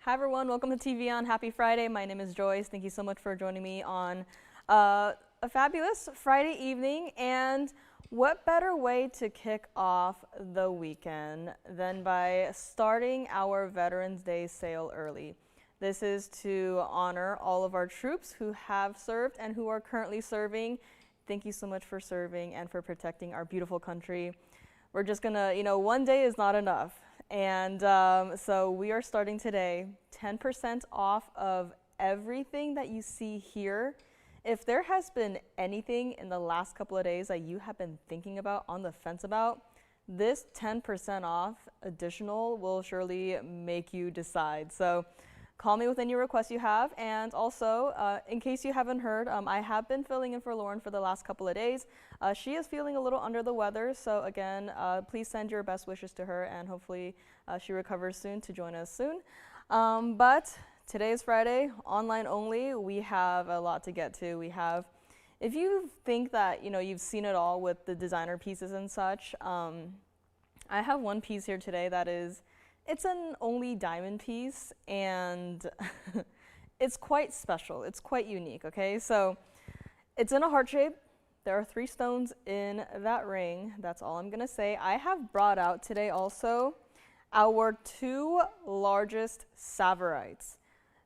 Hi everyone, welcome to TVON. Happy Friday. My name is Joyce. Thank you so much for joining me on a fabulous Friday evening. And what better way to kick off the weekend than by starting our Veterans Day sale early. This is to honor all of our troops who have served and who are currently serving. Thank you so much for serving and for protecting our beautiful country. We're just gonna, one day is not enough. And so we are starting today 10% off of everything that you see here. If there has been anything in the last couple of days that you have been thinking about, on the fence about, this 10% off additional will surely make you decide. So call me with any requests you have. And also, in case you haven't heard, I have been filling in for Lauren for the last couple of days. She is feeling a little under the weather. So again, please send your best wishes to her, and hopefully she recovers soon to join us soon. But today is Friday, online only. We have a lot to get to. We have, if you think that, you've seen it all with the designer pieces and such, I have one piece here today that is, it's an only diamond piece, and it's quite special. It's quite unique, okay? So it's in a heart shape. There are 3 stones in that ring. That's all I'm gonna say. I have brought out today also our 2 largest Savorites.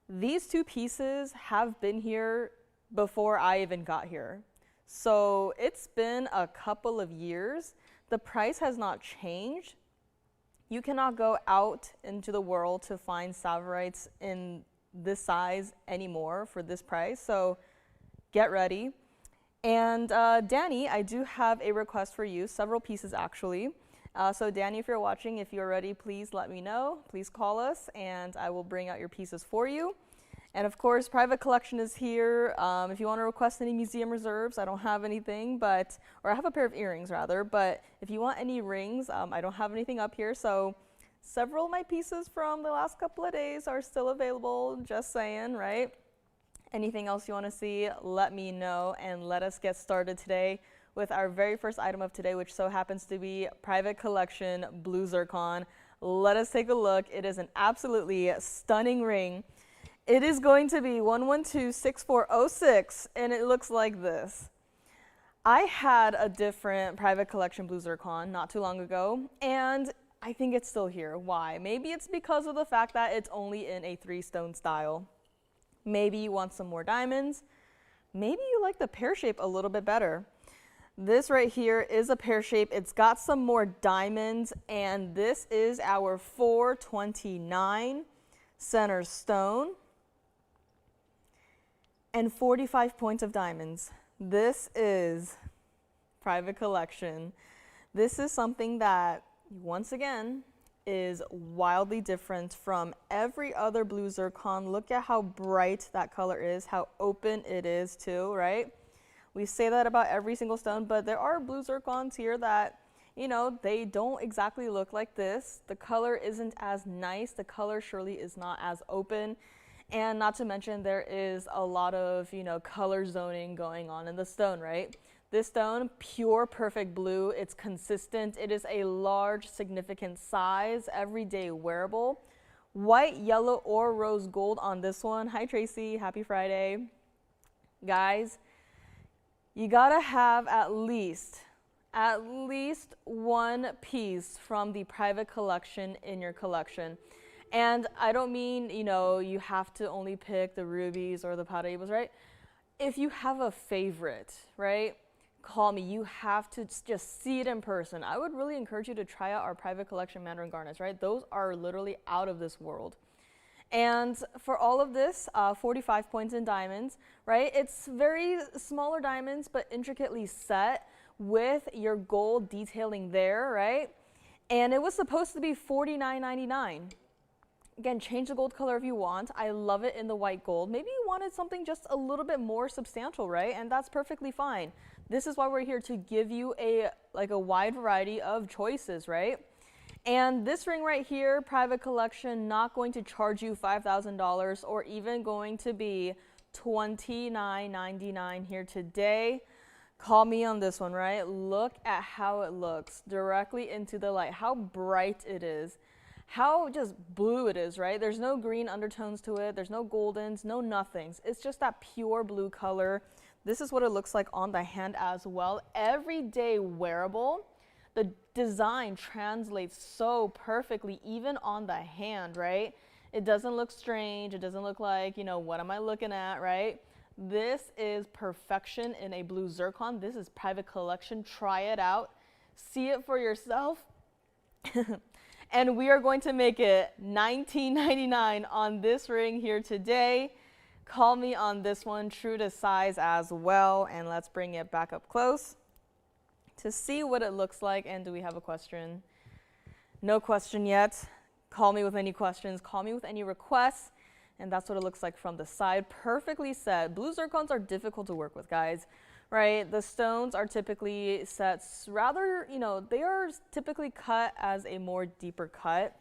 These 2 pieces have been here before I even got here. So it's been a couple of years. The price has not changed. You cannot go out into the world to find Savorites in this size anymore for this price, so get ready. And Danny, I do have a request for you, several pieces actually. So Danny, if you're watching, if you're ready, please let me know. Please call us and I will bring out your pieces for you. And of course, private collection is here. If you want to request any museum reserves, I don't have anything, or I have a pair of earrings rather, but if you want any rings, I don't have anything up here. So several of my pieces from the last couple of days are still available, just saying, right? Anything else you want to see, let me know, and let us get started today with our very first item of today, which so happens to be private collection blue zircon. Let us take a look. It is an absolutely stunning ring. It is going to be 1126406, and it looks like this. I had a different private collection blue zircon not too long ago, and I think it's still here. Why? Maybe it's because of the fact that it's only in a 3-stone style. Maybe you want some more diamonds. Maybe you like the pear shape a little bit better. This right here is a pear shape. It's got some more diamonds, and this is our 429 center stone and 45 points of diamonds. This is private collection. This is something that, once again, is wildly different from every other blue zircon. Look at how bright that color is, how open it is too, right? We say that about every single stone, but there are blue zircons here that, they don't exactly look like this. The color isn't as nice. The color surely is not as open. And not to mention, there is a lot of, color zoning going on in the stone, right? This stone, pure perfect blue. It's consistent. It is a large, significant size, everyday wearable. White, yellow, or rose gold on this one. Hi, Tracy. Happy Friday. Guys, you gotta have at least one piece from the private collection in your collection. And I don't mean, you have to only pick the rubies or the Paraibas, right? If you have a favorite, right, call me. You have to just see it in person. I would really encourage you to try out our private collection Mandarin garnets, right? Those are literally out of this world. And for all of this, 45 points in diamonds, right? It's very smaller diamonds, but intricately set with your gold detailing there, right? And it was supposed to be $49.99. Again, change the gold color if you want. I love it in the white gold. Maybe you wanted something just a little bit more substantial, right? And that's perfectly fine. This is why we're here, to give you a wide variety of choices, right? And this ring right here, private collection, not going to charge you $5,000 or even going to be $29.99 here today. Call me on this one, right? Look at how it looks directly into the light, how bright it is. how just blue it is, right? There's no green undertones to it. There's no goldens, no nothings. It's just that pure blue color. This is what it looks like on the hand as well. Everyday wearable. The design translates so perfectly even on the hand, right? It doesn't look strange. It doesn't look like, you know, what am I looking at, right? This is perfection in a blue zircon. This is private collection. Try it out. See it for yourself. And we are going to make it $19.99 on this ring here today. Call me on this one, true to size as well. And let's bring it back up close to see what it looks like. And do we have a question? No question yet. Call me with any questions. Call me with any requests. And that's what it looks like from the side. Perfectly set. Blue zircons are difficult to work with, guys. Right, the stones are typically set rather, you know, they are typically cut as a more deeper cut.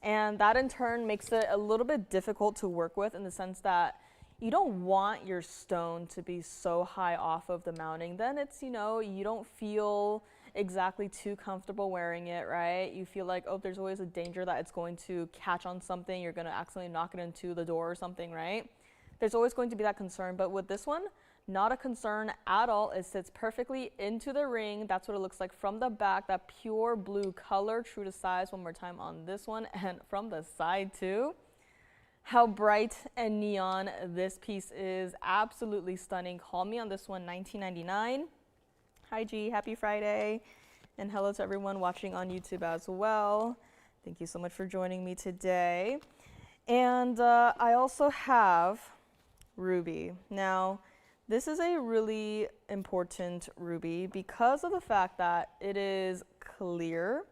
And that in turn makes it a little bit difficult to work with in the sense that you don't want your stone to be so high off of the mounting. Then it's, you know, you don't feel exactly too comfortable wearing it, right? You feel like, oh, there's always a danger that it's going to catch on something. You're going to accidentally knock it into the door or something, right? There's always going to be that concern. But with this one, not a concern at all. It sits perfectly into the ring. That's what it looks like from the back, that pure blue color, true to size. One more time on this one, and from the side too. How bright and neon this piece is. Absolutely stunning. Call me on this one, $19.99. Hi G, happy Friday. And hello to everyone watching on YouTube as well. Thank you so much for joining me today. And I also have ruby. Now, this is a really important ruby because of the fact that it is clear,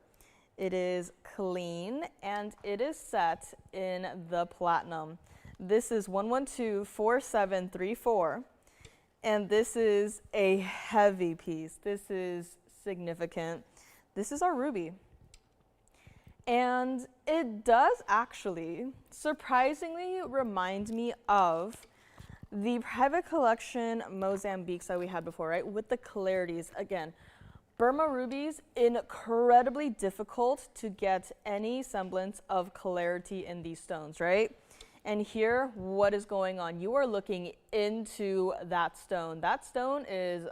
it is clean, and it is set in the platinum. This is 1124734, and this is a heavy piece. This is significant. This is our ruby. And it does actually surprisingly remind me of the private collection Mozambiques that we had before, right? With the clarities. Again, Burma rubies, incredibly difficult to get any semblance of clarity in these stones, right? And here, what is going on? You are looking into that stone. That stone is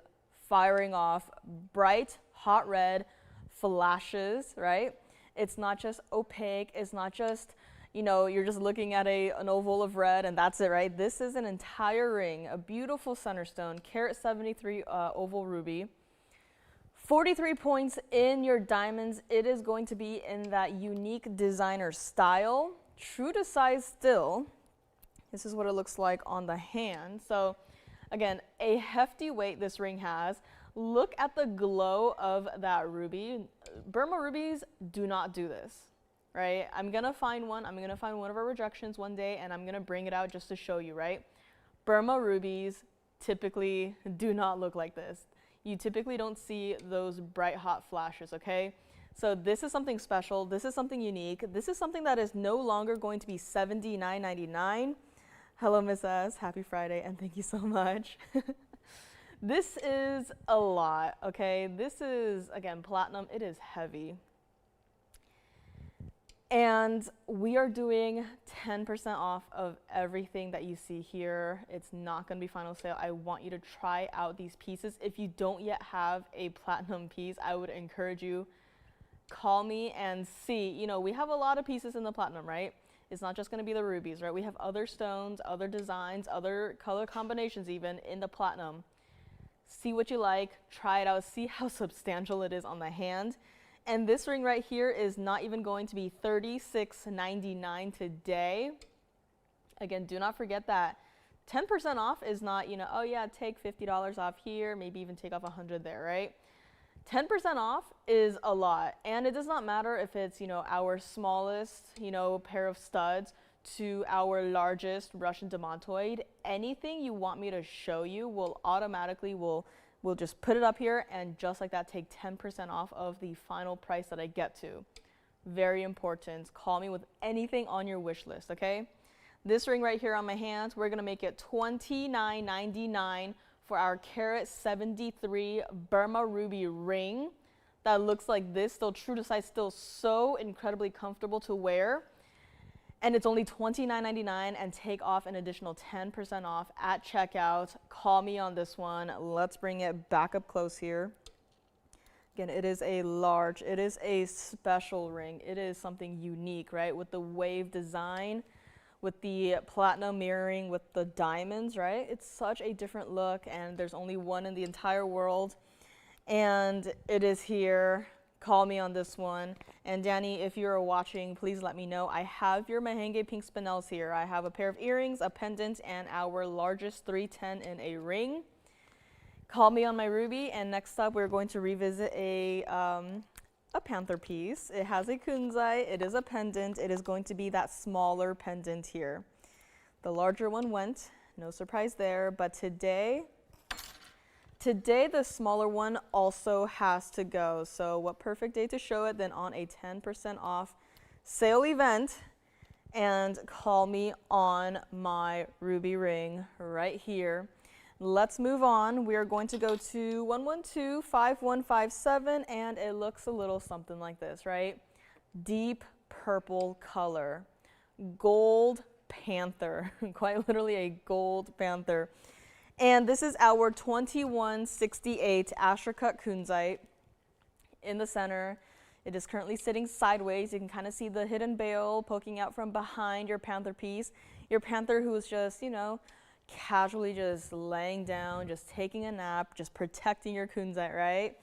firing off bright, hot red flashes, right? It's not just opaque. It's not just, you know, you're just looking at an oval of red and that's it, right? This is an entire ring, a beautiful center stone, carat 73 oval ruby. 43 points in your diamonds. It is going to be in that unique designer style, true to size still. This is what it looks like on the hand. So again, a hefty weight this ring has. Look at the glow of that ruby. Burma rubies do not do this. Right? I'm going to find one. I'm going to find one of our rejections one day, and I'm going to bring it out just to show you, right? Burma rubies typically do not look like this. You typically don't see those bright, hot flashes, okay? So this is something special. This is something unique. This is something that is no longer going to be $79.99. Hello, Miss S. Happy Friday, and thank you so much. This is a lot, okay? This is, again, platinum. It is heavy. And we are doing 10% off of everything that you see here. It's not going to be final sale. I want you to try out these pieces. If you don't yet have a platinum piece, I would encourage you, call me and see. You know, we have a lot of pieces in the platinum, right? It's not just going to be the rubies, right? We have other stones, other designs, other color combinations even in the platinum. See what you like, try it out, see how substantial it is on the hand. And this ring right here is not even going to be $36.99 today. Again, do not forget that 10% off is not, you know, oh yeah, take $50 off here, maybe even take off $100 there, right? 10% off is a lot. And it does not matter if it's, you know, our smallest, you know, pair of studs to our largest Russian demontoid. Anything you want me to show you will automatically, we'll just put it up here and just like that take 10% off of the final price that I get to. Very important. Call me with anything on your wish list, okay? This ring right here on my hands, we're gonna make it $29.99 for our carat 73 Burma ruby ring. that looks like this, still true to size, still so incredibly comfortable to wear. And it's only $29.99 and take off an additional 10% off at checkout. Call me on this one. Let's bring it back up close here. Again, it is a large, it is a special ring. It is something unique, right? With the wave design, with the platinum mirroring, with the diamonds, right? It's such a different look, and there's only one in the entire world. And it is here. Call me on this one. And Danny, if you're watching, please let me know. I have your Mahenge pink spinels here. I have a pair of earrings, a pendant, and our largest 310 in a ring. Call me on my ruby. And next up, we're going to revisit a Panther piece. It has a kunzite. It is a pendant. It is going to be that smaller pendant here. The larger one went. No surprise there. But today the smaller one also has to go. So what perfect day to show it than on a 10% off sale event. And call me on my ruby ring right here. Let's move on. We are going to go to 112-5157, and it looks a little something like this, right? Deep purple color. Gold panther. Quite literally a gold panther. And this is our 2168 Ashercut kunzite in the center. It is currently sitting sideways. You can kind of see the hidden bail poking out from behind your panther piece. Your panther who is just, you know, casually just laying down, just taking a nap, just protecting your kunzite, right?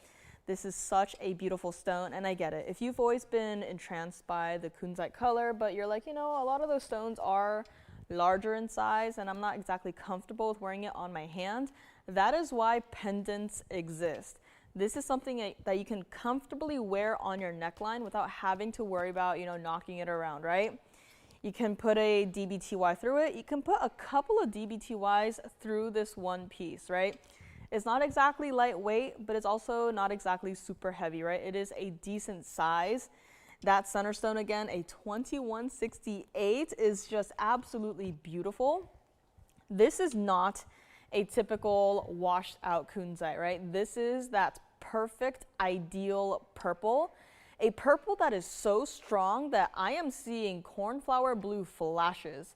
This is such a beautiful stone, and I get it. If you've always been entranced by the kunzite color, but you're like, you know, a lot of those stones are larger in size, and I'm not exactly comfortable with wearing it on my hand, that is why pendants exist. This is something that you can comfortably wear on your neckline without having to worry about, you know, knocking it around, right? You can put a DBTY through it. You can put a couple of DBTYs through this one piece, right? It's not exactly lightweight, but it's also not exactly super heavy, right? It is a decent size. That center stone, again, a 2168, is just absolutely beautiful. This is not a typical washed out kunzite, right? This is that perfect, ideal purple. A purple that is so strong that I am seeing cornflower blue flashes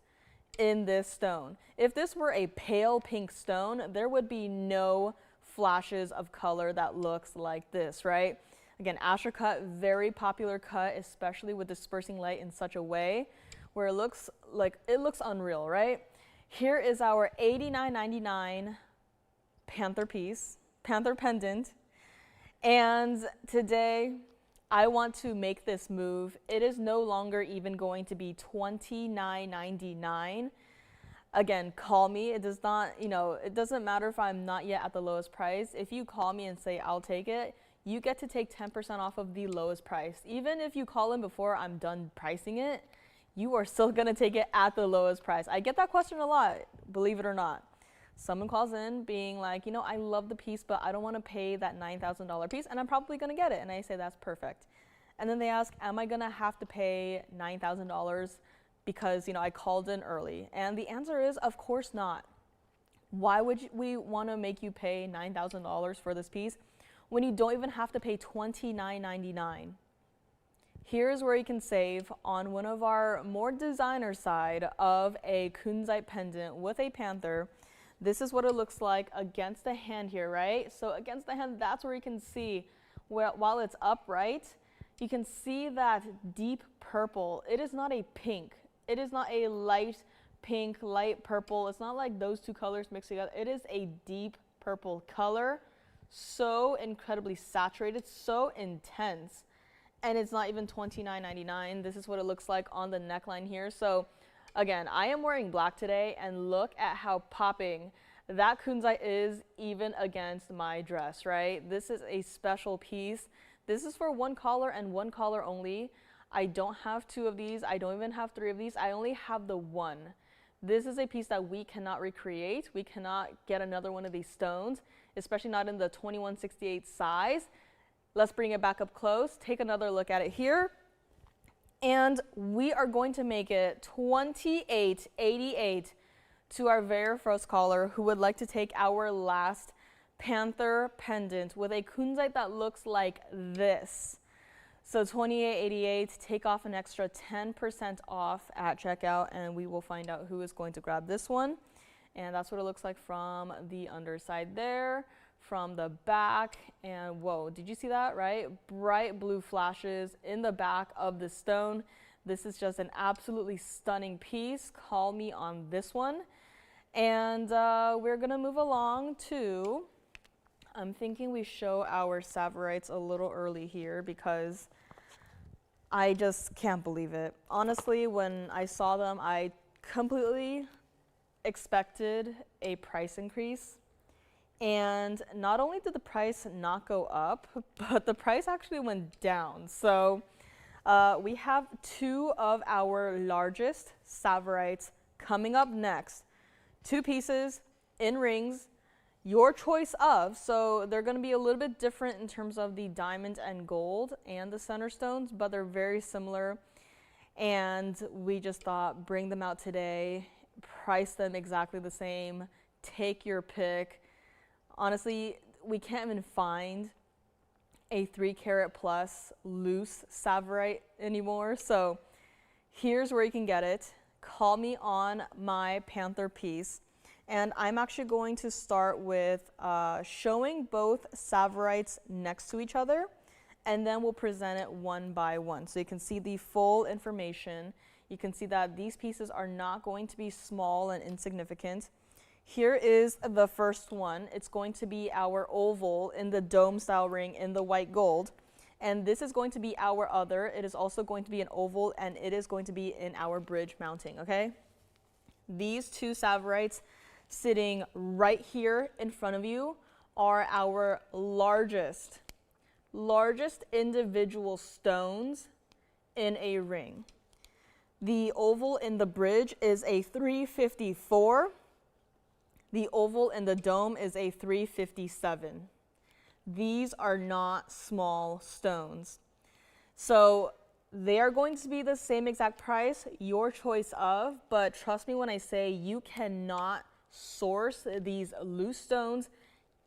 in this stone. If this were a pale pink stone, there would be no flashes of color that looks like this, right? Again, Ashercut, very popular cut, especially with dispersing light in such a way where it looks unreal, right? Here is our $89.99 Panther piece, Panther pendant. And today, I want to make this move. It is no longer even going to be $29.99. Again, call me. It does not, you know, it doesn't matter if I'm not yet at the lowest price. If you call me and say, I'll take it, you get to take 10% off of the lowest price. Even if you call in before I'm done pricing it, you are still gonna take it at the lowest price. I get that question a lot, believe it or not. Someone calls in being like, you know, I love the piece, but I don't want to pay that $9,000 piece, and I'm probably going to get it. And I say, that's perfect. And then they ask, am I going to have to pay $9,000 because, you know, I called in early? And the answer is, of course not. Why would we want to make you pay $9,000 for this piece when you don't even have to pay $29.99? Here's where you can save on one of our more designer side of a kunzite pendant with a panther. This is what it looks like against the hand here, right? So against the hand, that's where you can see, while it's upright, you can see that deep purple. It is not a pink. It is not a light pink, light purple. It's not like those two colors mixed together. It is a deep purple color, so incredibly saturated, so intense. And it's not even $29.99. This is what it looks like on the neckline here. So again, I am wearing black today, and look at how popping that kunzite is even against my dress, right? This is a special piece. This is for one collar and one collar only. I don't have two of these. I don't even have three of these. I only have the one. This is a piece that we cannot recreate. We cannot get another one of these stones, especially not in the 2168 size. Let's bring it back up close. Take another look at it here. And we are going to make it $28.88 to our very first caller who would like to take our last Panther pendant with a kunzite that looks like this. So $28.88, take off an extra 10% off at checkout, and we will find out who is going to grab this one. And that's what it looks like from the underside there, from the back, and whoa, did you see that, right? Bright blue flashes in the back of the stone. This is just an absolutely stunning piece. Call me on this one. And we're gonna move along to, I'm thinking we show our Savorites a little early here because I just can't believe it. Honestly, when I saw them, I completely expected a price increase. And not only did the price not go up, but the price actually went down. So we have two of our largest Savorites coming up next. 2 pieces in rings, your choice of. So they're going to be a little bit different in terms of the diamond and gold and the center stones, but they're very similar. And we just thought, bring them out today, price them exactly the same, take your pick. Honestly, we can't even find a 3-carat plus loose Savorite anymore. So here's where you can get it. Call me on my Panther piece. And I'm actually going to start with showing both Savorites next to each other, and then we'll present it one by one. So you can see the full information. You can see that these pieces are not going to be small and insignificant. Here is the first one. It's going to be our oval in the dome style ring in the white gold. And this is going to be our other. It is also going to be an oval, and it is going to be in our bridge mounting, okay? These 2 Savorites sitting right here in front of you are our largest individual stones in a ring. The oval in the bridge is a 354. The oval in the dome is a 357. These are not small stones. So they are going to be the same exact price, your choice of, but trust me when I say you cannot source these loose stones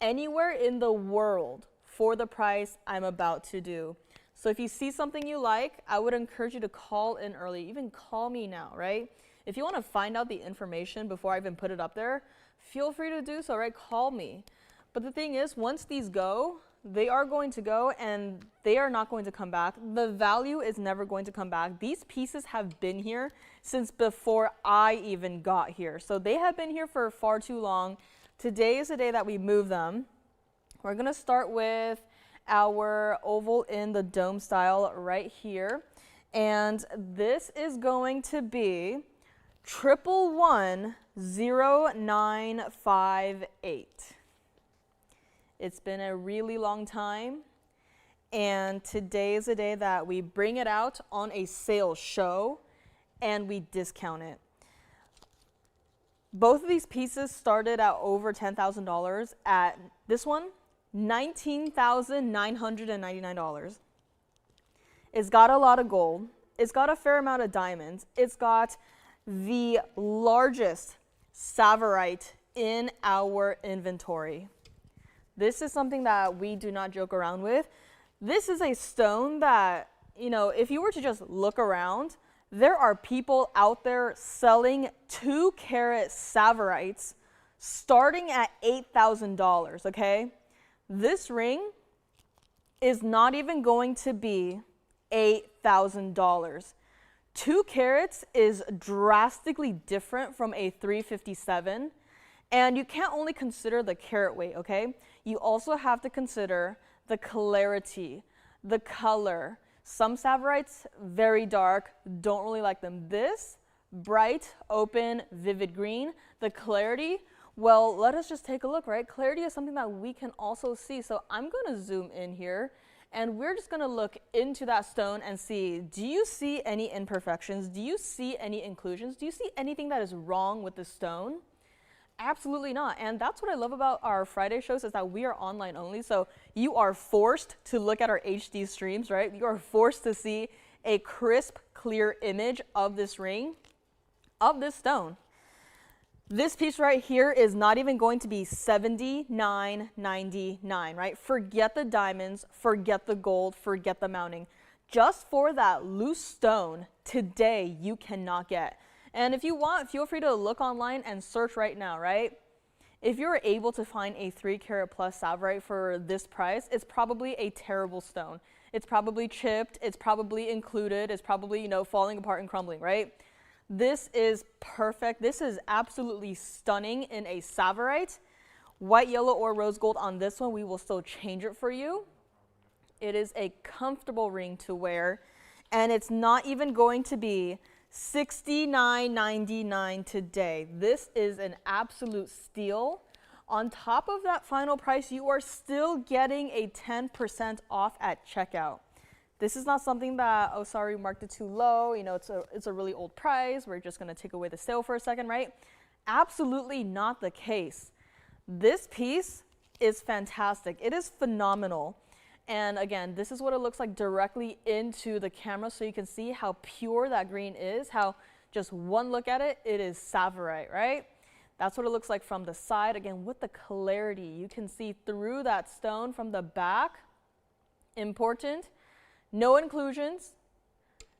anywhere in the world for the price I'm about to do. So if you see something you like, I would encourage you to call in early. Even call me now, right? If you want to find out the information before I even put it up there, feel free to do so, right? Call me. But the thing is, once these go, they are going to go and they are not going to come back. The value is never going to come back. These pieces have been here since before I even got here. So they have been here for far too long. Today is the day that we move them. We're going to start with our oval in the dome style right here. And this is going to be 1110958. It's been a really long time, and today is the day that we bring it out on a sale show and we discount it. Both of these pieces started at over $10,000. At this one, $19,999. It's got a lot of gold. It's got a fair amount of diamonds. It's got the largest Savorite in our inventory. This is something that we do not joke around with. This is a stone that, you know, if you were to just look around, there are people out there selling 2-carat Savorites starting at $8,000, okay? This ring is not even going to be $8,000. 2 carats is drastically different from a 357. And you can't only consider the carat weight, okay? You also have to consider the clarity, the color. Some Savorites, very dark, don't really like them. This, bright, open, vivid green. The clarity, well, let us just take a look, right? Clarity is something that we can also see. So I'm gonna zoom in here, and we're just gonna look into that stone and see, do you see any imperfections? Do you see any inclusions? Do you see anything that is wrong with the stone? Absolutely not. And that's what I love about our Friday shows, is that we are online only. So you are forced to look at our HD streams, right? You are forced to see a crisp, clear image of this ring, of this stone. This piece right here is not even going to be $79.99, right? Forget the diamonds, forget the gold, forget the mounting. Just for that loose stone, today you cannot get. And if you want, feel free to look online and search right now, right? If you're able to find a 3 carat plus Savorite for this price, it's probably a terrible stone. It's probably chipped, it's probably included, it's probably, you know, falling apart and crumbling, right? This is perfect. This is absolutely stunning in a Savorite. White, yellow, or rose gold on this one, we will still change it for you. It is a comfortable ring to wear, and it's not even going to be $69.99 today. This is an absolute steal. On top of that final price, you are still getting a 10% off at checkout. This is not something that, oh, sorry, we marked it too low. You know, it's a really old price. We're just going to take away the sale for a second, right? Absolutely not the case. This piece is fantastic. It is phenomenal. And again, this is what it looks like directly into the camera, so you can see how pure that green is, how just one look at it, it is Savorite, right? That's what it looks like from the side. Again, with the clarity, you can see through that stone from the back. Important. No inclusions,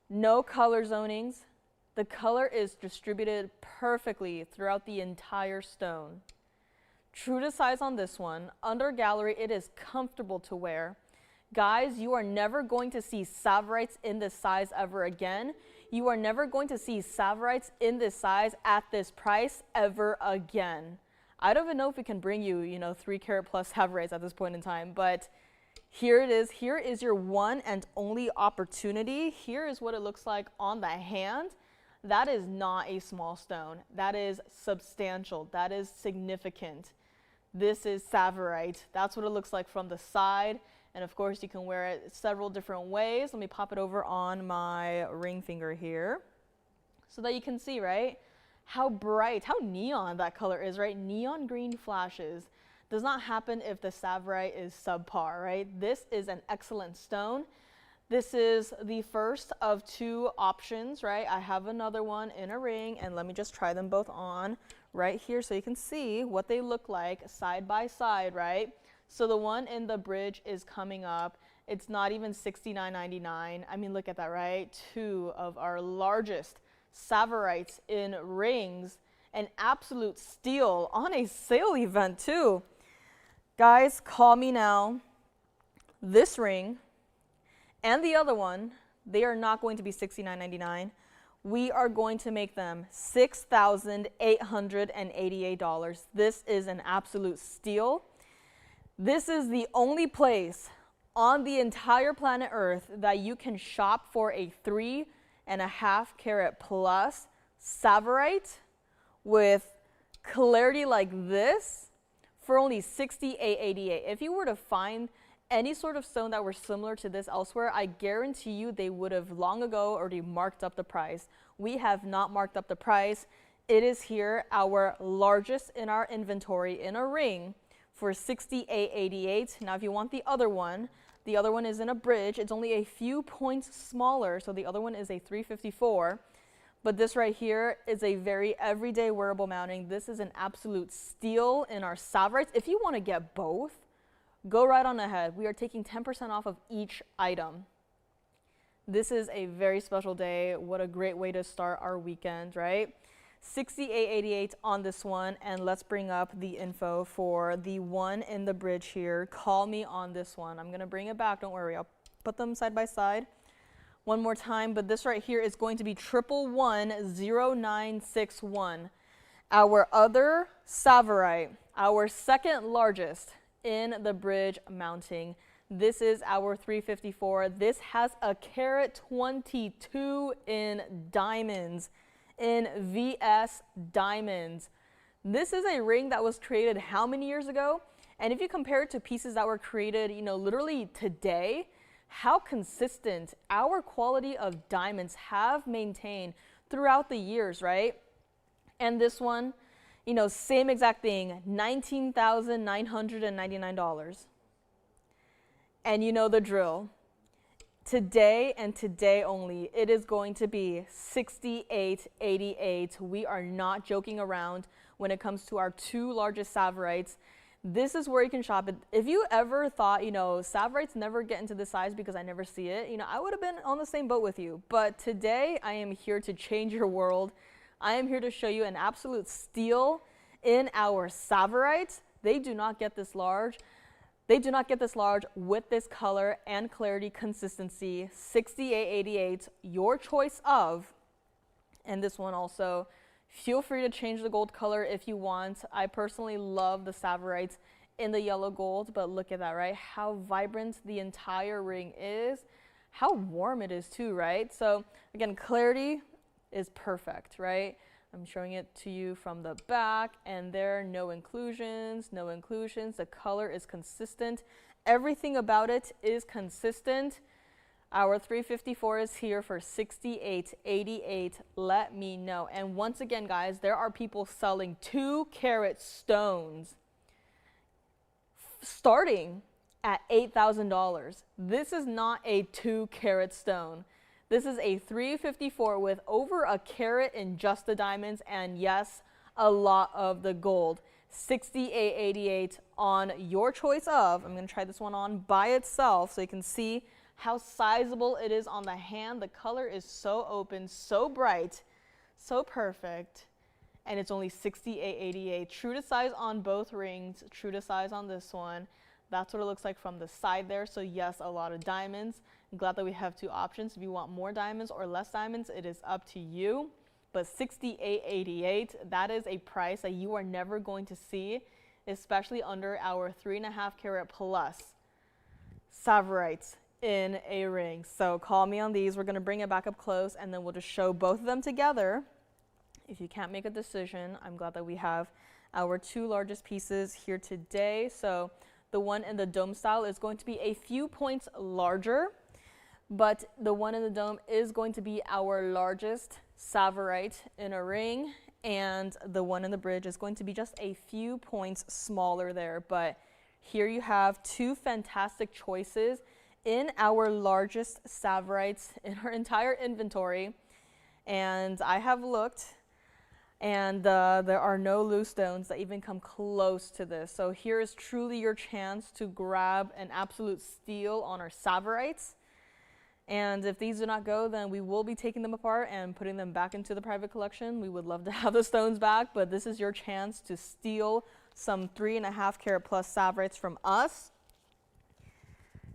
no color zonings. The color is distributed perfectly throughout the entire stone. True to size on this one. Under gallery, it is comfortable to wear. Guys, you are never going to see Savorites in this size ever again. You are never going to see Savorites in this size at this price ever again. I don't even know if we can bring you, you know, 3 carat plus Savorites at this point in time, but here it is. Here is your one and only opportunity. Here is what it looks like on the hand. That is not a small stone. That is substantial. That is significant. This is Savorite. That's what it looks like from the side. And of course, you can wear it several different ways. Let me pop it over on my ring finger here so that you can see, right, how bright, how neon that color is, right? Neon green flashes. Does not happen if the Savorite is subpar, right? This is an excellent stone. This is the first of 2 options, right? I have another one in a ring, and let me just try them both on right here so you can see what they look like side by side, right? So the one in the bridge is coming up. It's not even $69.99. I mean, look at that, right? 2 of our largest Savorites in rings, an absolute steal on a sale event too. Guys, call me now. This ring and the other one, they are not going to be $69.99. We are going to make them $6,888. This is an absolute steal. This is the only place on the entire planet Earth that you can shop for a 3.5 carat plus Savorite with clarity like this for only $68.88. If you were to find any sort of stone that were similar to this elsewhere, I guarantee you they would have long ago already marked up the price. We have not marked up the price. It is here, our largest in our inventory in a ring for $68.88. Now, if you want the other one is in a bridge. It's only a few points smaller, so the other one is a 354. But this right here is a very everyday wearable mounting. This is an absolute steal in our Savorites. If you want to get both, go right on ahead. We are taking 10% off of each item. This is a very special day. What a great way to start our weekend, right? $68.88 on this one, and let's bring up the info for the one in the bridge here. Call me on this one. I'm going to bring it back. Don't worry. I'll put them side by side one more time, but this right here is going to be 1110961. Our other Savorite, our second largest in the bridge mounting. This is our 354. This has a carat 22 in diamonds, in VS diamonds. This is a ring that was created how many years ago? And if you compare it to pieces that were created, you know, literally today, how consistent our quality of diamonds have maintained throughout the years, right? And this one, you know, same exact thing, $19,999. And you know the drill. Today and today only, it is going to be $68.88. We are not joking around. when it comes to our 2 largest Savorites. This is where you can shop it. If you ever thought, Savorites never get into this size because I never see it, I would have been on the same boat with you. But today I am here to change your world. I am here to show you an absolute steal in our Savorites. They do not get this large. They do not get this large with this color and clarity consistency. 6888, your choice of. And this one also. Feel free to change the gold color if you want. I personally love the Savorites in the yellow gold, but look at that, right? How vibrant the entire ring is. How warm it is too, right? So again, clarity is perfect, right? I'm showing it to you from the back, and there are no inclusions, no inclusions. The color is consistent. Everything about it is consistent. Our 354 is here for $68.88. Let me know. And once again, guys, there are people selling 2-carat stones starting at $8,000. This is not a 2-carat stone. This is a 354 with over a carat in just the diamonds, and yes, a lot of the gold. $68.88 on your choice of. I'm going to try this one on by itself so you can see how sizable it is on the hand. The color is so open, so bright, so perfect, and it's only $68.88. True to size on both rings, true to size on this one. That's what it looks like from the side there. So yes, a lot of diamonds. I'm glad that we have 2 options. If you want more diamonds or less diamonds, it is up to you. But $68.88, that is a price that you are never going to see, especially under our 3.5 carat plus Savorites in a ring. So call me on these. We're going to bring it back up close, and then we'll just show both of them together. If you can't make a decision, I'm glad that we have our 2 largest pieces here today. So the one in the dome style is going to be a few points larger, but the one in the dome is going to be our largest Savorite in a ring, and the one in the bridge is going to be just a few points smaller there. But here you have 2 fantastic choices in our largest Savorites in our entire inventory. And I have looked, and there are no loose stones that even come close to this. So here is truly your chance to grab an absolute steal on our Savorites. And if these do not go, then we will be taking them apart and putting them back into the private collection. We would love to have the stones back, but this is your chance to steal some 3.5 carat plus Savorites from us.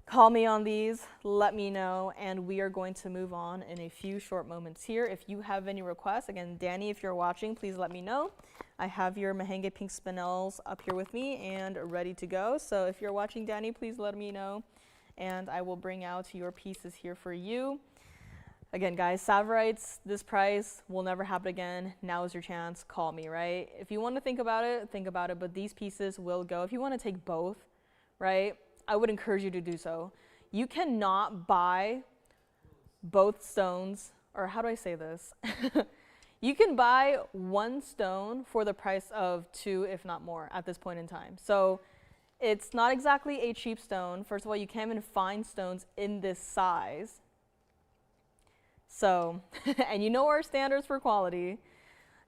Call me on these, let me know, and we are going to move on in a few short moments here. If you have any requests, again, Danny, if you're watching, please let me know. I have your Mahenge pink spinels up here with me and ready to go. So if you're watching, Danny, please let me know, and I will bring out your pieces here for you. Again, guys, Savorites, this price will never happen again. Now is your chance. Call me, right? If you want to think about it, but these pieces will go. If you want to take both, right, I would encourage you to do so. You cannot buy both stones, or how do I say this? You can buy 1 stone for the price of 2, if not more, at this point in time. So it's not exactly a cheap stone. First of all, you can't even find stones in this size. So, and you know our standards for quality.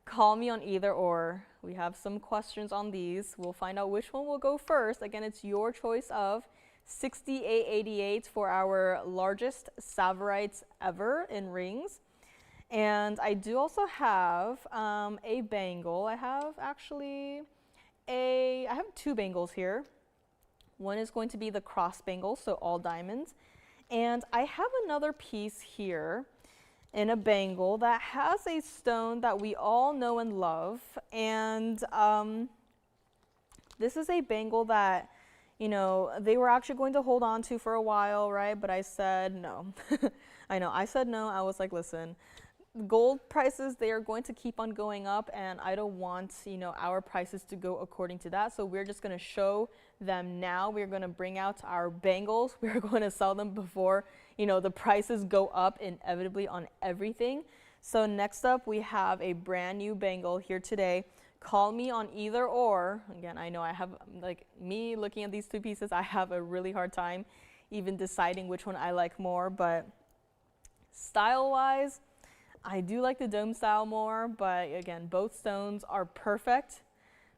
Call me on either or. We have some questions on these. We'll find out which one will go first. Again, it's your choice of. $68.88 for our largest Savorites ever in rings. And I do also have a bangle. I have actually I have 2 bangles here. One is going to be the cross bangle, so all diamonds. And I have another piece here in a bangle that has a stone that we all know and love. And this is a bangle that, they were actually going to hold on to for a while, right? But I said no. I know, I said no. I was like, listen, gold prices, they are going to keep on going up, and I don't want, our prices to go according to that. So we're just going to show them now. We're going to bring out our bangles. We're going to sell them before, the prices go up inevitably on everything. So next up, we have a brand new bangle here today. Call me on either or. Again, I know I have, me looking at these 2 pieces, I have a really hard time even deciding which one I like more, but style-wise, I do like the dome style more, but again, both stones are perfect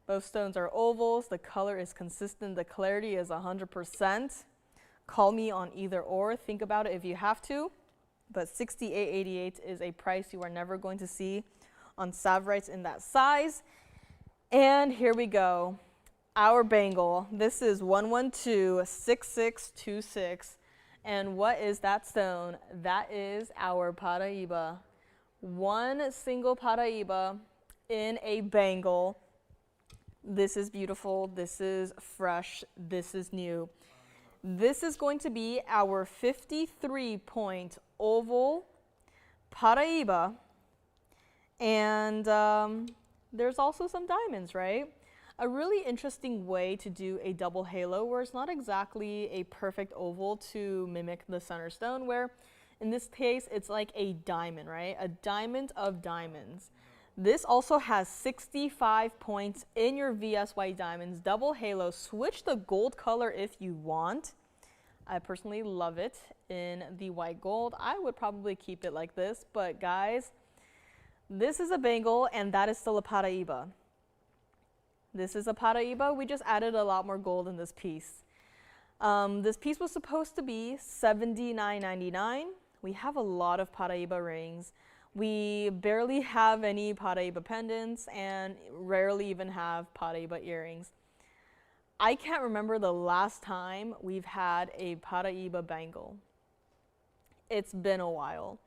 Both stones are ovals. The color is consistent. The clarity is 100%. Call me on either or. Think about it if you have to. But $68.88 is a price you are never going to see on Savorites in that size. And here we go. Our bangle. This is 1126626. And what is that stone? That is our Paraiba. One single Paraiba in a bangle. This is beautiful. This is fresh. This is new. This is going to be our 53-point oval Paraiba. And there's also some diamonds, right? A really interesting way to do a double halo where it's not exactly a perfect oval to mimic the center stone, where in this case it's like a diamond, right? A diamond of diamonds. This also has 65 points in your VS White Diamonds double halo. Switch the gold color if you want. I personally love it in the white gold. I would probably keep it like this, but guys, this is a bangle and that is still a Paraiba. This is a Paraiba. We just added a lot more gold in this piece. This piece was supposed to be $79.99. We have a lot of Paraiba rings. We barely have any Paraiba pendants and rarely even have Paraiba earrings. I can't remember the last time we've had a Paraiba bangle. It's been a while.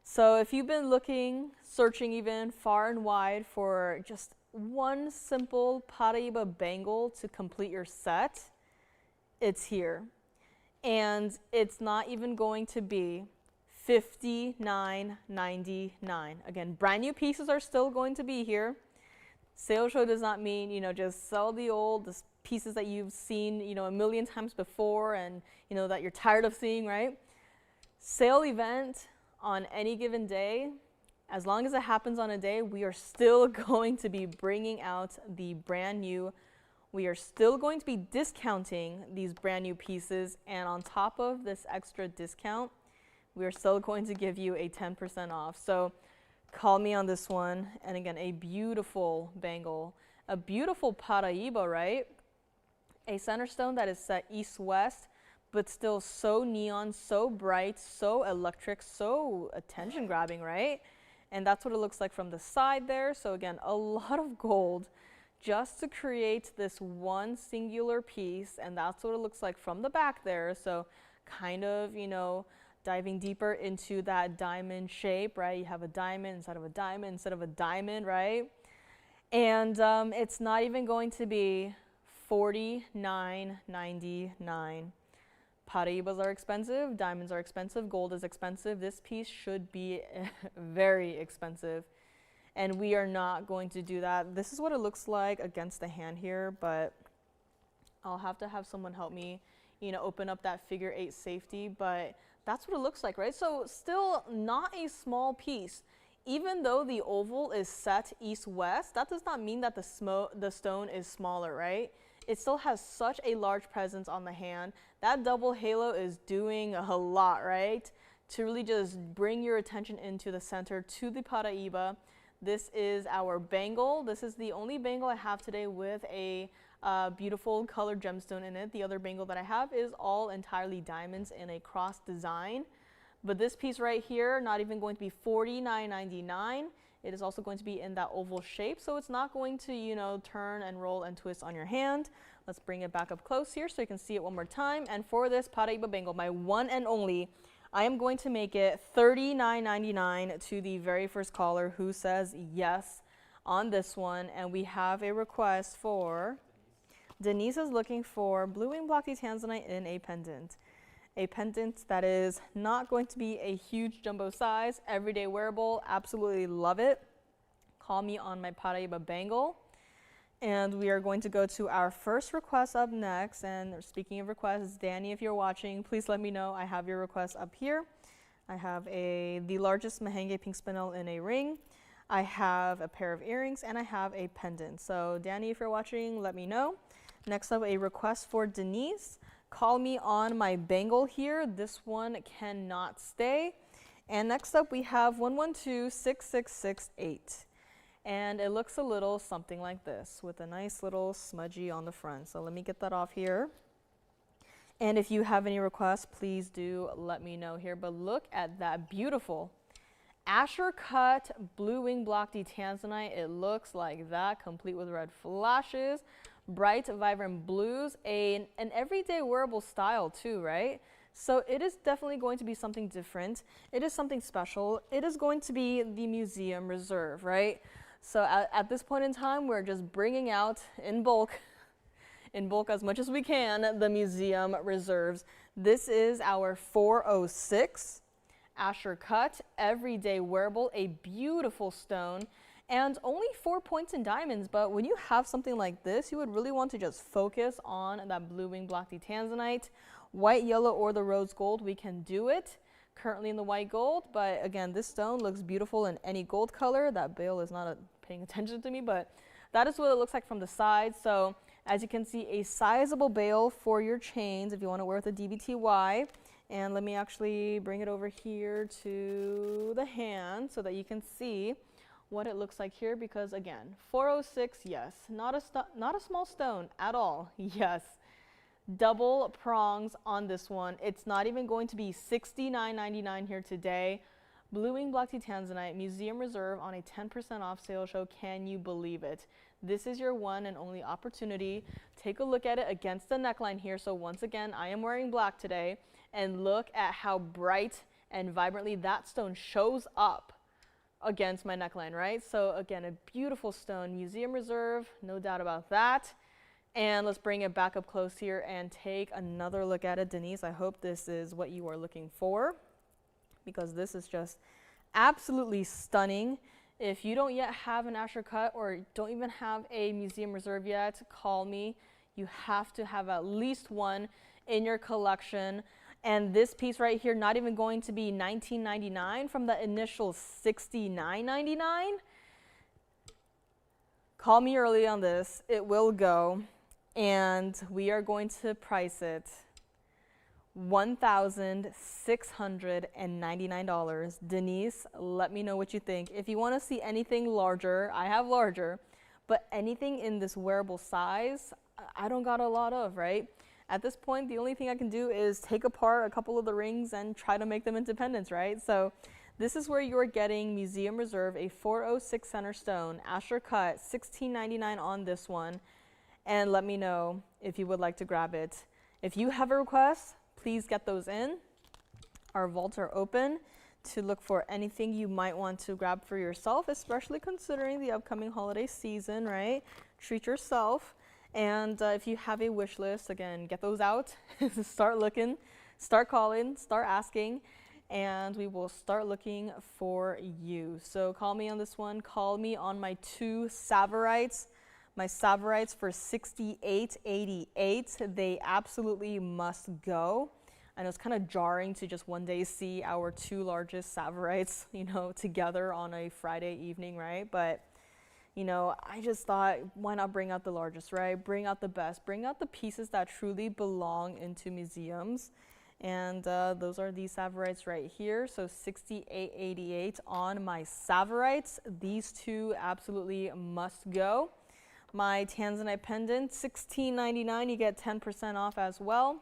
So if you've been looking, searching even far and wide for just one simple Paraiba bangle to complete your set, it's here. And it's not even going to be $59.99. Again, brand new pieces are still going to be here. Sale show does not mean, just sell the pieces that you've seen, a million times before and, that you're tired of seeing, right? Sale event on any given day, as long as it happens on a day, we are still going to be bringing out the brand new. We are still going to be discounting these brand new pieces, and on top of this extra discount, we are still going to give you a 10% off. So call me on this one. And again, a beautiful bangle, a beautiful Paraiba, right? A center stone that is set east-west, but still so neon, so bright, so electric, so attention-grabbing, right? And that's what it looks like from the side there. So again, a lot of gold just to create this one singular piece, and that's what it looks like from the back there. So kind of, diving deeper into that diamond shape, right? You have a diamond inside of a diamond instead of a diamond, right? And it's not even going to be $49.99. Paraibas are expensive, diamonds are expensive, gold is expensive. This piece should be very expensive, and we are not going to do that. This is what it looks like against the hand here, but I'll have to have someone help me, open up that figure 8 safety, but that's what it looks like, right? So still not a small piece. Even though the oval is set east-west, that does not mean that the stone is smaller, right? It still has such a large presence on the hand. That double halo is doing a lot, right? To really just bring your attention into the center to the Paraiba. This is our bangle. This is the only bangle I have today with a beautiful colored gemstone in it. The other bangle that I have is all entirely diamonds in a cross design. But this piece right here, not even going to be $49.99. It is also going to be in that oval shape, so it's not going to, turn and roll and twist on your hand. Let's bring it back up close here so you can see it one more time. And for this Paraiba bangle, my one and only, I am going to make it $39.99 to the very first caller who says yes on this one. And we have a request for, Denise is looking for blue wing block Tanzanite in a pendant. A pendant that is not going to be a huge jumbo size, everyday wearable, absolutely love it. Call me on my Paraiba bangle. And we are going to go to our first request up next. And speaking of requests, Danny, if you're watching, please let me know. I have your request up here. I have the largest Mahenge pink spinel in a ring. I have a pair of earrings, and I have a pendant. So Danny, if you're watching, let me know. Next up, a request for Denise. Call me on my bangle here. This one cannot stay. And next up, we have 1126668. And it looks a little something like this with a nice little smudgy on the front. So let me get that off here. And if you have any requests, please do let me know here. But look at that beautiful Asher cut blue wing block D Tanzanite. It looks like that, complete with red flashes, bright, vibrant blues, an everyday wearable style too, right? So it is definitely going to be something different. It is something special. It is going to be the museum reserve, right? So at this point in time, we're just bringing out in bulk as much as we can, the museum reserves. This is our 406 Asher cut, everyday wearable, a beautiful stone, and only 4 points in diamonds. But when you have something like this, you would really want to just focus on that blue wing block D Tanzanite. White, yellow, or the rose gold, we can do it. Currently in the white gold, but again, this stone looks beautiful in any gold color. That bale is not paying attention to me, but that is what it looks like from the side. So as you can see, a sizable bale for your chains if you want to wear with a DBTY. And let me actually bring it over here to the hand so that you can see what it looks like here, because again, 406, yes, not a small stone at all. Yes. Double prongs on this one. It's not even going to be $69.99 here today. Blue wing block D Tanzanite, museum reserve on a 10% off sale show. Can you believe it? This is your one and only opportunity. Take a look at it against the neckline here. So once again, I am wearing black today, and look at how bright and vibrantly that stone shows up against my neckline, right? So again, a beautiful stone, museum reserve, no doubt about that. And let's bring it back up close here and take another look at it. Denise, I hope this is what you are looking for, because this is just absolutely stunning. If you don't yet have an Asher cut or don't even have a museum reserve yet, call me. You have to have at least one in your collection. And this piece right here, not even going to be $19.99 from the initial $69.99. Call me early on this. It will go. And we are going to price it $1,699. Denise, let me know what you think. If you want to see anything larger, I have larger, but anything in this wearable size, I don't got a lot of, right? At this point, the only thing I can do is take apart a couple of the rings and try to make them into pendants, right? So this is where you're getting museum reserve, a 406 center stone, Asher cut, $16.99 on this one. And let me know if you would like to grab it. If you have a request, please get those in. Our vaults are open to look for anything you might want to grab for yourself, especially considering the upcoming holiday season, right? Treat yourself. And if you have a wish list, again, get those out. Start looking, start calling, start asking, and we will start looking for you. So call me on this one. Call me on my two Savorites. My Savorites for $68.88. They absolutely must go. I know it's kind of jarring to just one day see our two largest Savorites, together on a Friday evening, right? But, I just thought, why not bring out the largest, right? Bring out the best. Bring out the pieces that truly belong into museums. And those are these Savorites right here. So $68.88 on my Savorites. These two absolutely must go. My Tanzanite pendant, $16.99, you get 10% off as well.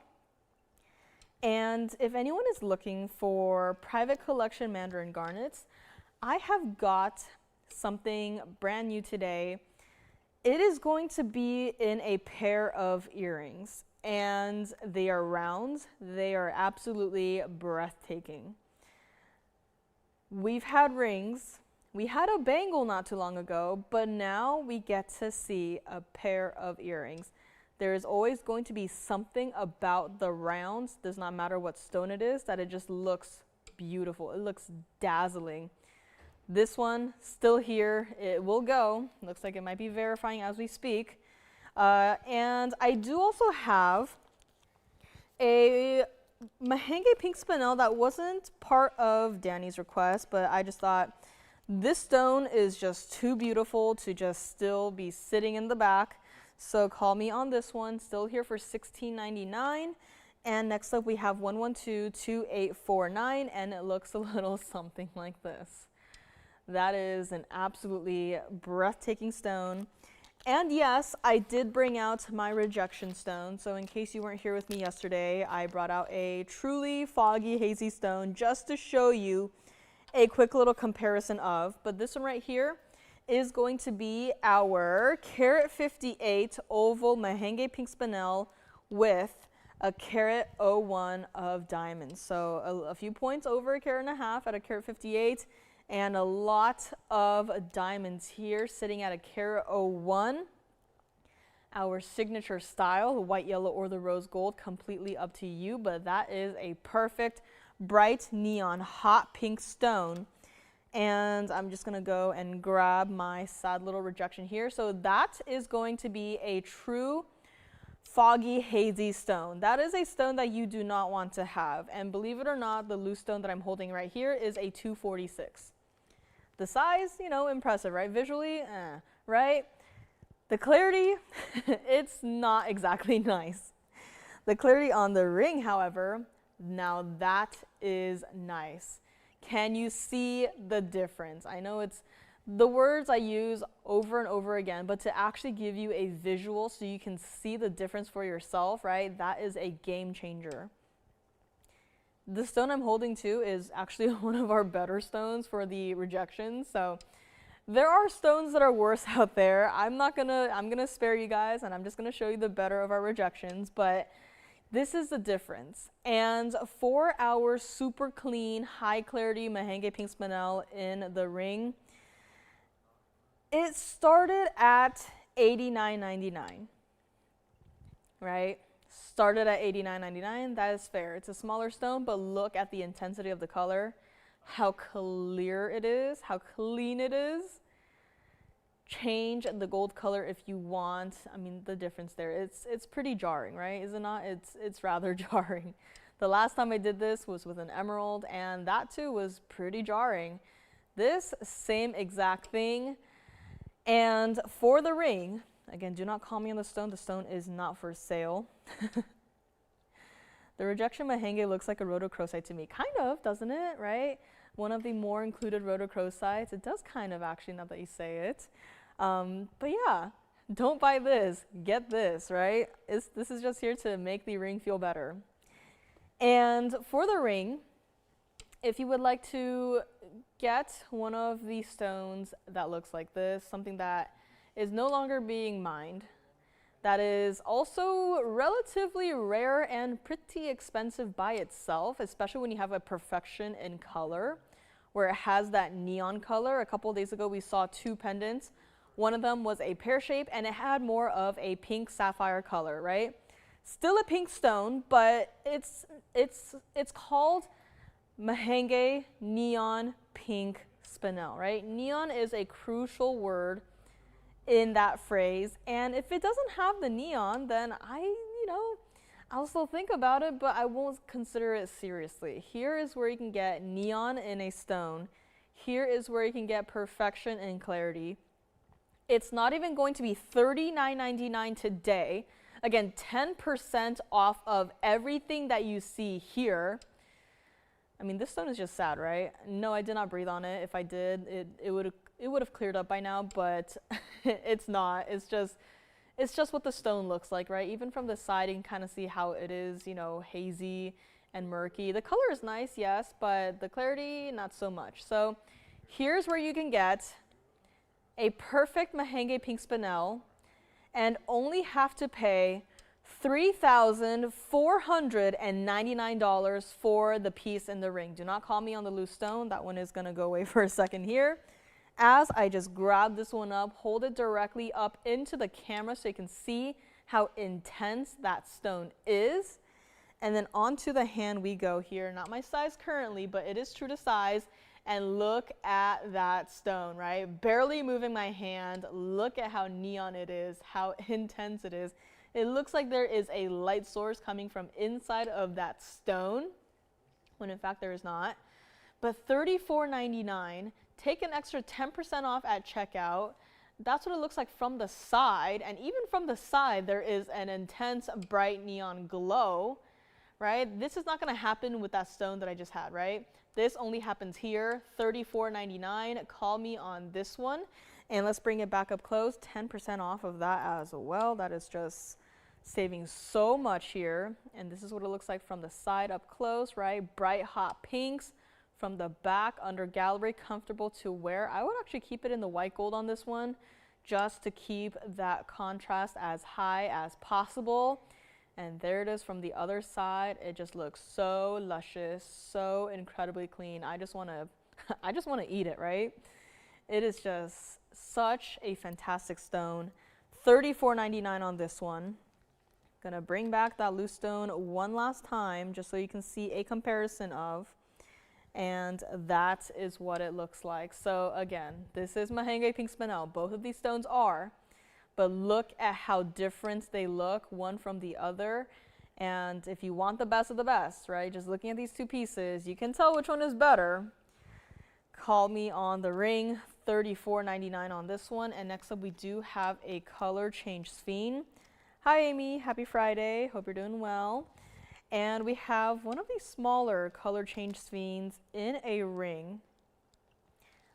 And if anyone is looking for private collection Mandarin garnets, I have got something brand new today. It is going to be in a pair of earrings, and they are round. They are absolutely breathtaking. We've had rings. We had a bangle not too long ago, but now we get to see a pair of earrings. There is always going to be something about the rounds, does not matter what stone it is, that it just looks beautiful. It looks dazzling. This one, still here. It will go. Looks like it might be verifying as we speak. And I do also have a Mahenge pink spinel that wasn't part of Danny's request, but I just thought, this stone is just too beautiful to just still be sitting in the back. So call me on this one, still here for $16.99. And next up we have 112-2849, and it looks a little something like this. That is an absolutely breathtaking stone. And yes, I did bring out my rejection stone. So in case you weren't here with me yesterday, I brought out a truly foggy, hazy stone just to show you a quick little comparison of. But this one right here is going to be our carat 58 oval Mahenge pink spinel with a carat 01 of diamonds. So a few points over a carat and a half at a carat 58, and a lot of diamonds here sitting at a carat 01. Our signature style, the white, yellow, or the rose gold, completely up to you, but that is a perfect, bright, neon, hot pink stone. And I'm just gonna go and grab my sad little rejection here. So that is going to be a true foggy, hazy stone. That is a stone that you do not want to have. And believe it or not, the loose stone that I'm holding right here is a 246. The size, you know, impressive, right? Visually, right? The clarity, it's not exactly nice. The clarity on the ring, however, now that is nice. Can you see the difference? I know it's the words I use over and over again, but to actually give you a visual so you can see the difference for yourself, right? That is a game changer. The stone I'm holding too is actually one of our better stones for the rejections. So there are stones that are worse out there. I'm gonna spare you guys, and I'm just gonna show you the better of our rejections, but this is the difference. And for our super clean, high clarity Mahenge pink spinel in the ring, it started at $89.99, right? Started at $89.99, that is fair. It's a smaller stone, but look at the intensity of the color, how clear it is, how clean it is. Change the gold color if you want. I mean, the difference there, it's pretty jarring, right? Is it not? It's rather jarring. The last time I did this was with an emerald, and that too was pretty jarring. This same exact thing. And for the ring, again, do not call me on the stone is not for sale. The rejection Mahenge looks like a rhodochrosite to me. Kind of, doesn't it, right? One of the more included rhodochrosites. It does kind of, actually, now that you say it. But yeah, don't buy this, get this, right? This is just here to make the ring feel better. And for the ring, if you would like to get one of these stones that looks like this, something that is no longer being mined, that is also relatively rare and pretty expensive by itself, especially when you have a perfection in color, where it has that neon color. A couple of days ago, we saw two pendants. One of them was a pear shape, and it had more of a pink sapphire color, right? Still a pink stone, but it's called Mahenge neon pink spinel, right? Neon is a crucial word in that phrase, and if it doesn't have the neon, then I'll still think about it, but I won't consider it seriously. Here is where you can get neon in a stone. Here is where you can get perfection and clarity. It's not even going to be $39.99 today. Again, 10% off of everything that you see here. I mean, this stone is just sad, right? No, I did not breathe on it. If I did, it would have cleared up by now, but it's not. It's just what the stone looks like, right? Even from the side, you can kind of see how it is, you know, hazy and murky. The color is nice, yes, but the clarity, not so much. So here's where you can get a perfect Mahenge pink spinel and only have to pay $3,499 for the piece in the ring. Do not call me on the loose stone. That one is going to go away for a second here. As I just grab this one up, hold it directly up into the camera so you can see how intense that stone is. And then onto the hand we go here. Not my size currently, but it is true to size. And look at that stone, right? Barely moving my hand. Look at how neon it is, how intense it is. It looks like there is a light source coming from inside of that stone, when in fact there is not. But $34.99, take an extra 10% off at checkout. That's what it looks like from the side. And even from the side, there is an intense bright neon glow, right? This is not going to happen with that stone that I just had, right? This only happens here, $34.99. Call me on this one. And let's bring it back up close, 10% off of that as well. That is just saving so much here. And this is what it looks like from the side up close, right? Bright hot pinks. From the back under gallery, comfortable to wear. I would actually keep it in the white gold on this one, just to keep that contrast as high as possible. And there it is from the other side. It just looks so luscious, so incredibly clean. I just want to eat it, right? It is just such a fantastic stone. $34.99 on this one. Gonna bring back that loose stone one last time just so you can see a comparison of. And that is what it looks like. So again, this is Mahenge pink spinel. Both of these stones are, but look at how different they look one from the other. And if you want the best of the best, right, just looking at these two pieces, you can tell which one is better. Call me on the ring, $34.99 on this one. And next up, we do have a color change sphene. Hi, Amy. Happy Friday. Hope you're doing well. And we have one of these smaller color change sphenes in a ring.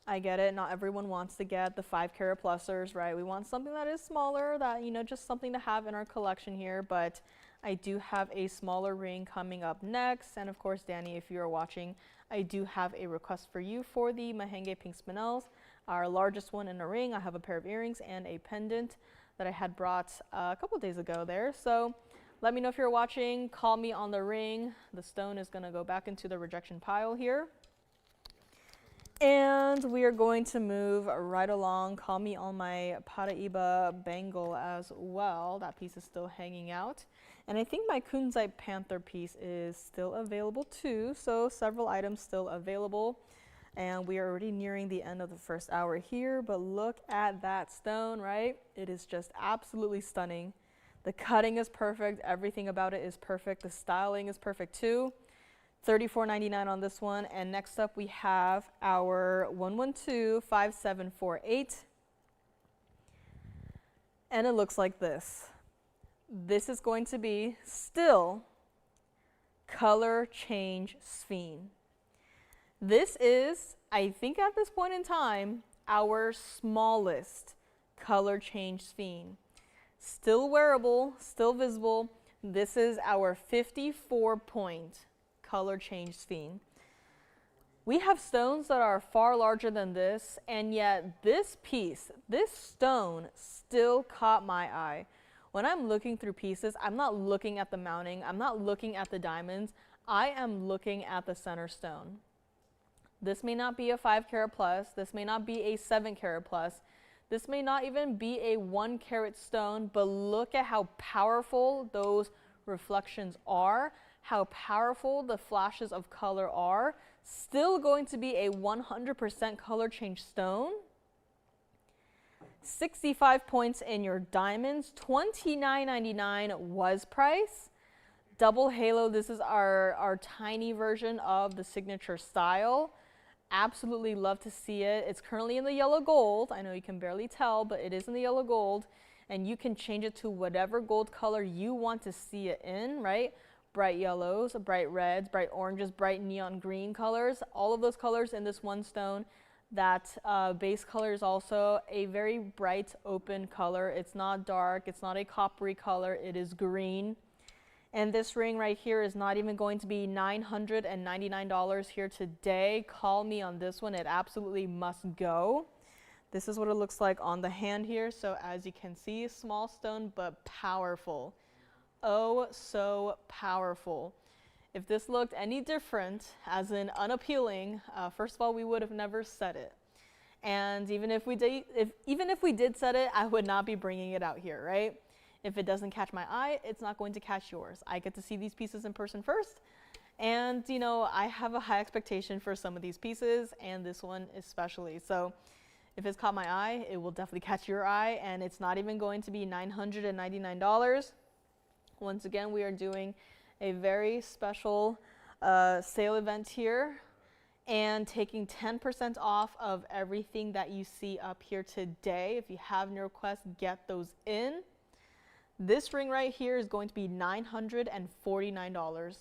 I get it, not everyone wants to get the 5-carat plusers, right? We want something that is smaller, that, you know, just something to have in our collection here, but I do have a smaller ring coming up next. And of course, Danny, if you are watching, I do have a request for you for the Mahenge pink spinels, our largest one in a ring. I have a pair of earrings and a pendant that I had brought a couple days ago there. So let me know if you're watching. Call me on the ring. The stone is going to go back into the rejection pile here. And we are going to move right along. Call me on my Paraiba bangle as well. That piece is still hanging out. And I think my kunzite Panther piece is still available too. So several items still available. And we are already nearing the end of the first hour here. But look at that stone, right? It is just absolutely stunning. The cutting is perfect. Everything about it is perfect. The styling is perfect too. $34.99 on this one. And next up we have our 1125748. And it looks like this. This is going to be still color change sphene. This is, I think at this point in time, our smallest color change sphene. Still wearable, still visible. This is our 54-point color change sphene. We have stones that are far larger than this, and yet this piece, this stone, still caught my eye. When I'm looking through pieces, I'm not looking at the mounting, I'm not looking at the diamonds, I am looking at the center stone. This may not be a 5-carat plus, this may not be a 7-carat plus, this may not even be a 1-carat stone, but look at how powerful those reflections are, how powerful the flashes of color are. Still going to be a 100% color change stone. 65 points in your diamonds, $29.99 was price. Double halo, this is our tiny version of the signature style. Absolutely love to see it. It's currently in the yellow gold. I know you can barely tell, but it is in the yellow gold, and you can change it to whatever gold color you want to see it in, right? Bright yellows, bright reds, bright oranges, bright neon green colors, all of those colors in this one stone. That base color is also a very bright open color. It's not dark, it's not a coppery color, it is green. And this ring right here is not even going to be $999 here today. Call me on this one. It absolutely must go. This is what it looks like on the hand here. So as you can see, small stone, but powerful. Oh, so powerful. If this looked any different, as in unappealing, first of all, we would have never set it. And even if we did set it, I would not be bringing it out here, right? If it doesn't catch my eye, it's not going to catch yours. I get to see these pieces in person first. And, you know, I have a high expectation for some of these pieces, and this one especially. So if it's caught my eye, it will definitely catch your eye, and it's not even going to be $999. Once again, we are doing a very special sale event here and taking 10% off of everything that you see up here today. If you have any requests, get those in. This ring right here is going to be $949.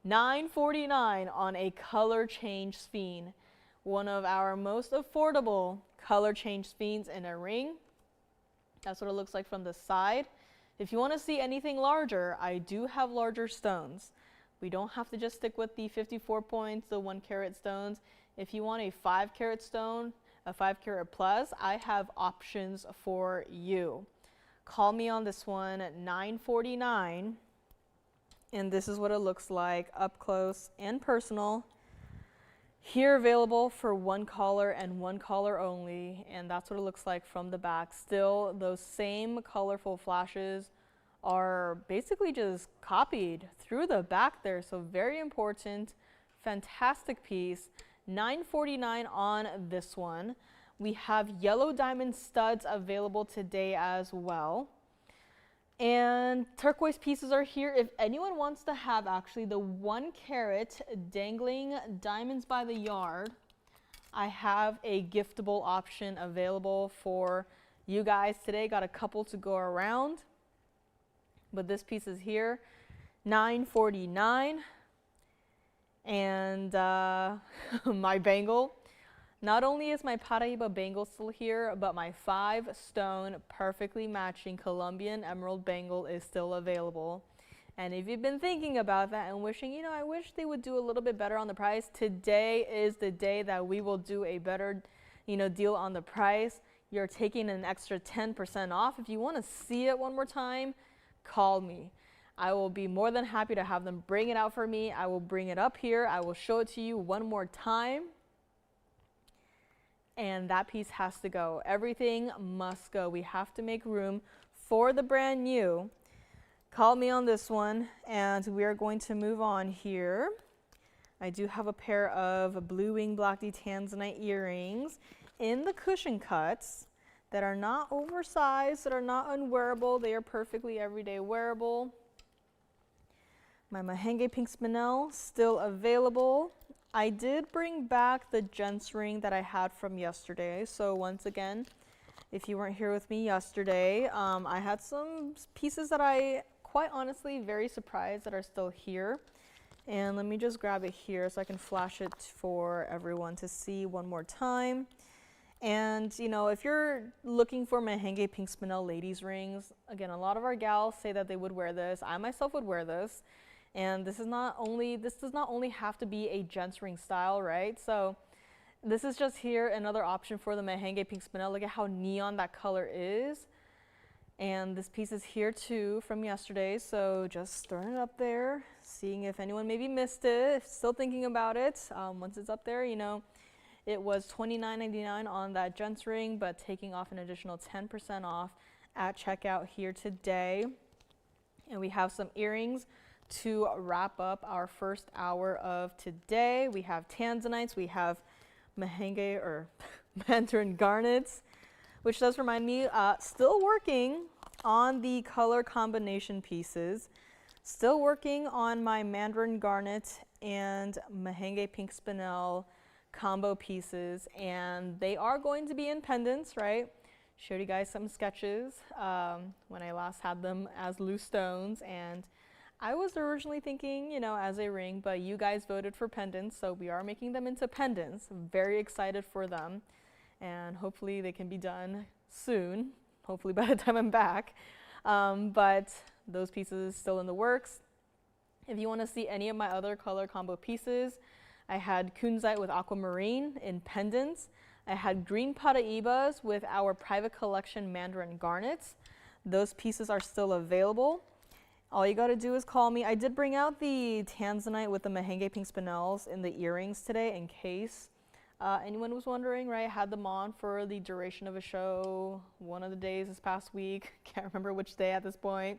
$9.49 on a color change sphene. One of our most affordable color change sphenes in a ring. That's what it looks like from the side. If you want to see anything larger, I do have larger stones. We don't have to just stick with the 54 points, the 1 carat stones. If you want a 5 carat stone, a 5 carat plus, I have options for you. Call me on this one at $9.49. And this is what it looks like up close and personal. Here available for 1 color and 1 color only, and that's what it looks like from the back. Still, those same colorful flashes are basically just copied through the back there, so very important. Fantastic piece. $9.49 on this one. We have yellow diamond studs available today as well. And turquoise pieces are here. If anyone wants to have actually the 1 carat dangling diamonds by the yard, I have a giftable option available for you guys today. Got a couple to go around, but this piece is here, $9.49. And my bangle. Not only is my Paraiba bangle still here, but my 5-stone perfectly matching Colombian emerald bangle is still available. And if you've been thinking about that and wishing, you know, I wish they would do a little bit better on the price, today is the day that we will do a better, you know, deal on the price. You're taking an extra 10% off. If you want to see it one more time, call me. I will be more than happy to have them bring it out for me. I will bring it up here. I will show it to you one more time. And that piece has to go. Everything must go. We have to make room for the brand new. Call me on this one, and we are going to move on here. I do have a pair of blue wing black D Tanzanite earrings in the cushion cuts that are not oversized, that are not unwearable. They are perfectly everyday wearable. My Mahenge pink spinel still available. I did bring back the gents ring that I had from yesterday. So once again, if you weren't here with me yesterday, I had some pieces that I quite honestly very surprised that are still here. And let me just grab it here so I can flash it for everyone to see one more time. And you know, if you're looking for Mahenge pink spinel ladies rings, again, a lot of our gals say that they would wear this. I myself would wear this. And this does not only have to be a gents ring style, right? So this is just here another option for the Mahenge pink spinel. Look at how neon that color is. And this piece is here too from yesterday. So just throwing it up there, seeing if anyone maybe missed it, still thinking about it. Once it's up there, you know, it was $29.99 on that gents ring, but taking off an additional 10% off at checkout here today. And we have some earrings to wrap up our first hour of today. We have Tanzanites, we have Mahenge or Mandarin garnets, which does remind me, still working on the color combination pieces, still working on my Mandarin garnet and Mahenge pink spinel combo pieces, and they are going to be in pendants, right? Showed you guys some sketches when I last had them as loose stones, and I was originally thinking, you know, as a ring, but you guys voted for pendants, so we are making them into pendants. I'm very excited for them, and hopefully they can be done soon, hopefully by the time I'm back. But those pieces still in the works. If you want to see any of my other color combo pieces, I had kunzite with aquamarine in pendants. I had green Paraibas with our private collection Mandarin garnets. Those pieces are still available. All you got to do is call me. I did bring out the Tanzanite with the Mahenge pink spinels in the earrings today in case anyone was wondering, right? I had them on for the duration of a show, one of the days this past week. Can't remember which day at this point.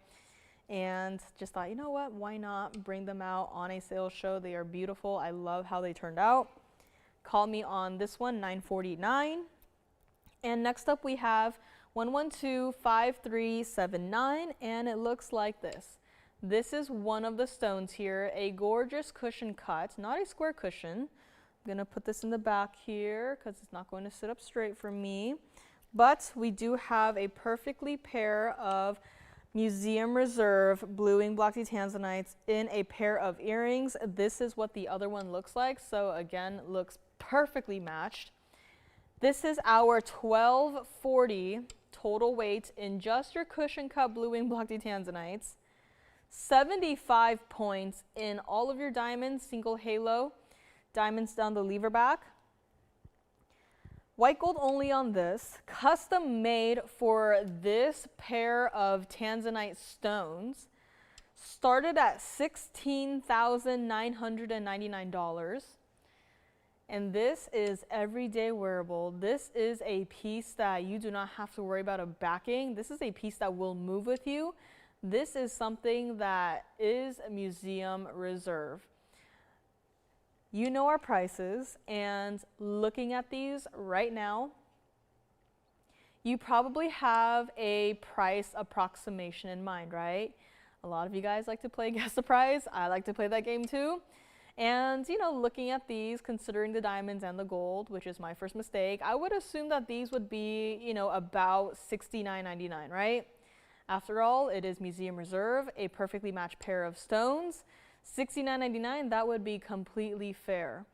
And just thought, you know what, why not bring them out on a sales show? They are beautiful. I love how they turned out. Call me on this one, $9.49. And next up we have 1125379, and it looks like this. This is one of the stones here, a gorgeous cushion cut, not a square cushion. I'm gonna put this in the back here because it's not going to sit up straight for me. But we do have a perfectly pair of Museum Reserve Blue Wing Black Tea Tanzanites in a pair of earrings. This is what the other one looks like. So again, looks perfectly matched. This is our 1240 total weight in just your cushion cut Blue Wing Black Tea Tanzanites. 75 points in all of your diamonds, single halo, diamonds down the lever back. White gold only on this, custom made for this pair of Tanzanite stones. Started at $16,999. And this is everyday wearable. This is a piece that you do not have to worry about a backing. This is a piece that will move with you. This is something that is a museum reserve. You know our prices, and looking at these right now, you probably have a price approximation in mind, right? A lot of you guys like to play Guess the Price. I like to play that game too. And, you know, looking at these, considering the diamonds and the gold, which is my first mistake, I would assume that these would be, you know, about $69.99, right? After all, it is museum reserve, a perfectly matched pair of stones. $69.99, that would be completely fair.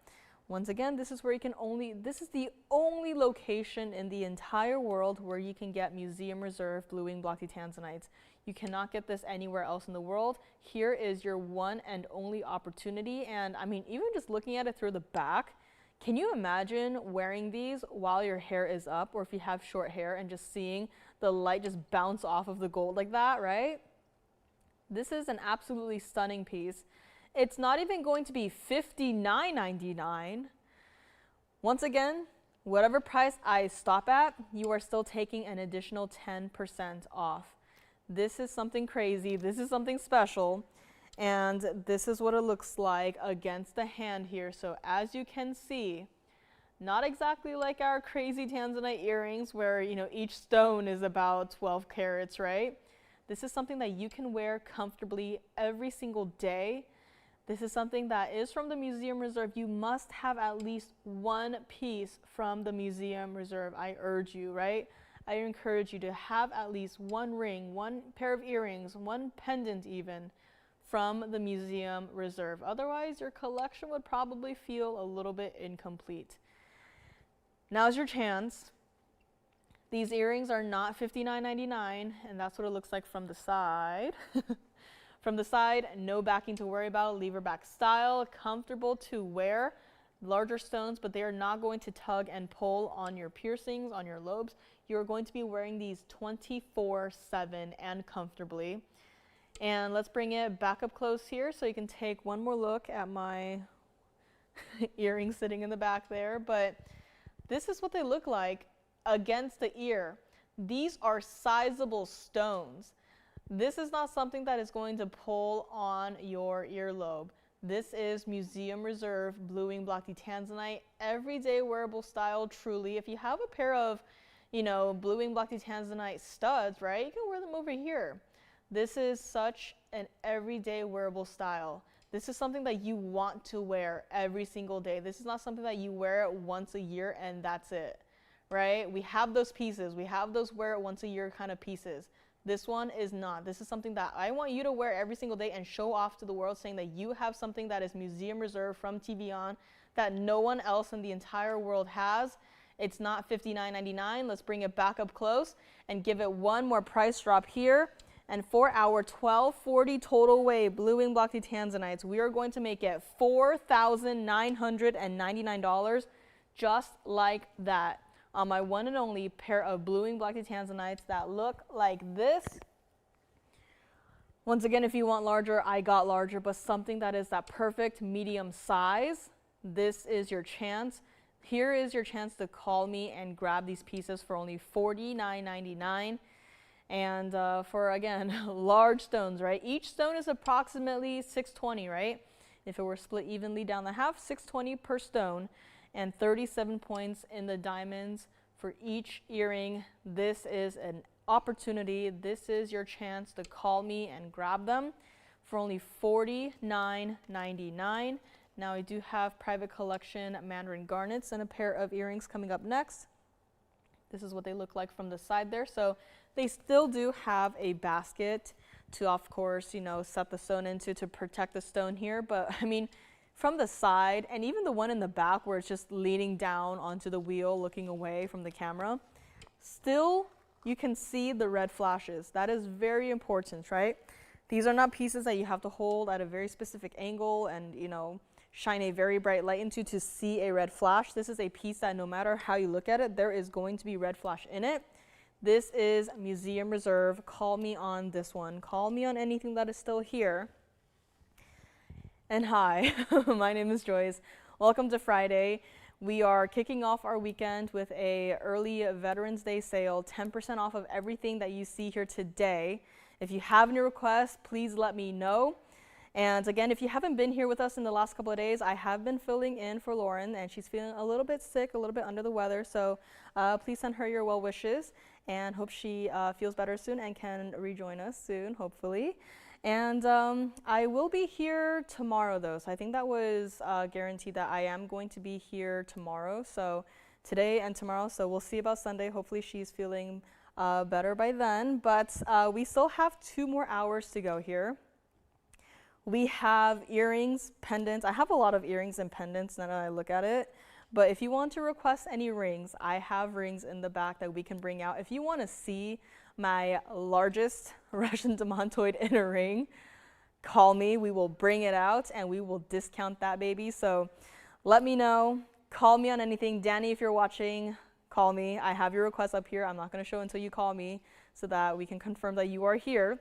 Once again, this is where you can this is the only location in the entire world where you can get museum reserve Blue Wing Black Tea Tanzanites. You cannot get this anywhere else in the world. Here is your one and only opportunity. And I mean, even just looking at it through the back, can you imagine wearing these while your hair is up, or if you have short hair, and just seeing the light just bounce off of the gold like that, right? This is an absolutely stunning piece. It's not even going to be $59.99. Once again, whatever price I stop at, you are still taking an additional 10% off. This is something crazy. This is something special. And this is what it looks like against the hand here. So as you can see, not exactly like our crazy Tanzanite earrings where, you know, each stone is about 12 carats, right? This is something that you can wear comfortably every single day. This is something that is from the museum reserve. You must have at least one piece from the museum reserve. I urge you, right? I encourage you to have at least one ring, one pair of earrings, one pendant even from the museum reserve. Otherwise, your collection would probably feel a little bit incomplete. Now's your chance. These earrings are not $59.99, and that's what it looks like from the side. From the side, no backing to worry about, lever back style, comfortable to wear, larger stones, but they are not going to tug and pull on your piercings, on your lobes. You're going to be wearing these 24/7 and comfortably. And let's bring it back up close here so you can take one more look at my earrings sitting in the back there. But this is what they look like against the ear. These are sizable stones. This is not something that is going to pull on your earlobe. This is museum reserve Blue Wing Black Tea Tanzanite, everyday wearable style, truly. If you have a pair of, you know, Blue Wing Black Tea Tanzanite studs, right, you can wear them over here. This is such an everyday wearable style. This is something that you want to wear every single day. This is not something that you wear once a year and that's it, right? We have those pieces. We have those wear it once a year kind of pieces. This one is not. This is something that I want you to wear every single day and show off to the world, saying that you have something that is museum reserve from TVON that no one else in the entire world has. It's not $59.99. Let's bring it back up close and give it one more price drop here. And for our 1240 total weight Blue Wing Black Tea Tanzanites, we are going to make it $4,999, just like that, on my one and only pair of Blue Wing Black Tea Tanzanites that look like this. Once again, if you want larger, I got larger, but something that is that perfect medium size, this is your chance. Here is your chance to call me and grab these pieces for only $49.99. And for, again, large stones, right? Each stone is approximately $620, right? If it were split evenly down the half, $620 per stone, and 37 points in the diamonds for each earring. This is an opportunity. This is your chance to call me and grab them for only $49.99. Now I do have private collection Mandarin garnets and a pair of earrings coming up next. This is what they look like from the side there. So They still do have a basket to, of course, you know, set the stone into to protect the stone here. But I mean, from the side, and even the one in the back where it's just leaning down onto the wheel, looking away from the camera, still you can see the red flashes. That is very important, right? These are not pieces that you have to hold at a very specific angle and, you know, shine a very bright light into to see a red flash. This is a piece that no matter how you look at it, there is going to be red flash in it. This is Museum Reserve. Call me on this one. Call me on anything that is still here. And hi, my name is Joyce. Welcome to Friday. We are kicking off our weekend with a early Veterans Day sale, 10% off of everything that you see here today. If you have any requests, please let me know. And again, if you haven't been here with us in the last couple of days, I have been filling in for Lauren, and she's feeling a little bit sick, a little bit under the weather. So please send her your well wishes and hope she feels better soon and can rejoin us soon, hopefully. And I will be here tomorrow, though. So I think that was guaranteed that I am going to be here tomorrow. So today and tomorrow. So we'll see about Sunday. Hopefully she's feeling better by then. But we still have 2 more hours to go here. We have earrings, pendants. I have a lot of earrings and pendants now that I look at it. But if you want to request any rings, I have rings in the back that we can bring out. If you want to see my largest Russian demantoid in a ring, call me. We will bring it out and we will discount that baby. So let me know. Call me on anything. Danny, if you're watching, call me. I have your request up here. I'm not going to show until you call me so that we can confirm that you are here.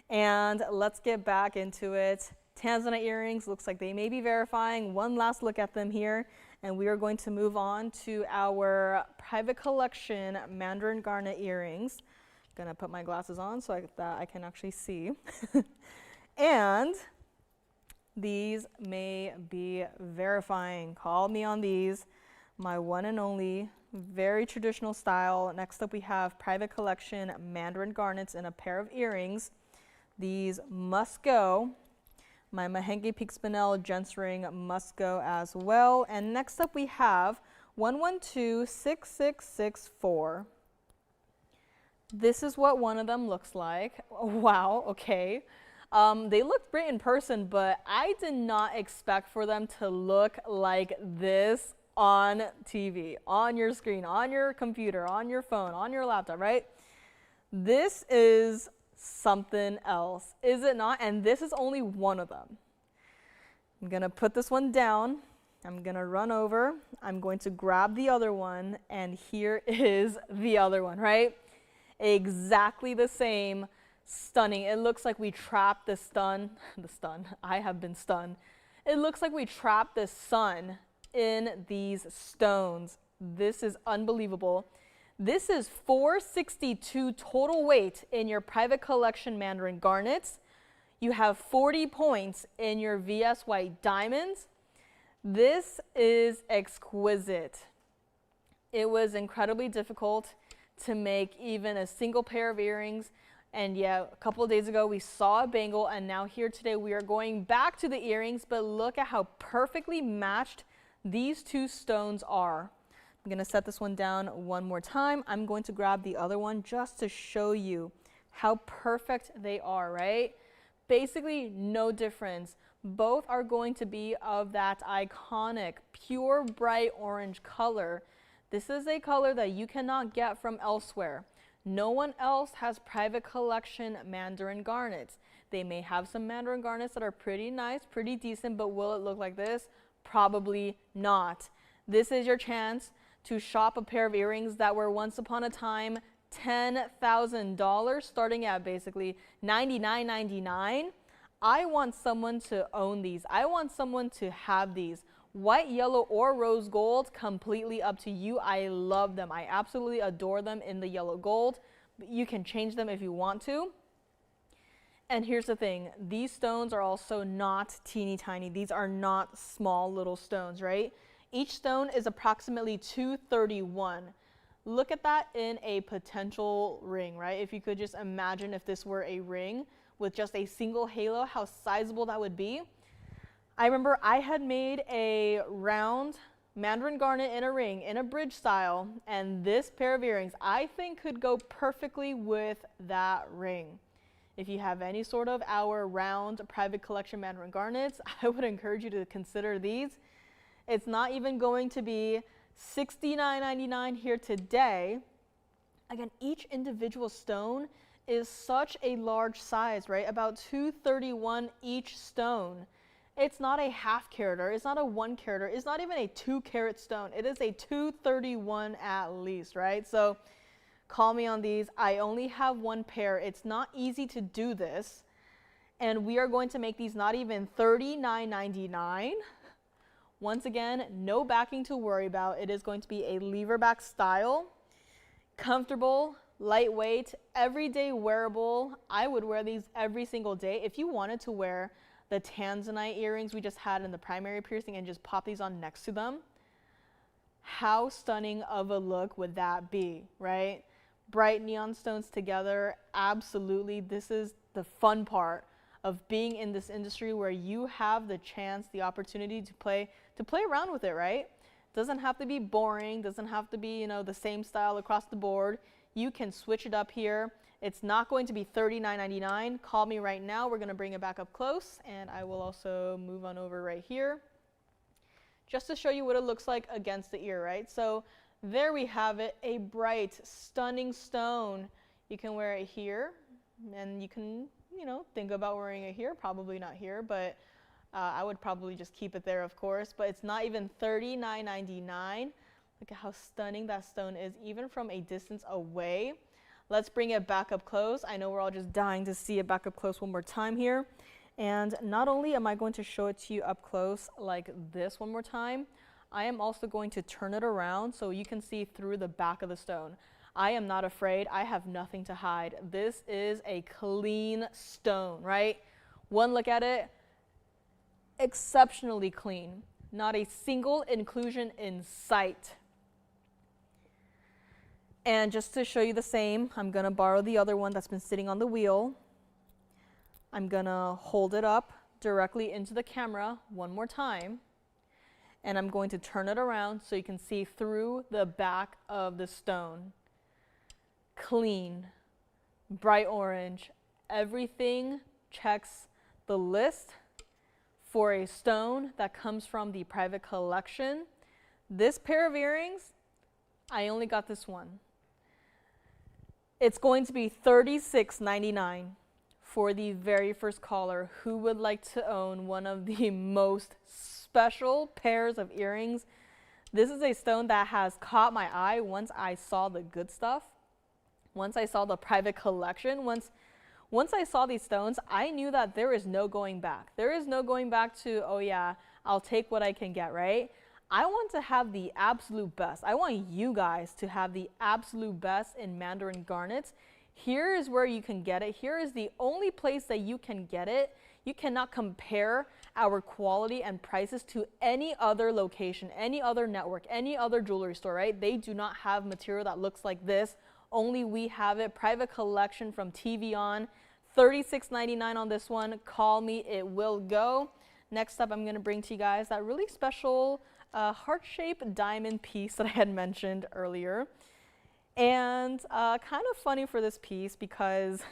And let's get back into it. Tanzanite earrings, looks like they may be verifying. One last look at them here. And we are going to move on to our private collection Mandarin garnet earrings. Gonna put my glasses on so that I can actually see. And these may be verifying. Call me on these. My one and only, very traditional style. Next up we have private collection Mandarin garnets in a pair of earrings. These must go. My Mahenge peak spinel gents ring must go as well. And next up we have 1126664. This is what one of them looks like. Wow, okay. They look great in person, but I did not expect for them to look like this on TV, on your screen, on your computer, on your phone, on your laptop, right? This is something else, is it not? And this is only one of them. I'm gonna put this one down. I'm gonna run over. I'm going to grab the other one, and here is the other one, right? Exactly the same. Stunning. It looks like we trapped the stun. I have been stunned. It looks like we trapped the sun in these stones. This is unbelievable. This is 462 total weight in your private collection Mandarin garnets. You have 40 points in your VS white diamonds. This is exquisite. It was incredibly difficult to make even a single pair of earrings. And yeah, a couple of days ago we saw a bangle, and now here today we are going back to the earrings, but look at how perfectly matched these 2 stones are. I'm gonna set this one down one more time. I'm going to grab the other one just to show you how perfect they are, right? Basically no difference. Both are going to be of that iconic pure bright orange color. This is a color that you cannot get from elsewhere. No one else has private collection Mandarin garnets. They may have some Mandarin garnets that are pretty nice, pretty decent, but will it look like this? Probably not. This is your chance to shop a pair of earrings that were once upon a time $10,000, starting at basically $99.99. I want someone to own these. I want someone to have these. White, yellow, or rose gold, completely up to you. I love them. I absolutely adore them in the yellow gold. You can change them if you want to. And here's the thing. These stones are also not teeny tiny. These are not small little stones, right? Each stone is approximately 231. Look at that in a potential ring, right? If you could just imagine if this were a ring with just a single halo, how sizable that would be. I remember I had made a round Mandarin garnet in a ring, in a bridge style, and this pair of earrings, I think could go perfectly with that ring. If you have any sort of our round private collection Mandarin garnets, I would encourage you to consider these. It's not even going to be $69.99 here today. Again, each individual stone is such a large size, right? About 231 each stone. It's not a half carat, it's not a 1 carat, it's not even a 2 carat stone. It is a 231 at least, right? So call me on these. I only have one pair. It's not easy to do this. And we are going to make these not even $39.99. Once again, no backing to worry about. It is going to be a lever back style, comfortable, lightweight, everyday wearable. I would wear these every single day. If you wanted to wear the Tanzanite earrings we just had in the primary piercing and just pop these on next to them, how stunning of a look would that be, right? Bright neon stones together, absolutely. This is the fun part of being in this industry, where you have the chance, the opportunity to play around with it, right? Doesn't have to be boring, doesn't have to be, the same style across the board. You can switch it up here. It's not going to be $39.99. Call me right now. We're going to bring it back up close, and I will also move on over right here just to show you what it looks like against the ear, right? So there we have it, a bright, stunning stone. You can wear it here, and you can, think about wearing it here. Probably not here, but I would probably just keep it there, of course. But it's not even $39.99. Look at how stunning that stone is, even from a distance away. Let's bring it back up close. I know we're all just dying to see it back up close one more time here. And not only am I going to show it to you up close like this one more time, I am also going to turn it around so you can see through the back of the stone. I am not afraid. I have nothing to hide. This is a clean stone, right? One look at it, exceptionally clean. Not a single inclusion in sight. And just to show you the same, I'm going to borrow the other one that's been sitting on the wheel. I'm going to hold it up directly into the camera one more time. And I'm going to turn it around so you can see through the back of the stone. Clean, bright orange, everything checks the list for a stone that comes from the private collection. This pair of earrings, I only got this one. It's going to be $36.99 for the very first caller who would like to own one of the most special pairs of earrings. This is a stone that has caught my eye once I saw the good stuff, once I saw the private collection, once I saw these stones, I knew that there is no going back. There is no going back to, oh yeah, I'll take what I can get, right? I want to have the absolute best. I want you guys to have the absolute best in Mandarin garnets. Here is where you can get it. Here is the only place that you can get it. You cannot compare our quality and prices to any other location, any other network, any other jewelry store, right? They do not have material that looks like this. Only we have it. Private collection from TVON. $36.99 on this one. Call me, it will go. Next up, I'm going to bring to you guys that really special heart-shaped diamond piece that I had mentioned earlier. And kind of funny for this piece because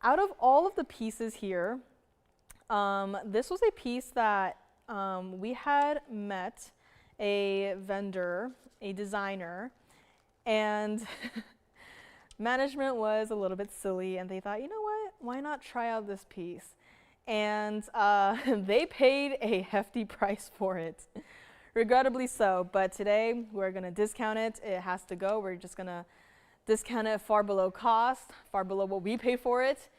out of all of the pieces here, this was a piece that we had met a vendor, a designer, and management was a little bit silly, and they thought, you know what, why not try out this piece? And they paid a hefty price for it, regrettably so. But today we're going to discount it. It has to go. We're just going to discount it far below cost, far below what we pay for it,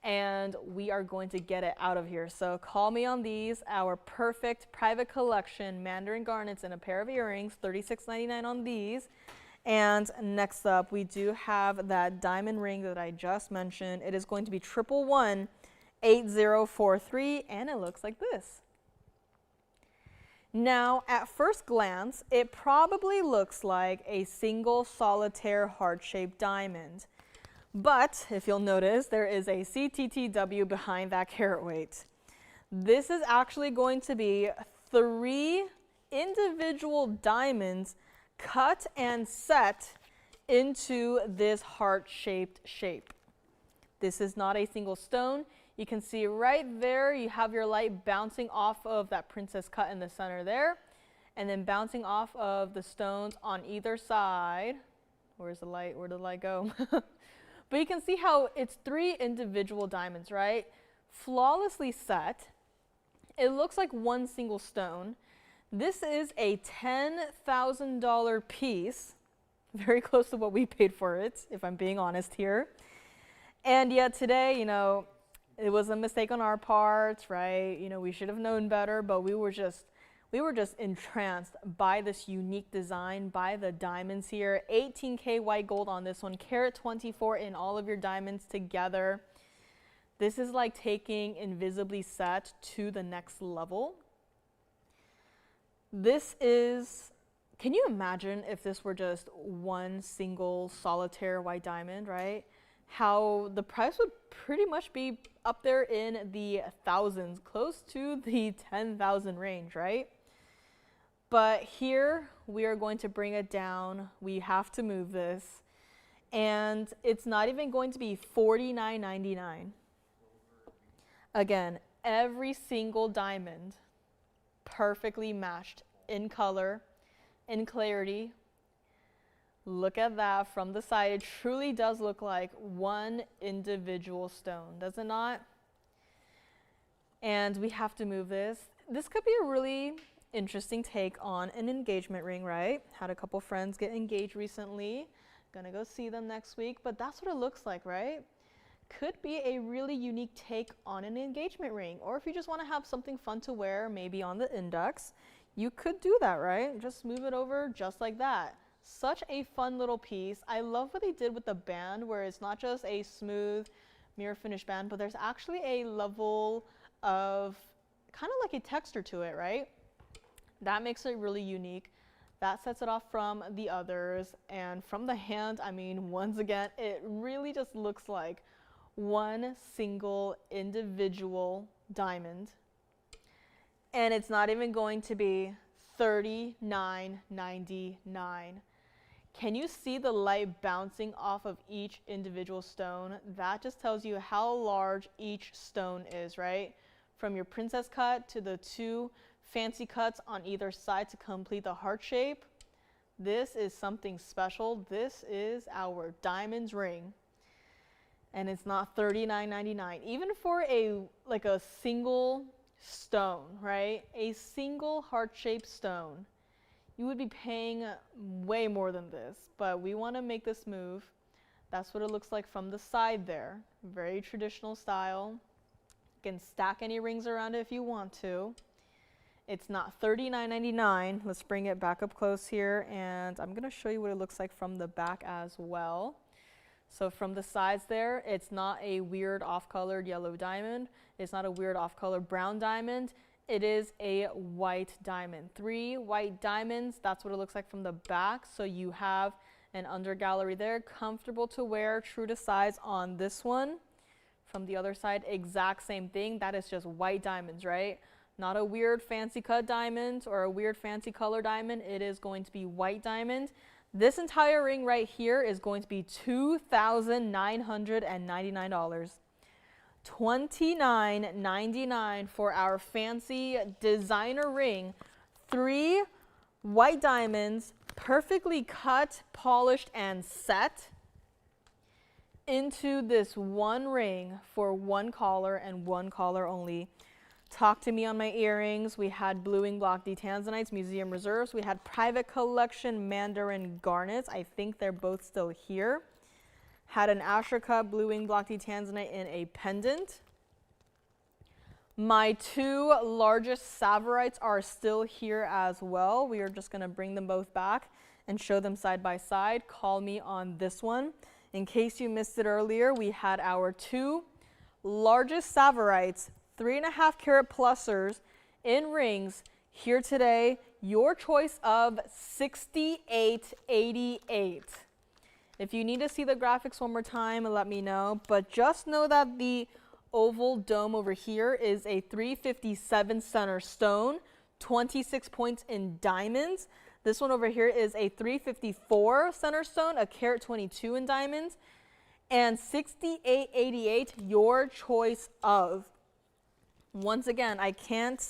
and we are going to get it out of here. So call me on these, our perfect private collection Mandarin garnets and a pair of earrings, $36.99 on these. And next up, we do have that diamond ring that I just mentioned. It is going to be 1118043, and it looks like this. Now, at first glance, it probably looks like a single solitaire heart-shaped diamond. But if you'll notice, there is a CTTW behind that carat weight. This is actually going to be 3 individual diamonds cut and set into this heart-shaped shape. This is not a single stone. You can see right there, you have your light bouncing off of that princess cut in the center there, and then bouncing off of the stones on either side. Where's the light? Where did the light go? But you can see how it's 3 individual diamonds, right? Flawlessly set. It looks like one single stone. This is a $10,000 piece, very close to what we paid for it, if I'm being honest here. And yet today, you know, it was a mistake on our part, right? You know, we should have known better, but we were just entranced by this unique design, by the diamonds here. 18K white gold on this one, carat 24 in all of your diamonds together. This is like taking invisibly set to the next level. This is, can you imagine if this were just one single solitaire white diamond, right? How the price would pretty much be up there in the thousands, close to the 10,000 range, right? But here we are going to bring it down. We have to move this. And it's not even going to be $49.99. Again, every single diamond perfectly matched in color, in clarity. Look at that from the side. It truly does look like one individual stone, does it not? And we have to move this. This could be a really interesting take on an engagement ring, right? Had a couple friends get engaged recently. Gonna go see them next week, but that's what it looks like, right? Could be a really unique take on an engagement ring. Or if you just want to have something fun to wear, maybe on the index, you could do that, right? Just move it over just like that. Such a fun little piece. I love what they did with the band, where it's not just a smooth mirror finish band, but there's actually a level of kind of like a texture to it, right? That makes it really unique. That sets it off from the others. And from the hand, I mean, once again, it really just looks like one single individual diamond. And it's not even going to be $39.99. Can you see the light bouncing off of each individual stone? That just tells you how large each stone is, right? From your princess cut to the 2 fancy cuts on either side to complete the heart shape. This is something special. This is our diamonds ring. And it's not $39.99. Even for a single stone, right? A single heart-shaped stone, you would be paying way more than this. But we want to make this move. That's what it looks like from the side there. Very traditional style. You can stack any rings around it if you want to. It's not $39.99. Let's bring it back up close here, and I'm going to show you what it looks like from the back as well. So from the sides there, it's not a weird off-colored yellow diamond. It's not a weird off-colored brown diamond. It is a white diamond. 3 white diamonds. That's what it looks like from the back. So you have an under gallery there, comfortable to wear, true to size on this one. From the other side, exact same thing. That is just white diamonds, right? Not a weird fancy cut diamond or a weird fancy color diamond. It is going to be white diamond. This entire ring right here is going to be $2,999. $29.99 for our fancy designer ring. 3 white diamonds, perfectly cut, polished, and set into this one ring for one collar and one collar only. Talk to me on my earrings. We had bluing block D Tanzanites, museum reserves. We had private collection Mandarin garnets. I think they're both still here. Had an Asher Cup bluing block D Tanzanite in a pendant. My 2 largest Savorites are still here as well. We are just going to bring them both back and show them side by side. Call me on this one. In case you missed it earlier, we had our 2 largest Savorites, 3.5 carat plusers in rings here today. Your choice of $68.88. If you need to see the graphics one more time, let me know. But just know that the oval dome over here is a 357 center stone, 26 points in diamonds. This one over here is a 354 center stone, a carat 22 in diamonds, and 6888, your choice of. Once again, I can't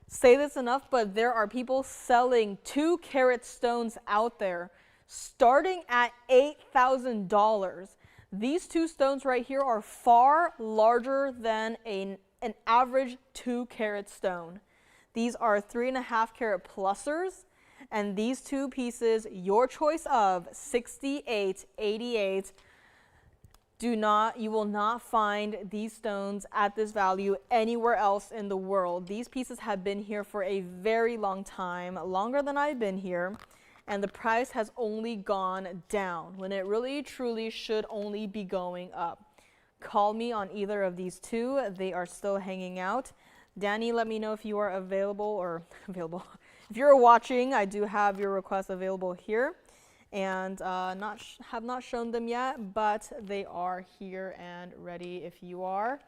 say this enough, but there are people selling 2 carat stones out there starting at $8,000. These 2 stones right here are far larger than an average 2 carat stone. These are 3.5 carat plusers, and these 2 pieces, your choice of 6888. You will not find these stones at this value anywhere else in the world. These pieces have been here for a very long time, longer than I've been here, and the price has only gone down when it really truly should only be going up. Call me on either of these 2. They are still hanging out. Danny, let me know if you are available. If you're watching, I do have your requests available here, and have not shown them yet, but they are here and ready if you are.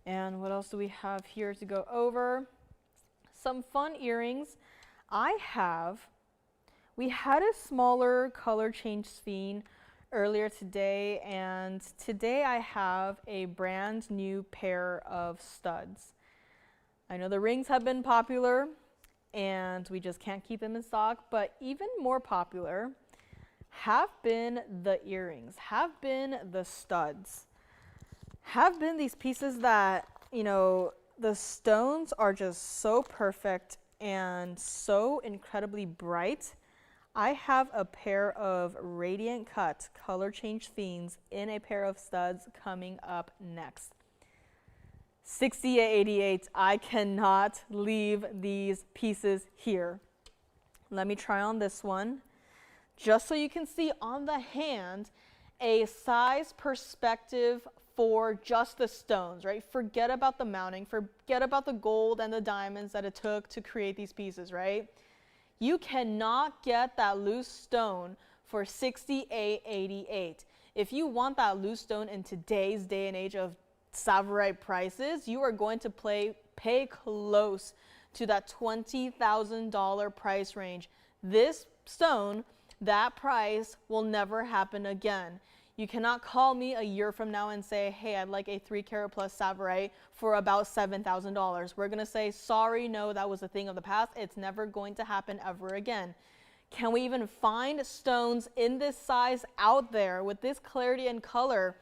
And what else do we have here to go over? Some fun earrings. We had a smaller color change sphene earlier today, and today I have a brand new pair of studs. I know the rings have been popular and we just can't keep them in stock, but even more popular have been the earrings, have been the studs, have been these pieces that, you know, the stones are just so perfect and so incredibly bright. I have a pair of radiant cut color change sphenes in a pair of studs coming up next. 6888, I cannot leave these pieces here. Let me try on this one, just so you can see on the hand a size perspective for just the stones, right? Forget about the mounting, forget about the gold and the diamonds that it took to create these pieces, right? You cannot get that loose stone for $68.88. If you want that loose stone in today's day and age of Savorite prices, you are going to pay close to that $20,000 price range. This stone, that price will never happen again. You cannot call me a year from now and say, hey, I'd like a 3 carat plus Savorite for about $7,000. We're going to say, sorry, no, that was a thing of the past. It's never going to happen ever again. Can we even find stones in this size out there with this clarity and color,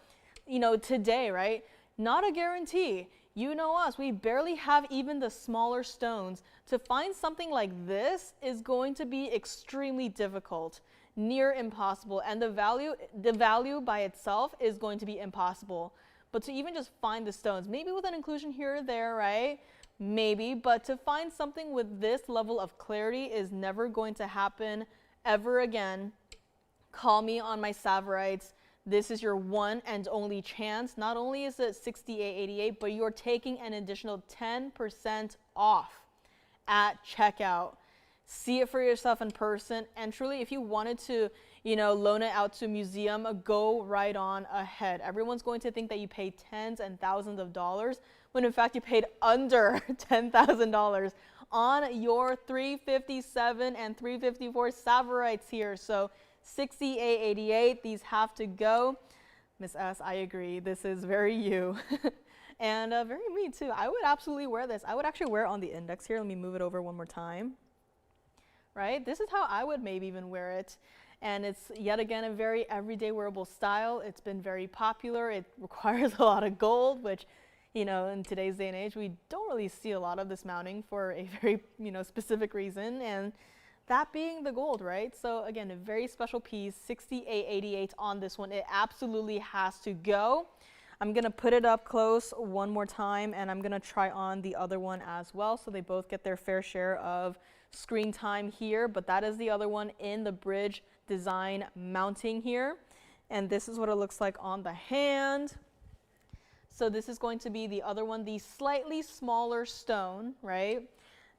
you know, today, right? Not a guarantee. You know us, we barely have even the smaller stones. To find something like this is going to be extremely difficult, near impossible, and the value by itself is going to be impossible. But to even just find the stones, maybe with an inclusion here or there, right? Maybe, but to find something with this level of clarity is never going to happen ever again. Call me on my Savorites. This is your one and only chance. Not only is it $68.88, but you're taking an additional 10% off at checkout. See it for yourself in person, and truly, if you wanted to, you know, loan it out to a museum, go right on ahead. Everyone's going to think that you paid tens and thousands of dollars, when in fact you paid under $10,000 on your 357 and 354 Savorites here. So $68.88, these have to go. Miss S, I agree. This is very you. And very me too. I would absolutely wear this. I would actually wear it on the index here. Let me move it over one more time. Right? This is how I would maybe even wear it. And it's yet again a very everyday wearable style. It's been very popular. It requires a lot of gold, which, you know, in today's day and age, we don't really see a lot of this mounting for a very, you know, specific reason. And that being the gold, right? So again, a very special piece, $68.88 on this one. It absolutely has to go. I'm gonna put it up close one more time, and I'm gonna try on the other one as well, so they both get their fair share of screen time here. But that is the other one in the bridge design mounting here. And this is what it looks like on the hand. So this is going to be the other one, the slightly smaller stone, right?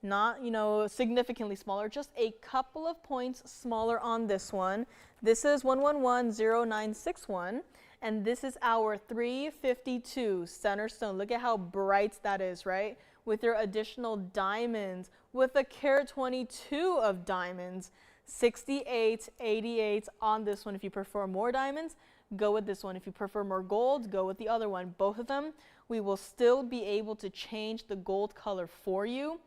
Not, you know, significantly smaller, just a couple of points smaller on this one. This is 1110961, and this is our 352 center stone. Look at how bright that is, right? with your additional diamonds, with a carat 22 of diamonds, 68, 88 on this one. If you prefer more diamonds, go with this one. If you prefer more gold, go with the other one. Both of them, we will still be able to change the gold color for you.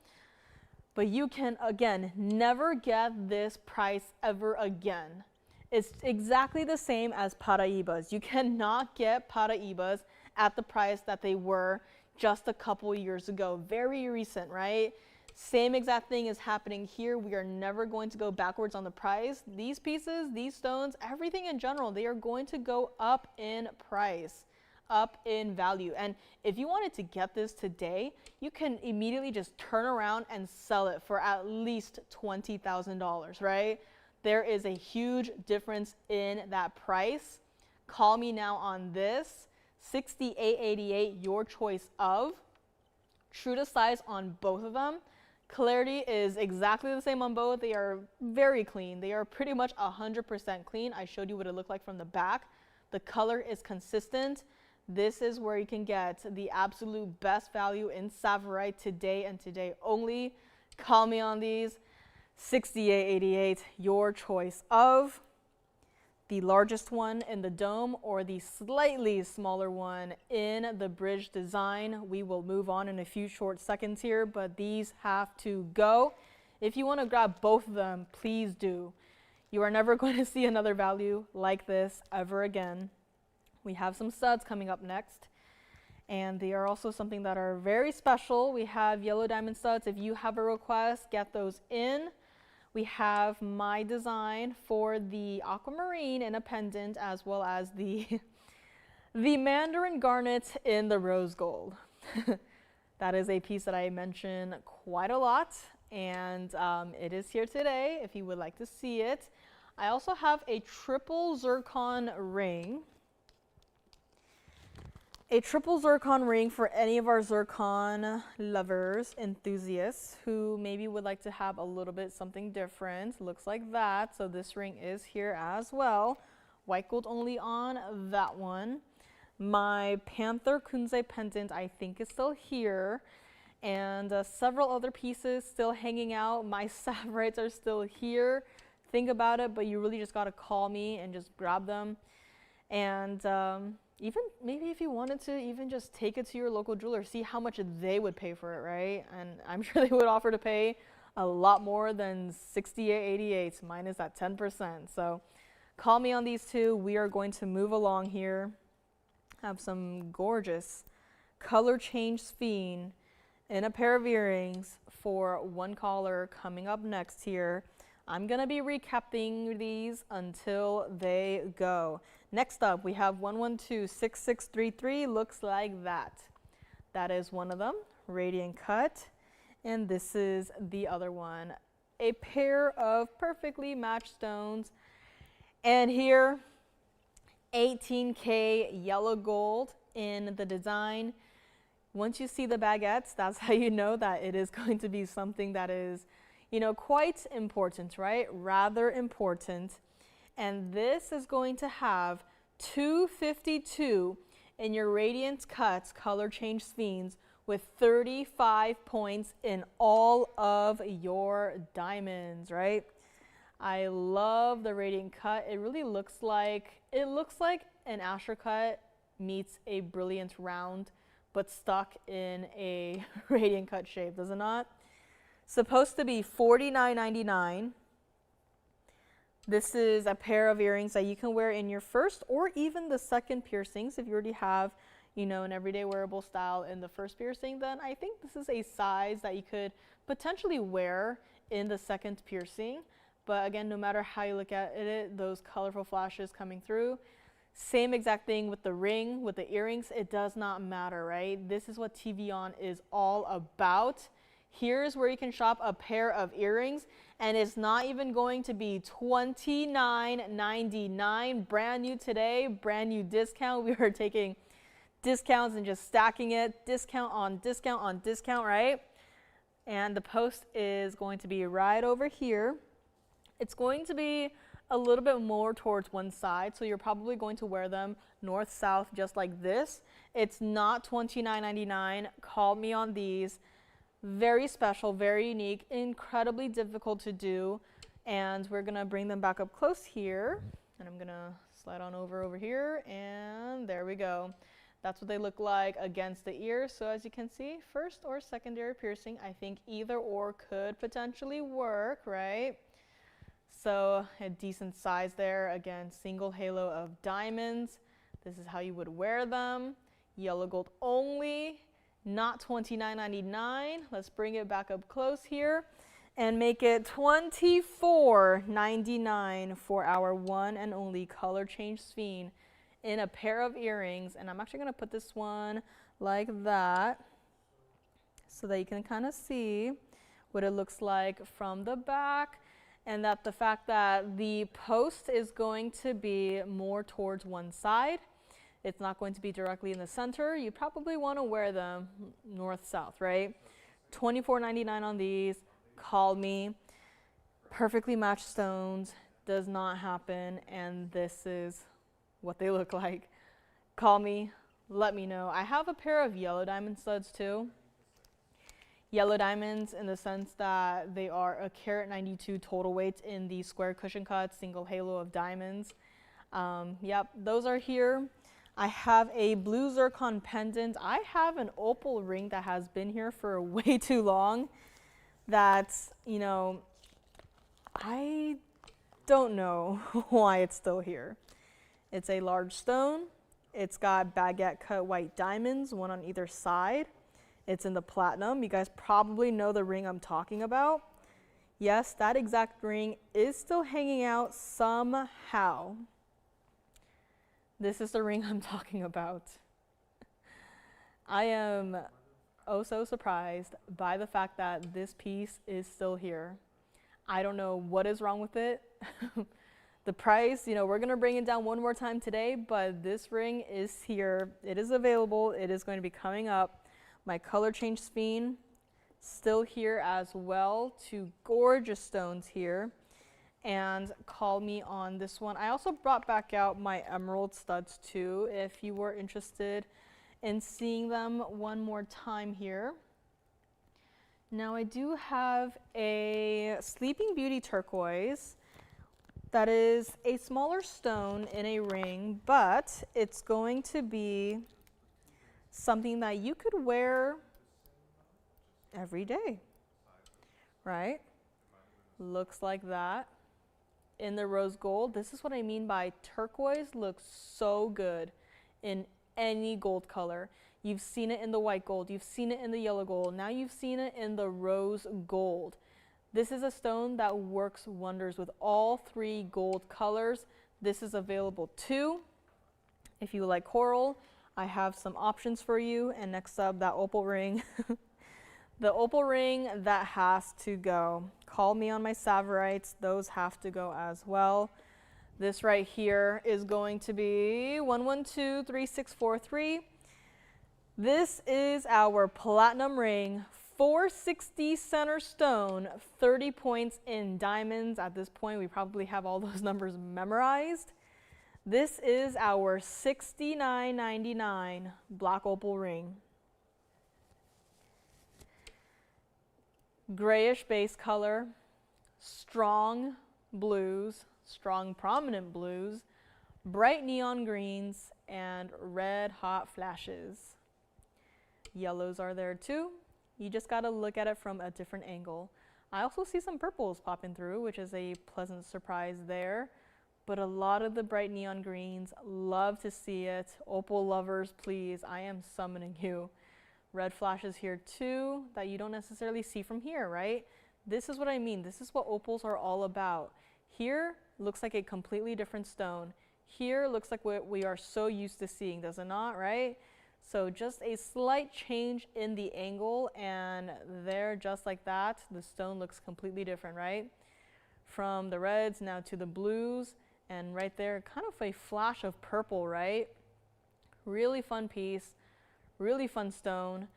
But you can, again, never get this price ever again. It's exactly the same as Paraibas. You cannot get Paraibas at the price that they were just a couple years ago. Very recent, right? Same exact thing is happening here. We are never going to go backwards on the price. These pieces, these stones, everything in general, they are going to go up in price, up in value. And if you wanted to get this today, you can immediately just turn around and sell it for at least $20,000, right? There is a huge difference in that price. Call me now on this. $68.88, your choice of. True to size on both of them. Clarity is exactly the same on both. They are very clean. They are pretty much 100% clean. I showed you what it looked like from the back. The color is consistent. This is where you can get the absolute best value in Savorite today and today only. Call me on these. $68.88, your choice of. The largest one in the dome or the slightly smaller one in the bridge design. We will move on in a few short seconds here, but these have to go. If you want to grab both of them, please do. You are never going to see another value like this ever again. We have some studs coming up next, and they are also something that are very special. We have yellow diamond studs. If you have a request, get those in. We have my design for the Aquamarine in a pendant, as well as the Mandarin garnet in the rose gold. That is a piece that I mention quite a lot, and it is here today if you would like to see it. I also have a triple zircon ring. A triple zircon ring for any of our zircon lovers, enthusiasts, who maybe would like to have a little bit something different. Looks like that. So this ring is here as well. White gold only on that one. My Panther kunzite pendant, I think, is still here. And several other pieces still hanging out. My Savorites are still here. Think about it, but you really just got to call me and just grab them. And even maybe if you wanted to even just take it to your local jeweler, see how much they would pay for it, right? And I'm sure they would offer to pay a lot more than $68.88 minus that 10%. So call me on these two. We are going to move along here. Have some gorgeous color change sphene in a pair of earrings for one caller coming up next here. I'm going to be recapping these until they go. Next up, we have 1126633. Looks like that. That is one of them, radiant cut. And this is the other one, a pair of perfectly matched stones. And here, 18K yellow gold in the design. Once you see the baguettes, that's how you know that it is going to be something that is, you know, quite important, right? Rather important. And this is going to have 252 in your radiant cuts, color change sphenes, with 35 points in all of your diamonds, right? I love the radiant cut. It really looks like an Asher cut meets a brilliant round, but stuck in a radiant cut shape, does it not? Supposed to be $49.99. This is a pair of earrings that you can wear in your first or even the second piercings. If you already have, you know, an everyday wearable style in the first piercing, then I think this is a size that you could potentially wear in the second piercing. But again, no matter how you look at it, those colorful flashes coming through. Same exact thing with the ring, with the earrings. It does not matter, right? This is what TVON is all about. Here's where you can shop a pair of earrings, and it's not even going to be $29.99. Brand new today, brand new discount. We are taking discounts and just stacking it, discount on discount on discount, right? And the post is going to be right over here. It's going to be a little bit more towards one side, so you're probably going to wear them north-south just like this. It's not $29.99. Call me on these. Very special, very unique, incredibly difficult to do. And we're gonna bring them back up close here. And I'm gonna slide on over here, and there we go. That's what they look like against the ear. So as you can see, first or secondary piercing, I think either or could potentially work, right? So a decent size there. Again, single halo of diamonds. This is how you would wear them. Yellow gold only, not $29.99. Let's bring it back up close here and make it $24.99 for our one and only color change sphene in a pair of earrings. And I'm actually going to put this one like that so that you can kind of see what it looks like from the back, and that the fact that the post is going to be more towards one side. It's not going to be directly in the center. You probably want to wear them north-south, right? $24.99 on these. Call me. Perfectly matched stones. Does not happen, and this is what they look like. Call me. Let me know. I have a pair of yellow diamond studs too. Yellow diamonds in the sense that they are a carat 92 total weight in the square cushion cut, single halo of diamonds. Yep, those are here. I have a blue zircon pendant. I have an opal ring that has been here for way too long. That's, you know, I don't know why it's still here. It's a large stone. It's got baguette cut white diamonds, one on either side. It's in the platinum. You guys probably know the ring I'm talking about. Yes, that exact ring is still hanging out somehow. This is the ring I'm talking about. I am oh so surprised by the fact that this piece is still here. I don't know what is wrong with it. The price, you know, we're gonna bring it down one more time today, but this ring is here. It is available. It is going to be coming up. My color change sphene, still here as well. Two gorgeous stones here. And call me on this one. I also brought back out my emerald studs too, if you were interested in seeing them one more time here. Now I do have a Sleeping Beauty turquoise that is a smaller stone in a ring, but it's going to be something that you could wear every day, right? Looks like that. In the rose gold, this is what I mean by turquoise looks so good in any gold color. You've seen it in the white gold, you've seen it in the yellow gold, now you've seen it in the rose gold. This is a stone that works wonders with all three gold colors. This is available too. If you like coral, I have some options for you. And next up, that opal ring. The opal ring, that has to go. Call me on my Savorites, those have to go as well. This right here is going to be 1123643. This is our platinum ring, 460 center stone, 30 points in diamonds. At this point, we probably have all those numbers memorized. This is our $69.99 black opal ring. Grayish base color, strong blues, strong prominent blues, bright neon greens, and red hot flashes. Yellows are there too. You just gotta look at it from a different angle. I also see some purples popping through, which is a pleasant surprise there. But a lot of the bright neon greens, love to see it. Opal lovers, please, I am summoning you. Red flashes here too, that you don't necessarily see from here, right? This is what I mean. This is what opals are all about. Here looks like a completely different stone. Here looks like what we are so used to seeing, does it not, right? So just a slight change in the angle, and there, just like that, the stone looks completely different, right? From the reds now to the blues, and right there, kind of a flash of purple, right? Really fun piece, really fun stone.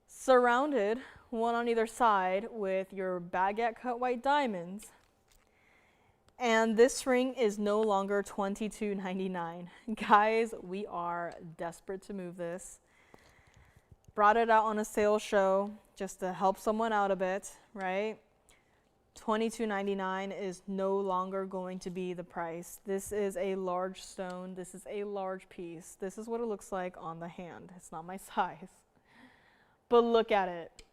Surrounded, one on either side, with your baguette cut white diamonds. And this ring is no longer $22.99. Guys, we are desperate to move this. brought it out on a sale show just to help someone out a bit, right? $22.99 is no longer going to be the price. This is a large stone. This is a large piece. This is what it looks like on the hand. It's not my size. But look at it.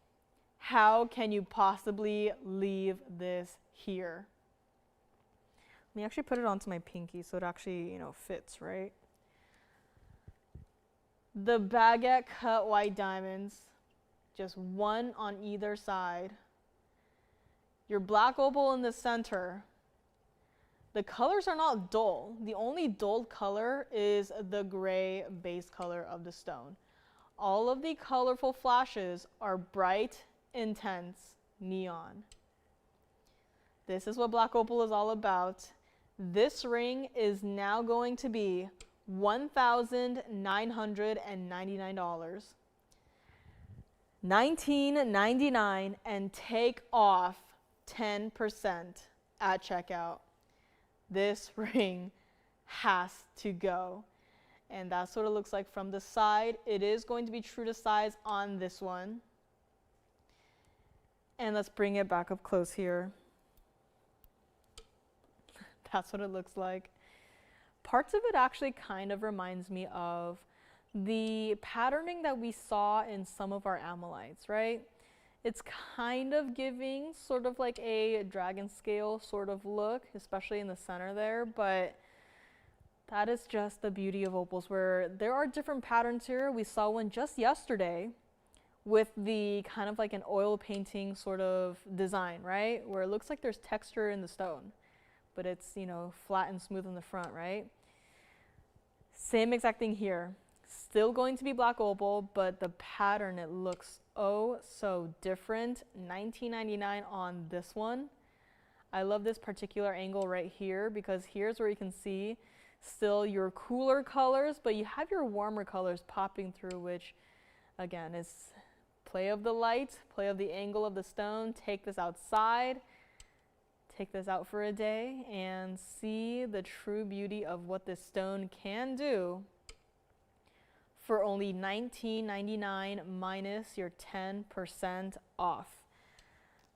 How can you possibly leave this here? Let me actually put it onto my pinky so it actually, fits, right? The baguette cut white diamonds, just one on either side. Your black opal in the center. The colors are not dull. The only dull color is the gray base color of the stone. All of the colorful flashes are bright, intense neon. This is what black opal is all about. This ring is now going to be $1,999. $19.99 and take off 10% at checkout. This ring has to go. And that's what it looks like from the side. It is going to be true to size on this one. And let's bring it back up close here. That's what it looks like. Parts of it actually kind of reminds me of the patterning that we saw in some of our amylites, right? It's kind of giving sort of like a dragon scale sort of look, especially in the center there, but that is just the beauty of opals, where there are different patterns here. We saw one just yesterday with the kind of like an oil painting sort of design, right? Where it looks like there's texture in the stone, but it's, flat and smooth in the front, right? Same exact thing here. Still going to be black opal, but the pattern, it looks oh so different. $19.99 on this one. I love this particular angle right here because here's where you can see still your cooler colors, but you have your warmer colors popping through, which again is play of the light, play of the angle of the stone. Take this outside, take this out for a day and see the true beauty of what this stone can do for only $19.99 minus your 10% off.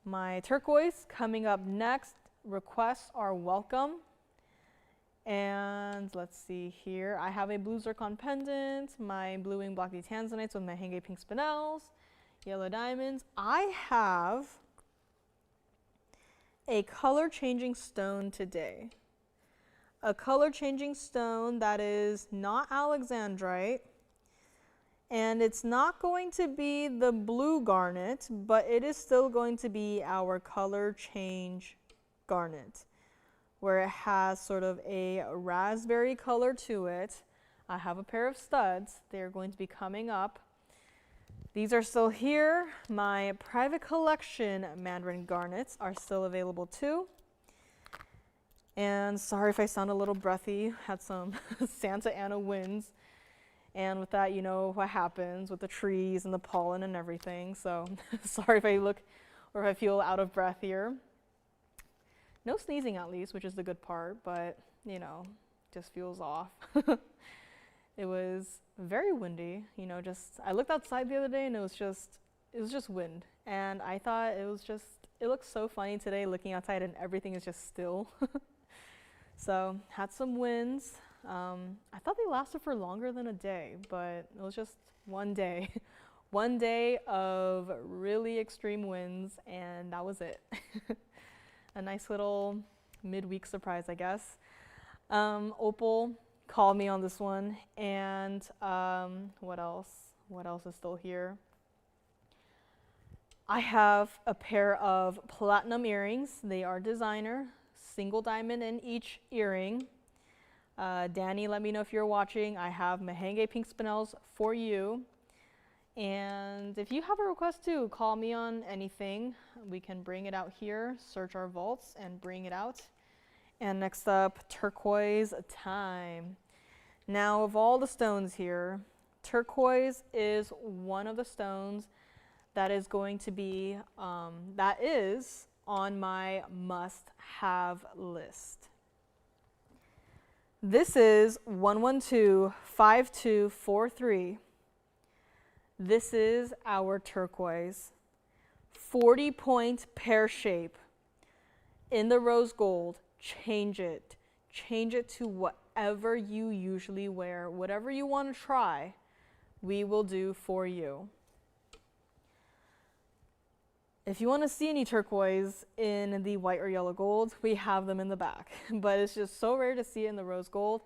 My turquoise coming up next. Requests are welcome. And let's see here. I have a blue zircon pendant, my blue wing block Tanzanites with my Mahenge pink spinels, yellow diamonds. I have a color changing stone today. A color changing stone that is not alexandrite. And it's not going to be the blue garnet, but it is still going to be our color change garnet, where it has sort of a raspberry color to it. I have a pair of studs. They're going to be coming up. These are still here. My private collection Mandarin garnets are still available too. And sorry if I sound a little breathy. Had some Santa Ana winds. And with that, you know what happens with the trees and the pollen and everything. So sorry if I look or if I feel out of breath here. No sneezing at least, which is the good part, but just feels off. It was very windy, I looked outside the other day and it was just wind. And I thought it looks so funny today looking outside and everything is just still. So had some winds. I thought they lasted for longer than a day, but it was just one day. One day of really extreme winds, and that was it. A nice little midweek surprise, I guess. Opal called me on this one, and what else? What else is still here? I have a pair of platinum earrings. They are designer, single diamond in each earring. Danny, let me know if you're watching. I have Mahenge pink spinels for you. And if you have a request too, call me on anything. We can bring it out here, search our vaults, and bring it out. And next up, turquoise time. Now, of all the stones here, turquoise is one of the stones that is going to be, that is on my must-have list. This is 1125243. This is our turquoise. 40-point pear shape in the rose gold. Change it. Change it to whatever you usually wear. Whatever you want to try, we will do for you. If you want to see any turquoise in the white or yellow gold, we have them in the back. But it's just so rare to see it in the rose gold.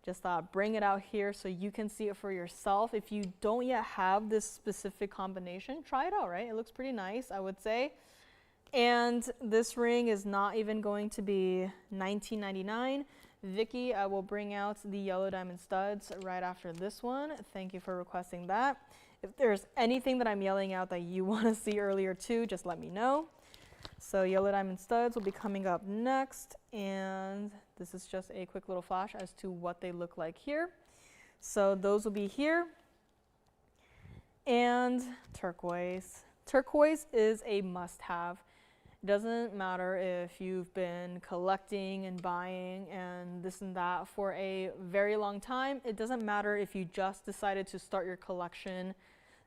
Just thought bring it out here so you can see it for yourself. If you don't yet have this specific combination, try it out, right? It looks pretty nice, I would say. And this ring is not even going to be $19.99. Vicky, I will bring out the yellow diamond studs right after this one. Thank you for requesting that. If there's anything that I'm yelling out that you want to see earlier too, just let me know. So yellow diamond studs will be coming up next, and this is just a quick little flash as to what they look like here. So those will be here. And turquoise. Turquoise is a must-have. It doesn't matter if you've been collecting and buying and this and that for a very long time. It doesn't matter if you just decided to start your collection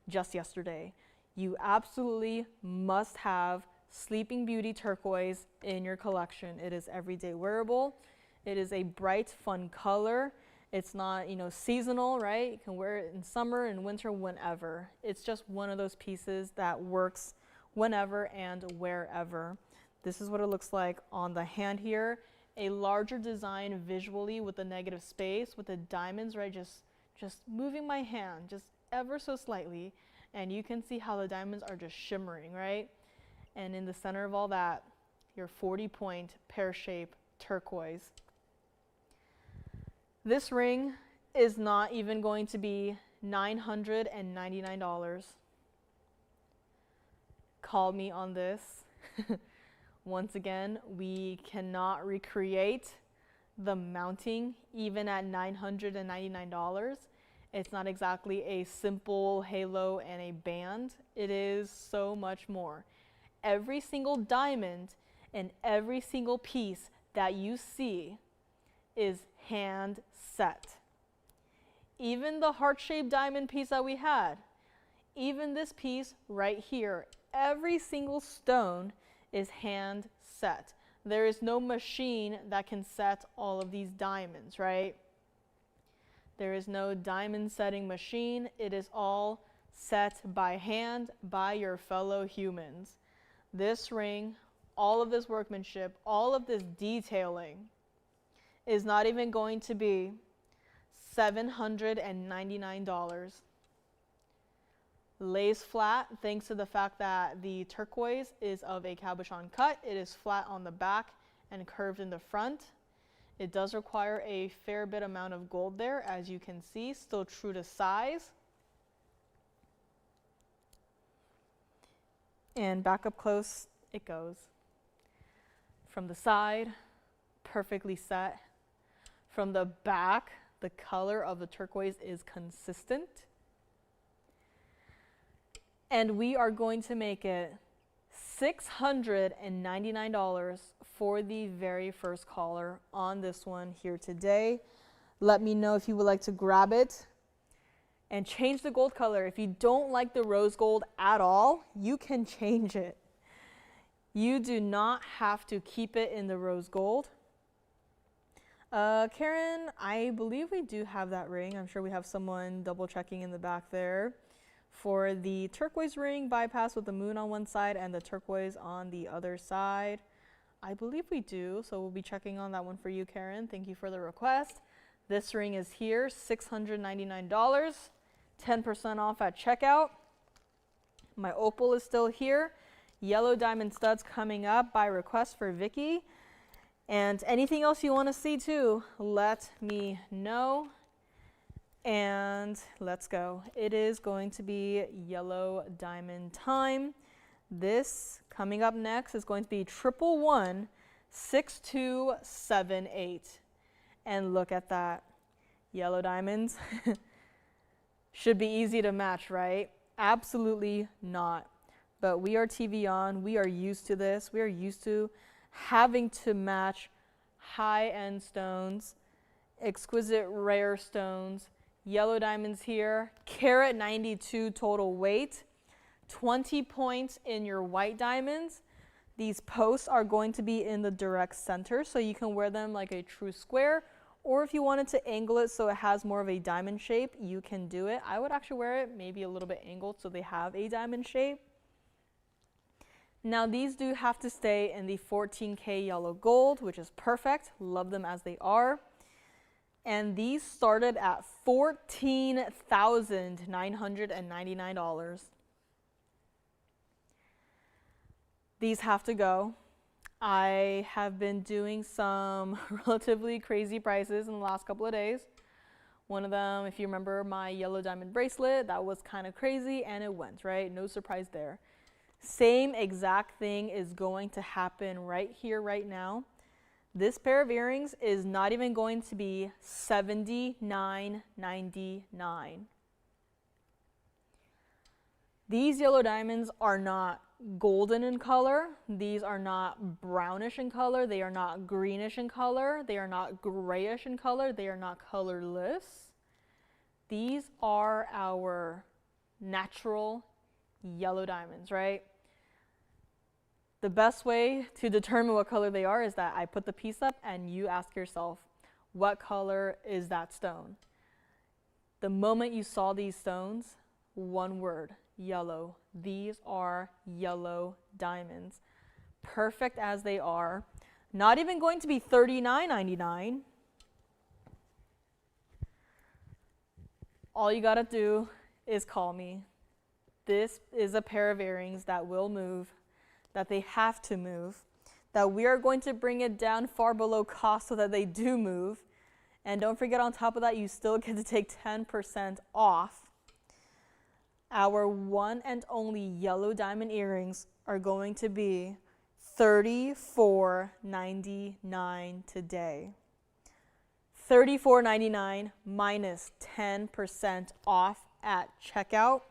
just yesterday. You absolutely must have Sleeping Beauty turquoise in your collection. It is everyday wearable. It is a bright, fun color. It's not, seasonal, right? You can wear it in summer and winter, whenever. It's just one of those pieces that works whenever and wherever. This is what it looks like on the hand here. A larger design visually with the negative space, with the diamonds, right? Just moving my hand just ever so slightly, and you can see how the diamonds are just shimmering, right? And in the center of all that, your 40-point pear-shaped turquoise. This ring is not even going to be $999. Call me on this. Once again, we cannot recreate the mounting even at $999. It's not exactly a simple halo and a band. It is so much more. Every single diamond and every single piece that you see is hand set. Even the heart-shaped diamond piece that we had, even this piece right here, every single stone is hand set. There is no machine that can set all of these diamonds, right? There is no diamond setting machine. It is all set by hand by your fellow humans. This ring, all of this workmanship, all of this detailing is not even going to be $799. Lays flat thanks to the fact that the turquoise is of a cabochon cut. It is flat on the back and curved in the front. It does require a fair bit amount of gold there, as you can see, still true to size. And back up close it goes. From the side, perfectly set. From the back, the color of the turquoise is consistent. And we are going to make it $699 for the very first caller on this one here today. Let me know if you would like to grab it and change the gold color. If you don't like the rose gold at all, you can change it. You do not have to keep it in the rose gold. Karen, I believe we do have that ring. I'm sure we have someone double checking in the back there. For the turquoise ring bypass with the moon on one side and the turquoise on the other side. I believe we do, so we'll be checking on that one for you, Karen. Thank you for the request. This ring is here, $699, 10% off at checkout. My opal is still here. Yellow diamond studs coming up by request for Vicky. And anything else you want to see too, let me know. And let's go. It is going to be yellow diamond time. This coming up next is going to be 111 6278. And look at that. Yellow diamonds. Should be easy to match, right? Absolutely not. But we are TVON. We are used to this. We are used to having to match high-end stones, exquisite rare stones, Yellow diamonds here, carat 92 total weight, 20 points in your white diamonds. These posts are going to be in the direct center, so you can wear them like a true square, or if you wanted to angle it so it has more of a diamond shape, you can do it. I would actually wear it maybe a little bit angled so they have a diamond shape. Now these do have to stay in the 14K yellow gold, which is perfect. Love them as they are. And these started at $14,999. These have to go. I have been doing some relatively crazy prices in the last couple of days. One of them, if you remember my yellow diamond bracelet, that was kind of crazy and it went, right? No surprise there. Same exact thing is going to happen right here, right now. This pair of earrings is not even going to be $79.99. These yellow diamonds are not golden in color. These are not brownish in color. They are not greenish in color. They are not grayish in color. They are not colorless. These are our natural yellow diamonds, right? The best way to determine what color they are is that I put the piece up and you ask yourself, what color is that stone? The moment you saw these stones, one word, yellow. These are yellow diamonds. Perfect as they are. Not even going to be $39.99. All you gotta do is call me. This is a pair of earrings that will move, that they have to move, that we are going to bring it down far below cost so that they do move. And don't forget, on top of that, you still get to take 10% off. Our one and only yellow diamond earrings are going to be $34.99 today. $34.99 minus 10% off at checkout.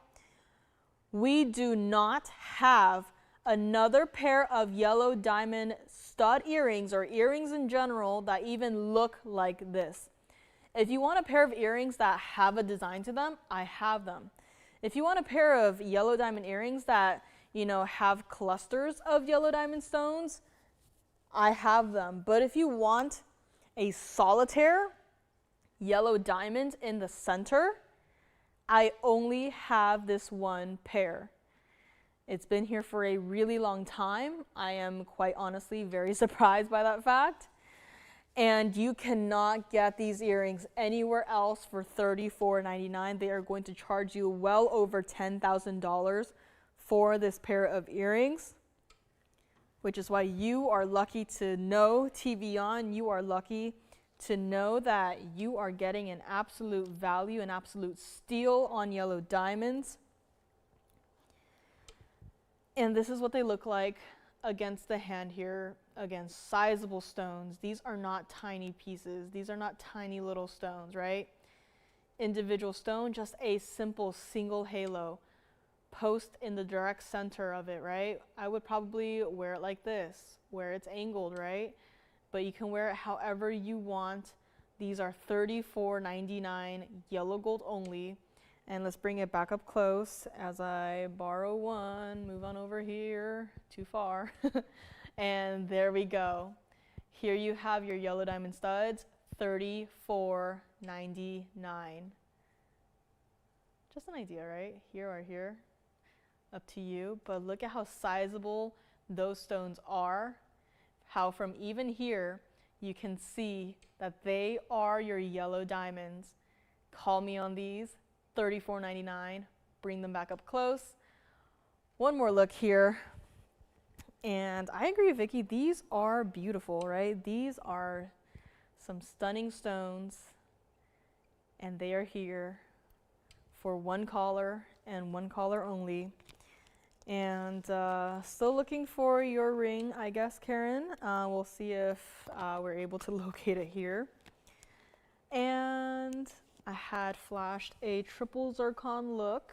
We do not have another pair of yellow diamond stud earrings or earrings in general that even look like this. If you want a pair of earrings that have a design to them, I have them. If you want a pair of yellow diamond earrings that, you know, have clusters of yellow diamond stones, I have them. But if you want a solitaire yellow diamond in the center, I only have this one pair. It's been here for a really long time. I am quite honestly very surprised by that fact. And you cannot get these earrings anywhere else for $34.99. They are going to charge you well over $10,000 for this pair of earrings, which is why you are lucky to know TVON. You are lucky to know that you are getting an absolute value, an absolute steal on yellow diamonds. And this is what they look like against the hand here, against sizable stones. These are not tiny pieces. These are not tiny little stones, right? Individual stone, just a simple single halo. Post in the direct center of it, right? I would probably wear it like this, where it's angled, right? But you can wear it however you want. These are $34.99 yellow gold only. And let's bring it back up close as I borrow one, move on over here, too far. And there we go. Here you have your yellow diamond studs, $34.99. Just an idea, right? Here or here, up to you. But look at how sizable those stones are. How from even here, you can see that they are your yellow diamonds. Call me on these. $34.99. Bring them back up close. One more look here. And I agree with Vicky, these are beautiful, right? These are some stunning stones, and they are here for one caller and one caller only. And still looking for your ring, I guess, Karen. We'll see if we're able to locate it here. And I had flashed a triple zircon look.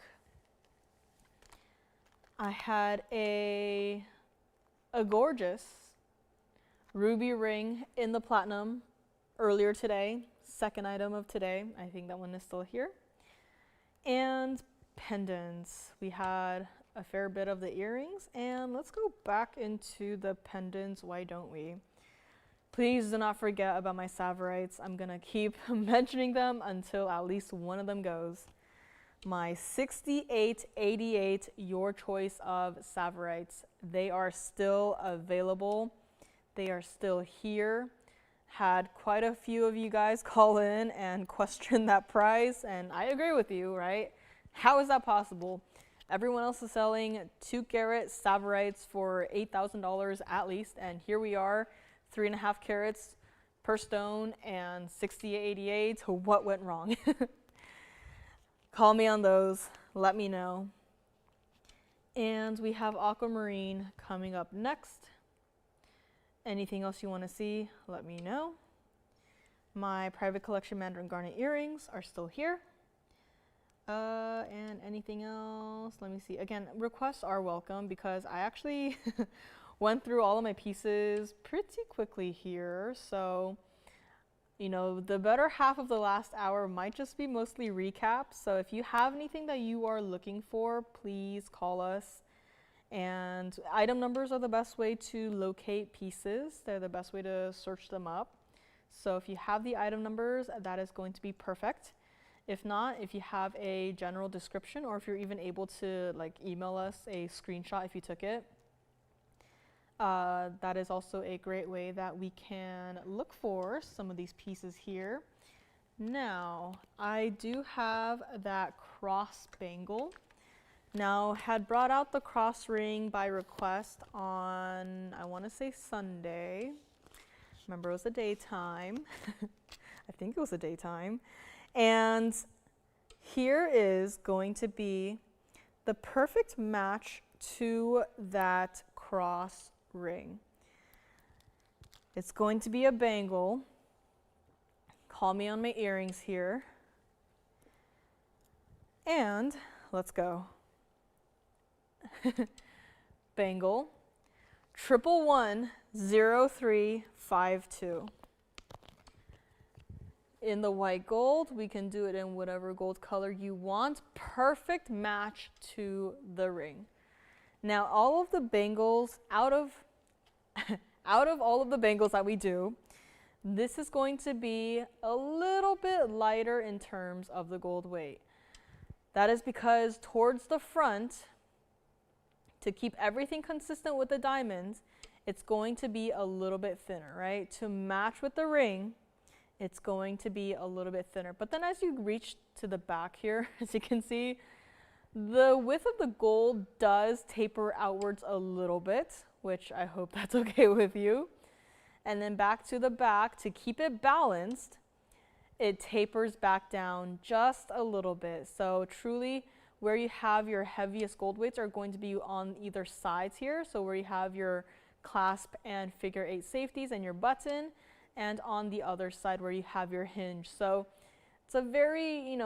I had a gorgeous ruby ring in the platinum earlier today. second item of today. I think that one is still here. And pendants. We had a fair bit of the earrings, and let's go back into the pendants. Why don't we? Please do not forget about my Savorites. I'm gonna keep mentioning them until at least one of them goes. My 6888 Your Choice of Savorites. They are still available. They are still here. Had quite a few of you guys call in and question that price, and I agree with you, right? How is that possible? Everyone else is selling 2-carat Savorites for $8,000 at least, and here we are, 3.5 carats per stone and 6888. What went wrong? Call me on those. Let me know. And we have Aquamarine coming up next. Anything else you want to see, let me know. My private collection Mandarin garnet earrings are still here. And anything else? Let me see. Again, requests are welcome because I actually went through all of my pieces pretty quickly here. So, you know, the better half of the last hour might just be mostly recaps. So if you have anything that you are looking for, please call us. And item numbers are the best way to locate pieces. They're the best way to search them up. So if you have the item numbers, that is going to be perfect. If not, if you have a general description, or if you're even able to like email us a screenshot if you took it, that is also a great way that we can look for some of these pieces here. Now, I do have that cross bangle. Now, had brought out the cross ring by request on, I want to say Sunday. Remember, it was a daytime. I think it was a daytime. And here is going to be the perfect match to that cross ring. It's going to be a bangle. Call me on my earrings here. And let's go. Bangle 1110352. In the white gold, we can do it in whatever gold color you want. Perfect match to the ring. Now, all of the bangles, out of all of the bangles that we do, this is going to be a little bit lighter in terms of the gold weight. That is because towards the front, to keep everything consistent with the diamonds, it's going to be a little bit thinner, right? To match with the ring, it's going to be a little bit thinner. But then as you reach to the back here, as you can see, the width of the gold does taper outwards a little bit, which I hope that's okay with you. And then back to the back, to keep it balanced, it tapers back down just a little bit. So truly, where you have your heaviest gold weights are going to be on either sides here. So where you have your clasp and figure 8 safeties and your button, and on the other side where you have your hinge. So it's a very,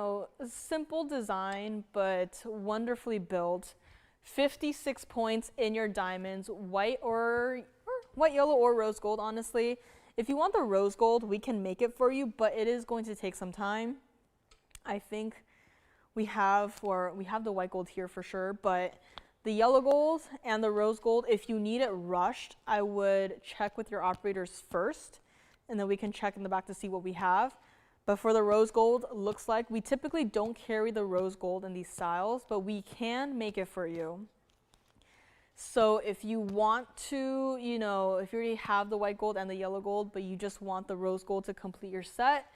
simple design, but wonderfully built. 56 points in your diamonds, white, yellow, or rose gold, honestly. If you want the rose gold, we can make it for you, but it is going to take some time. I think we have the white gold here for sure, but the yellow gold and the rose gold, if you need it rushed, I would check with your operators first, and then we can check in the back to see what we have. But for the rose gold, looks like we typically don't carry the rose gold in these styles, but we can make it for you. So if you want to, if you already have the white gold and the yellow gold, but you just want the rose gold to complete your set,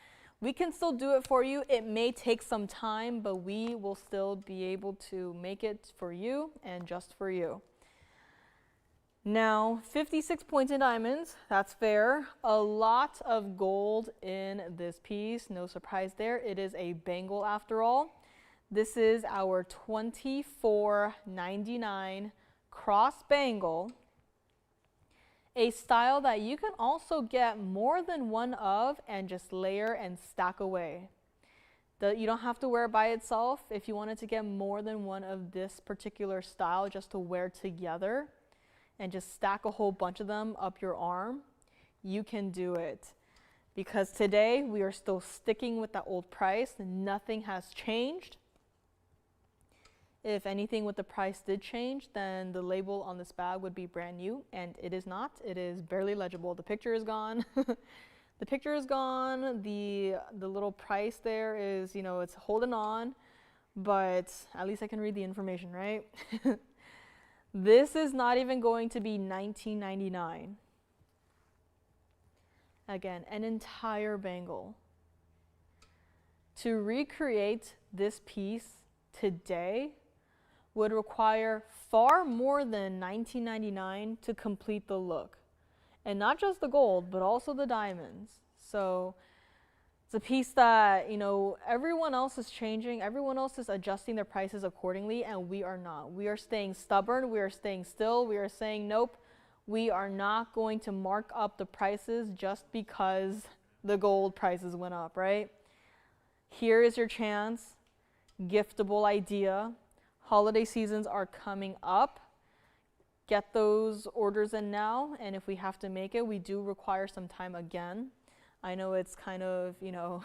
we can still do it for you. It may take some time, but we will still be able to make it for you and just for you. Now, 56 points in diamonds, that's fair. A lot of gold in this piece, no surprise there. It is a bangle after all. This is our $24.99 cross bangle, a style that you can also get more than one of and just layer and stack away. You don't have to wear it by itself. If you wanted to get more than one of this particular style just to wear together and just stack a whole bunch of them up your arm, you can do it. because today we are still sticking with that old price. Nothing has changed. If anything with the price did change, then the label on this bag would be brand new, and it is not. It is barely legible. The picture is gone. The picture is gone. The little price there is, you know, it's holding on, but at least I can read the information, right? This is not even going to be $19.99. Again, an entire bangle. To recreate this piece today would require far more than $19.99 to complete the look. And not just the gold, but also the diamonds. So it's a piece that, you know, everyone else is changing, everyone else is adjusting their prices accordingly, and we are not. We are staying stubborn, we are staying still, we are saying, nope, we are not going to mark up the prices just because the gold prices went up, right? Here is your chance, giftable idea. Holiday seasons are coming up. Get those orders in now, and if we have to make it, we do require some time again. I know it's kind of, you know,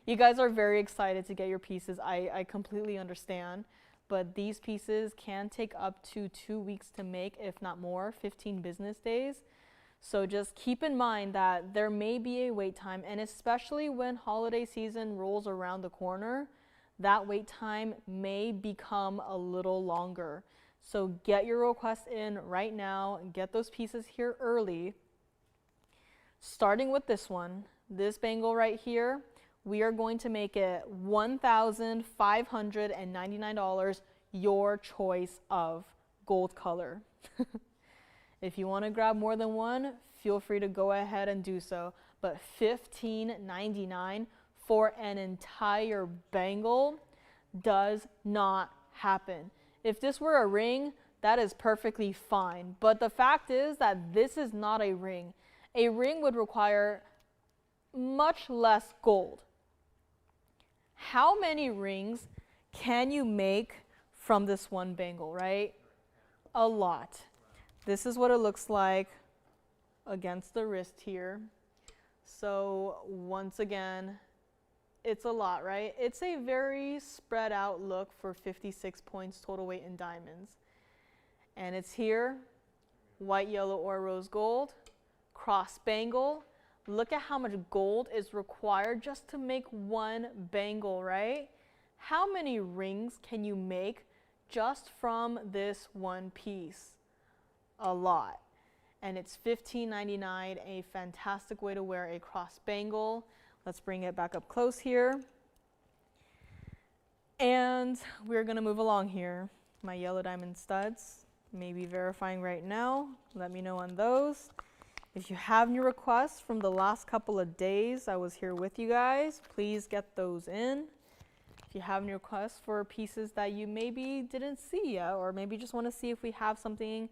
you guys are very excited to get your pieces. I completely understand, but these pieces can take up to 2 weeks to make, if not more, 15 business days. So just keep in mind that there may be a wait time, and especially when holiday season rolls around the corner, that wait time may become a little longer. So get your request in right now and get those pieces here early. Starting with this one, this bangle right here, we are going to make it $1,599, your choice of gold color. If you want to grab more than one, feel free to go ahead and do so. But $15.99 for an entire bangle does not happen. If this were a ring, that is perfectly fine. But the fact is that this is not a ring. A ring would require much less gold. How many rings can you make from this one bangle, right? A lot. This is what it looks like against the wrist here. So once again, it's a lot, right? It's a very spread out look for 56 points total weight in diamonds. And it's here, white, yellow, or rose gold, cross bangle. Look at how much gold is required just to make one bangle, right? How many rings can you make just from this one piece? A lot. And it's $15.99, a fantastic way to wear a cross bangle. Let's bring it back up close here. And we're going to move along here. My yellow diamond studs, maybe verifying right now. Let me know on those. If you have new requests from the last couple of days I was here with you guys, please get those in. If you have new requests for pieces that you maybe didn't see yet, or maybe just want to see if we have something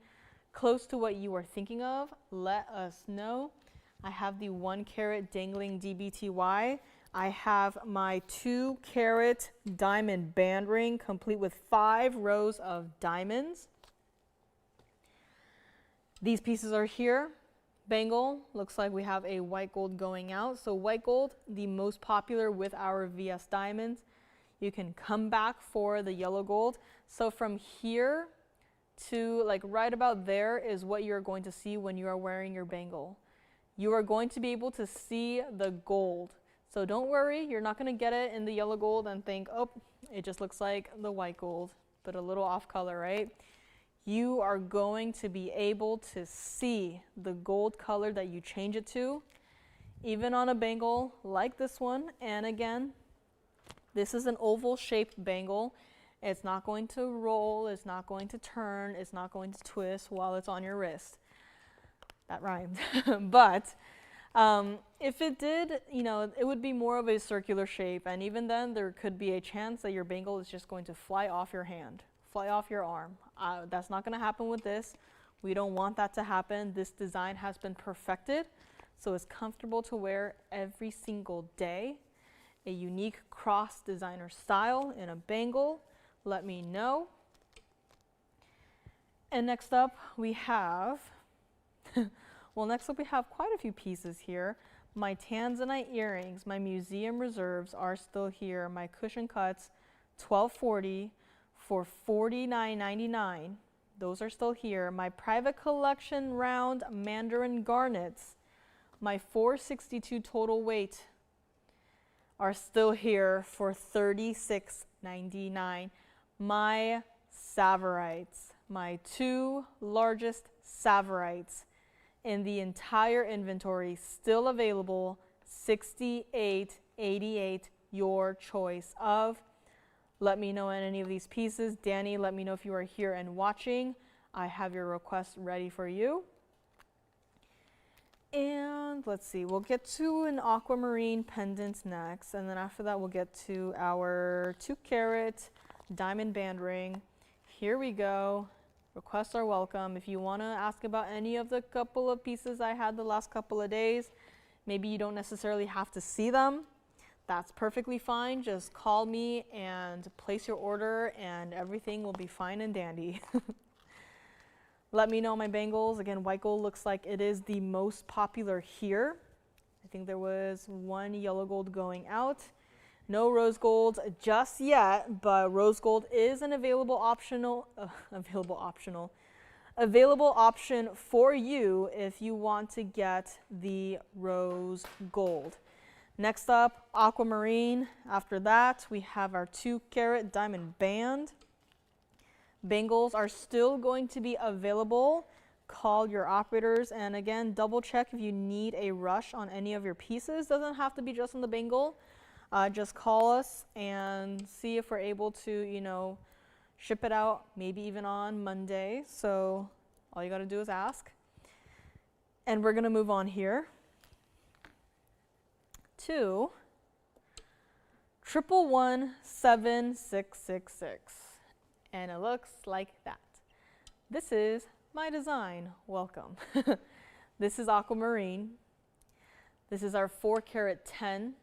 close to what you were thinking of, let us know. I have the 1 carat dangling DBTY. I have my 2 carat diamond band ring complete with 5 rows of diamonds. These pieces are here. Bangle, looks like we have a white gold going out. So white gold, the most popular with our VS diamonds. You can come back for the yellow gold. So from here to like right about there is what you're going to see when you are wearing your bangle. You are going to be able to see the gold. So don't worry, you're not going to get it in the yellow gold and think, oh, it just looks like the white gold, but a little off color, right? You are going to be able to see the gold color that you change it to, even on a bangle like this one. And again, this is an oval shaped bangle. It's not going to roll, it's not going to turn, it's not going to twist while it's on your wrist. That rhymed. But if it did, you know, it would be more of a circular shape, and even then there could be a chance that your bangle is just going to fly off your hand, fly off your arm. That's not going to happen with this. We don't want that to happen. This design has been perfected, so it's comfortable to wear every single day. A unique cross designer style in a bangle. Let me know. And next up we have, well, next up we have quite a few pieces here. My Tanzanite earrings, my museum reserves are still here. My cushion cuts, $12.40 for $49.99. Those are still here. My private collection round Mandarin garnets, my 462 total weight, are still here for $36.99. My Savorites, my 2 largest Savorites in the entire inventory, still available, $68.88, your choice of. Let me know on any of these pieces. Danny, let me know if you are here and watching. I have your request ready for you. And let's see, we'll get to an aquamarine pendant next, and then after that we'll get to our 2-carat diamond band ring. Here we go. Requests are welcome. If you want to ask about any of the couple of pieces I had the last couple of days, maybe you don't necessarily have to see them. That's perfectly fine. Just call me and place your order and everything will be fine and dandy. Let me know my bangles. Again, white gold looks like it is the most popular here. I think there was 1 yellow gold going out. No rose gold just yet, but rose gold is an available option for you if you want to get the rose gold. Next up, aquamarine. After that, we have our 2-carat diamond band. Bangles are still going to be available. Call your operators, and again, double check if you need a rush on any of your pieces. Doesn't have to be just on the bangle. Just call us and see if we're able to, you know, ship it out maybe even on Monday. So all you got to do is ask. And we're going to move on here to 1117666. And it looks like that. This is my design. Welcome. This is aquamarine. This is our 4-carat 10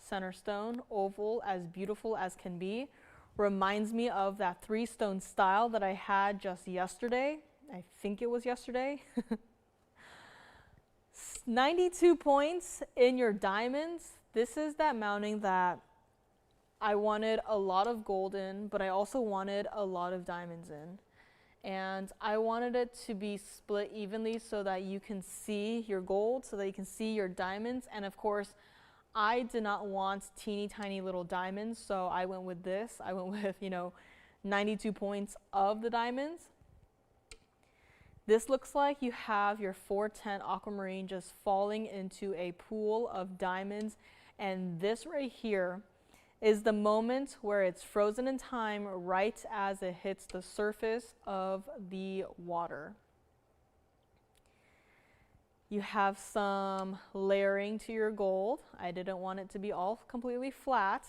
center stone, oval, as beautiful as can be. Reminds me of that 3-stone style that I had just yesterday. I think it was yesterday. 92 points in your diamonds. This is that mounting that I wanted a lot of gold in, but I also wanted a lot of diamonds in. And I wanted it to be split evenly so that you can see your gold, so that you can see your diamonds. And of course, I did not want teeny tiny little diamonds, so I went with this. I went with, 92 points of the diamonds. This looks like you have your 410 aquamarine just falling into a pool of diamonds. And this right here is the moment where it's frozen in time right as it hits the surface of the water. You have some layering to your gold. I didn't want it to be all completely flat.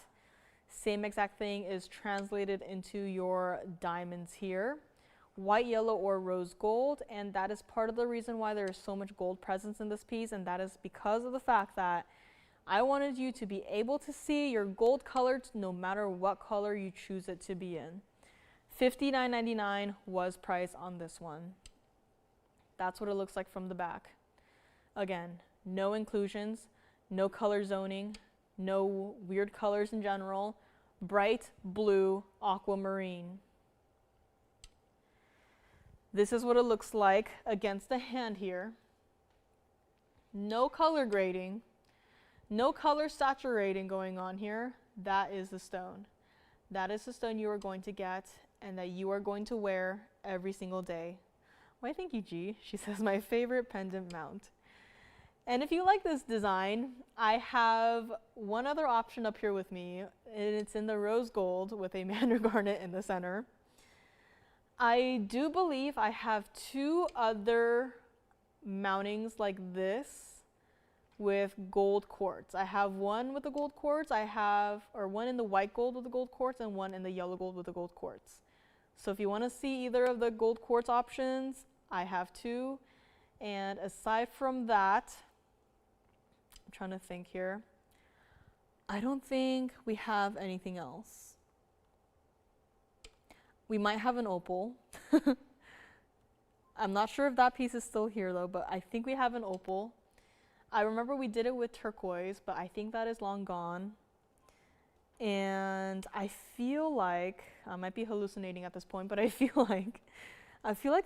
Same exact thing is translated into your diamonds here. White, yellow, or rose gold, and that is part of the reason why there is so much gold presence in this piece, and that is because of the fact that I wanted you to be able to see your gold colored no matter what color you choose it to be in. $59.99 was price on this one. That's what it looks like from the back. Again, no inclusions, no color zoning, no weird colors in general. Bright blue aquamarine. This is what it looks like against the hand here. No color grading. No color saturating going on here. That is the stone. That is the stone you are going to get and that you are going to wear every single day. Why, thank you, G. She says, my favorite pendant mount. And if you like this design, I have one other option up here with me, and it's in the rose gold with a Mandarin garnet in the center. I do believe I have 2 other mountings like this with gold quartz. I have one with the gold quartz, one in the white gold with the gold quartz and one in the yellow gold with the gold quartz. So if you want to see either of the gold quartz options, I have 2. And aside from that, I'm trying to think here. I don't think we have anything else. We might have an opal. I'm not sure if that piece is still here though, but I think we have an opal. I remember we did it with turquoise, but I think that is long gone. And I feel like, I might be hallucinating at this point, but I feel like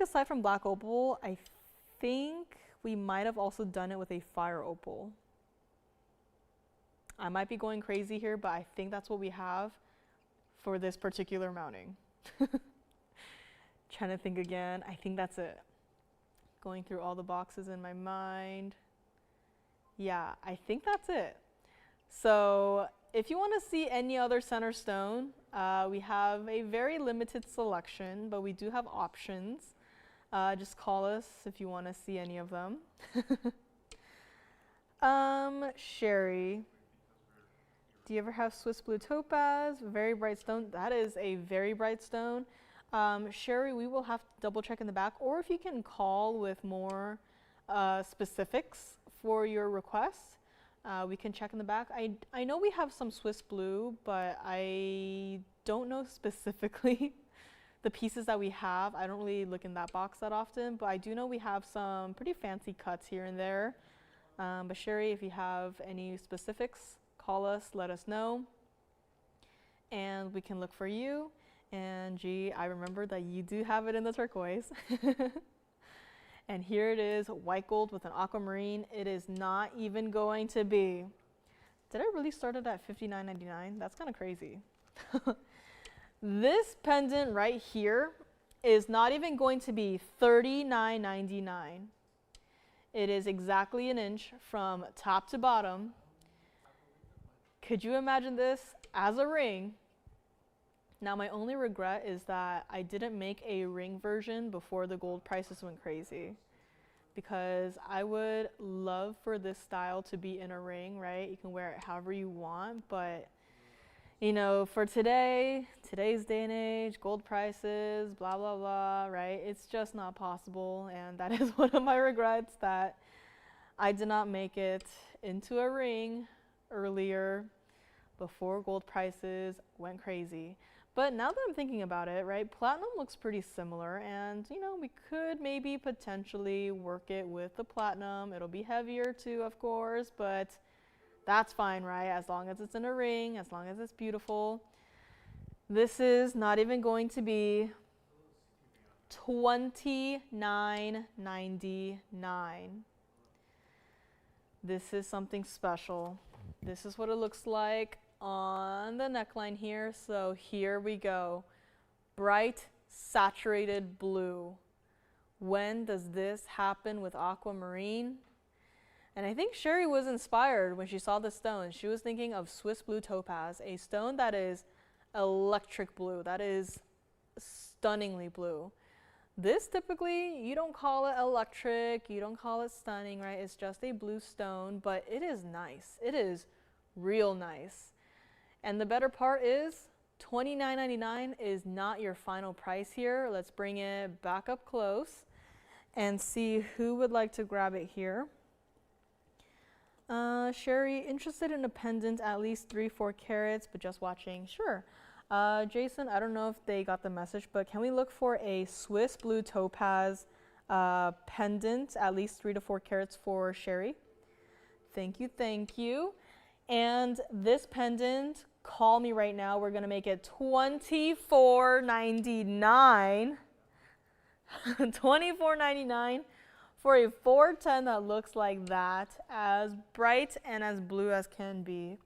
aside from black opal, I think we might have also done it with a fire opal. I might be going crazy here, but I think that's what we have for this particular mounting. Trying to think again. I think that's it. Going through all the boxes in my mind. Yeah, I think that's it. So if you want to see any other center stone, we have a very limited selection, but we do have options. Just call us if you want to see any of them. Sherry, do you ever have Swiss blue topaz? Very bright stone. That is a very bright stone. Sherry, we will have to double check in the back, or if you can call with more specifics for your request, we can check in the back. I know we have some Swiss blue, but I don't know specifically the pieces that we have. I don't really look in that box that often, but I do know we have some pretty fancy cuts here and there. But Sherry, if you have any specifics, call us, let us know, and we can look for you. And gee, I remember that you do have it in the turquoise. And here it is, white gold with an aquamarine. It is not even going to be. Did I really start it at $59.99? That's kind of crazy. This pendant right here is not even going to be $39.99. It is exactly an inch from top to bottom. Could you imagine this as a ring? Now, my only regret is that I didn't make a ring version before the gold prices went crazy, because I would love for this style to be in a ring, right? You can wear it however you want, but you know, for today's day and age, gold prices, blah, blah, blah, right? It's just not possible, and that is one of my regrets, that I did not make it into a ring earlier before gold prices went crazy. But now that I'm thinking about it, right, platinum looks pretty similar, and you know, we could maybe potentially work it with the platinum. It'll be heavier too, of course, but that's fine, right? As long as it's in a ring, as long as it's beautiful. This is not even going to be $29.99. This is something special. This is what it looks like on the neckline here. So here we go. Bright, saturated blue. When does this happen with aquamarine? And I think Sherry was inspired when she saw the stone. She was thinking of Swiss blue topaz, a stone that is electric blue, that is stunningly blue. This typically, you don't call it electric, you don't call it stunning, right? It's just a blue stone, but it is nice. It is real nice. And the better part is $29.99 is not your final price here. Let's bring it back up close and see who would like to grab it here. Sherry, interested in a pendant at least 3-4 carats, but just watching. Sure. Jason, I don't know if they got the message, but can we look for a Swiss blue topaz pendant at least 3 to 4 carats for Sherry? Thank you, thank you. And this pendant, call me right now. We're gonna make it $24.99. $24.99 for a 410 that looks like that, as bright and as blue as can be.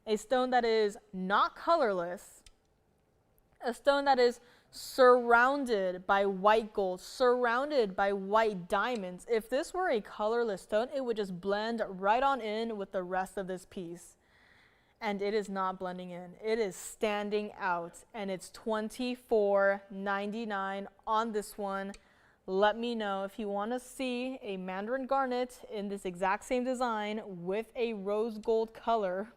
A stone that is not colorless. A stone that is surrounded by white gold, surrounded by white diamonds. If this were a colorless stone, it would just blend right on in with the rest of this piece. And it is not blending in. It is standing out, and it's $24.99 on this one. Let me know if you want to see a Mandarin garnet in this exact same design with a rose gold color.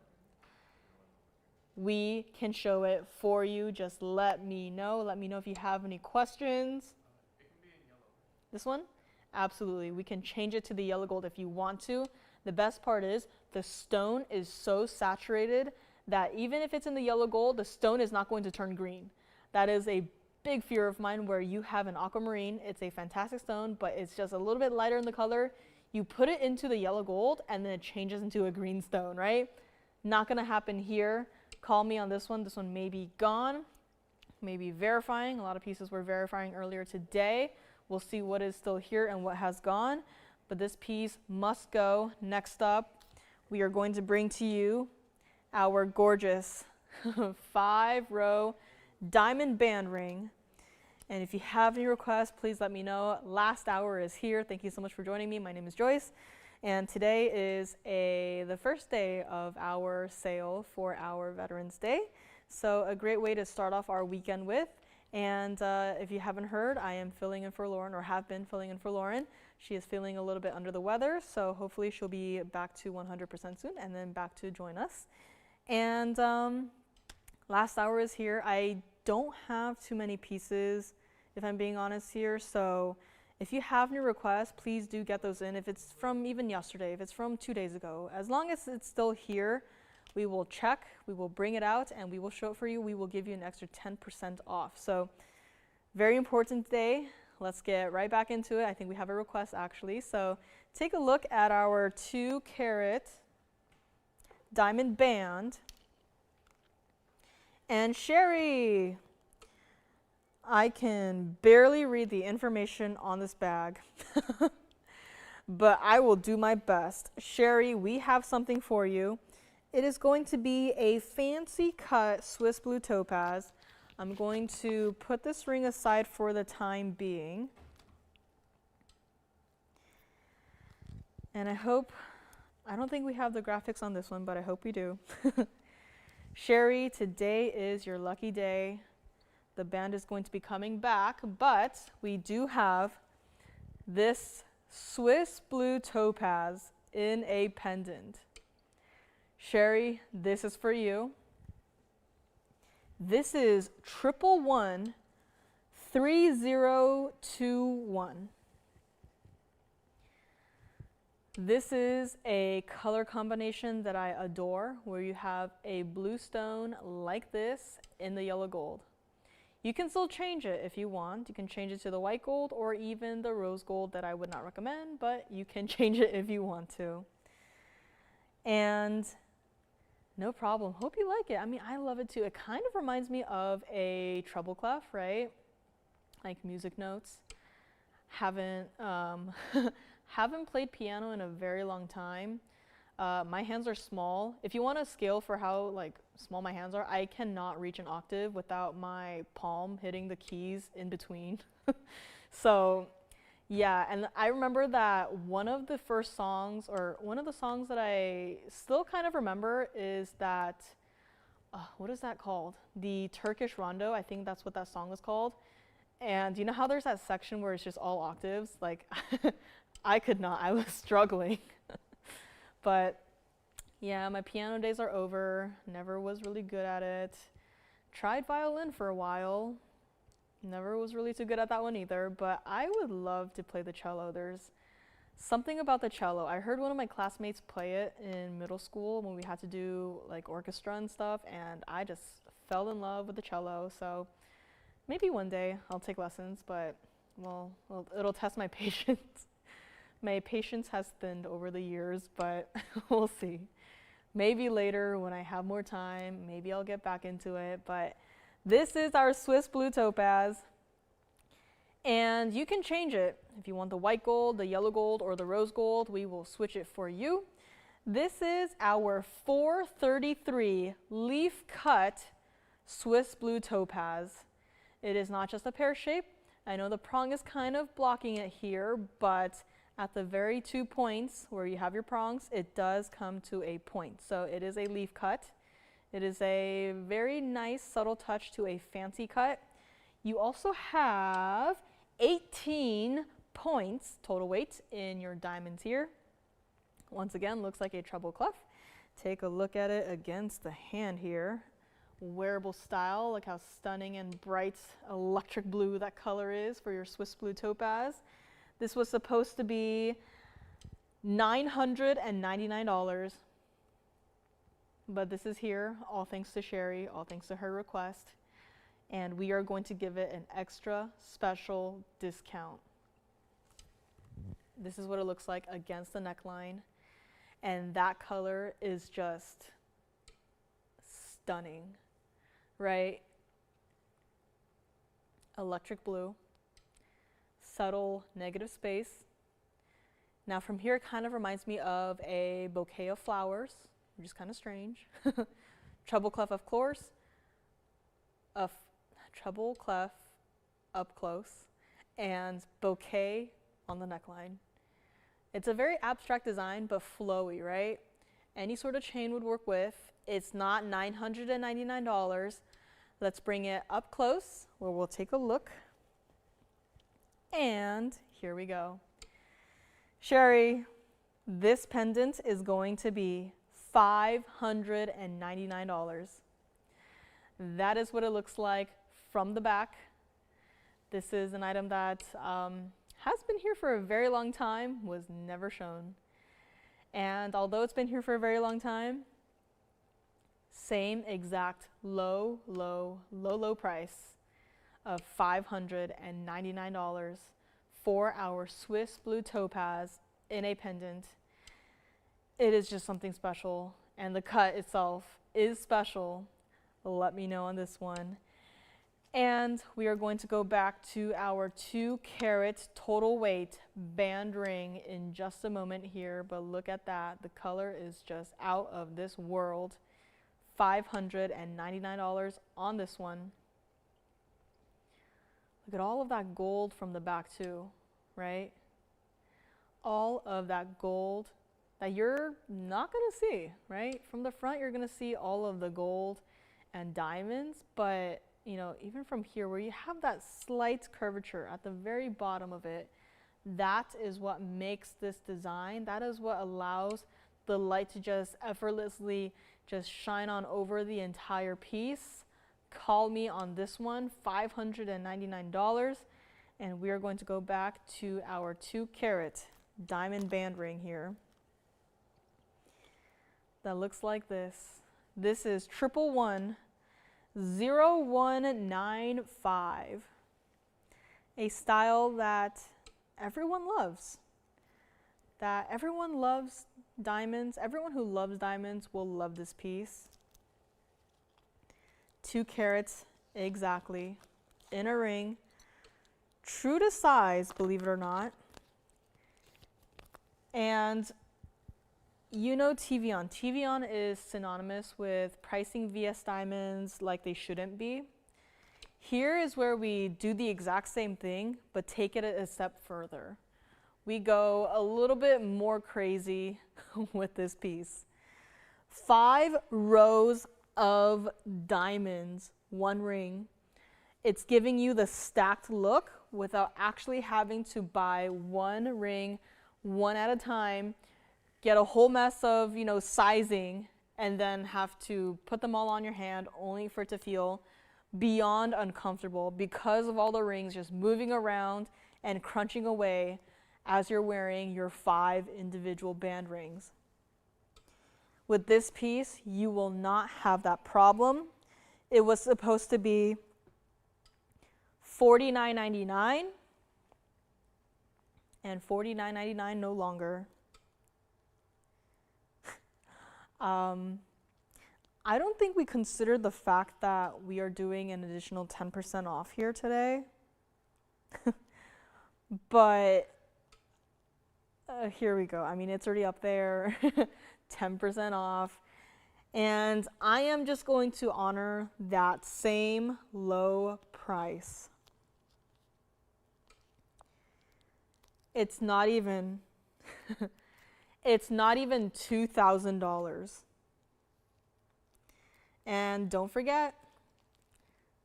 We can show it for you. Just let me know. Let me know if you have any questions. It can be in yellow. This one? Absolutely. We can change it to the yellow gold if you want to. The best part is the stone is so saturated that even if it's in the yellow gold, the stone is not going to turn green. That is a big fear of mine where you have an aquamarine. It's a fantastic stone, but it's just a little bit lighter in the color. you put it into the yellow gold and then it changes into a green stone, right? Not gonna happen here. Call me on this one. This one may be gone, maybe verifying. A lot of pieces were verifying earlier today. We'll see what is still here and what has gone, but this piece must go. Next up, we are going to bring to you our gorgeous 5-row diamond band ring. And if you have any requests, please let me know. Last hour is here. Thank you so much for joining me. My name is Joyce, and today is the first day of our sale for our Veterans Day. So a great way to start off our weekend with. And if you haven't heard, I am filling in for Lauren, or have been filling in for Lauren. She is feeling a little bit under the weather, so hopefully she'll be back to 100% soon and then back to join us. And last hour is here. I don't have too many pieces, if I'm being honest here, so if you have any requests, please do get those in. If it's from even yesterday, if it's from 2 days ago, as long as it's still here, we will check, we will bring it out, and we will show it for you. We will give you an extra 10% off. So very important day. Let's get right back into it. I think we have a request actually. So take a look at our 2-carat diamond band. And Sherry, I can barely read the information on this bag, but I will do my best. Sherry, we have something for you. It is going to be a fancy cut Swiss blue topaz. I'm going to put this ring aside for the time being. And I don't think we have the graphics on this one, but I hope we do. Sherry, today is your lucky day. The band is going to be coming back, but we do have this Swiss blue topaz in a pendant. Sherry, this is for you. This is 1113021. This is a color combination that I adore, where you have a blue stone like this in the yellow gold. You can still change it if you want. You can change it to the white gold or even the rose gold that I would not recommend, but you can change it if you want to. And no problem. Hope you like it. I mean, I love it too. It kind of reminds me of a treble clef, right? Like music notes. Haven't played piano in a very long time. My hands are small. If you want to scale for how small my hands are, I cannot reach an octave without my palm hitting the keys in between. So yeah, and I remember that one of the first songs, or one of the songs that I still kind of remember, is that, what is that called? The Turkish Rondo, I think that's what that song was called. And you know how there's that section where it's just all octaves? Like, I could not, I was struggling. But yeah, my piano days are over. Never was really good at it. Tried violin for a while. Never was really too good at that one either, but I would love to play the cello. There's something about the cello. I heard one of my classmates play it in middle school when we had to do like orchestra and stuff, and I just fell in love with the cello. So maybe one day I'll take lessons, but well, it'll test my patience. My patience has thinned over the years, but we'll see. Maybe later when I have more time, maybe I'll get back into it, but this is our Swiss blue topaz, and you can change it. If you want the white gold, the yellow gold, or the rose gold, we will switch it for you. This is our 433 leaf cut Swiss blue topaz. It is not just a pear shape. I know the prong is kind of blocking it here, but at the very 2 points where you have your prongs, it does come to a point. So it is a leaf cut. It is a very nice subtle touch to a fancy cut. You also have 18 points total weight in your diamonds here. Once again, looks like a treble clef. Take a look at it against the hand here. Wearable style, look how stunning and bright electric blue that color is for your Swiss blue topaz. This was supposed to be $999. But this is here, all thanks to Sherry, all thanks to her request. And we are going to give it an extra special discount. This is what it looks like against the neckline. And that color is just stunning, right? Electric blue, subtle negative space. Now from here, it kind of reminds me of a bouquet of flowers, which is kind of strange. Treble clef, of course. Treble clef up close, and bouquet on the neckline. It's a very abstract design, but flowy, right? Any sort of chain would work with. It's not $999. Let's bring it up close where we'll take a look. And here we go. Sherry, this pendant is going to be $599. That is what it looks like from the back. This is an item that has been here for a very long time, was never shown. And although it's been here for a very long time, same exact low price of $599 for our Swiss blue topaz in a pendant. It is just something special, and the cut itself is special. Let me know on this one. And we are going to go back to our 2-carat total weight band ring in just a moment here, but look at that. The color is just out of this world. $599 on this one. Look at all of that gold from the back too, right? All of that gold that you're not gonna see, right? From the front, you're gonna see all of the gold and diamonds, but you know, even from here where you have that slight curvature at the very bottom of it, that is what makes this design. That is what allows the light to just effortlessly just shine on over the entire piece. Call me on this one, $599. And we are going to go back to our 2-carat diamond band ring here. That looks like this. This is 1110195. A style that everyone loves. That everyone loves diamonds. Everyone who loves diamonds will love this piece. 2 carats exactly in a ring. True to size, believe it or not. And you know TVON. TVON is synonymous with pricing VS diamonds like they shouldn't be. Here is where we do the exact same thing, but take it a step further. We go a little bit more crazy with this piece. 5 rows of diamonds, 1 ring. It's giving you the stacked look without actually having to buy 1 ring, 1 at a time, get a whole mess of, sizing, and then have to put them all on your hand only for it to feel beyond uncomfortable because of all the rings just moving around and crunching away as you're wearing your 5 individual band rings. With this piece, you will not have that problem. It was supposed to be $49.99 and $49.99 no longer. I don't think we considered the fact that we are doing an additional 10% off here today. But here we go. I mean, it's already up there, 10% off. And I am just going to honor that same low price. It's not even, it's not even $2,000. And don't forget,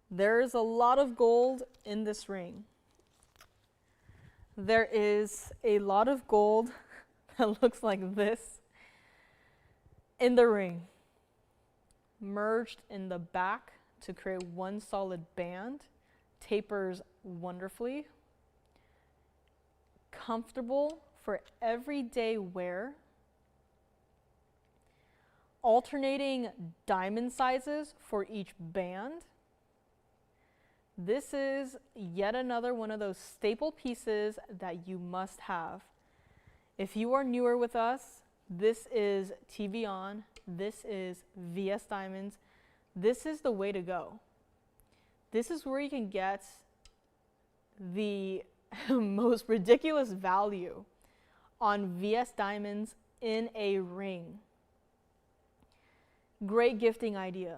there's a lot of gold in this ring. There is a lot of gold that looks like this in the ring, merged in the back to create one solid band, tapers wonderfully, comfortable for everyday wear, alternating diamond sizes for each band. This is yet another one of those staple pieces that you must have. If you are newer with us, this is TVON, this is VS Diamonds. This is the way to go. This is where you can get the most ridiculous value on VS Diamonds in a ring. Great gifting idea.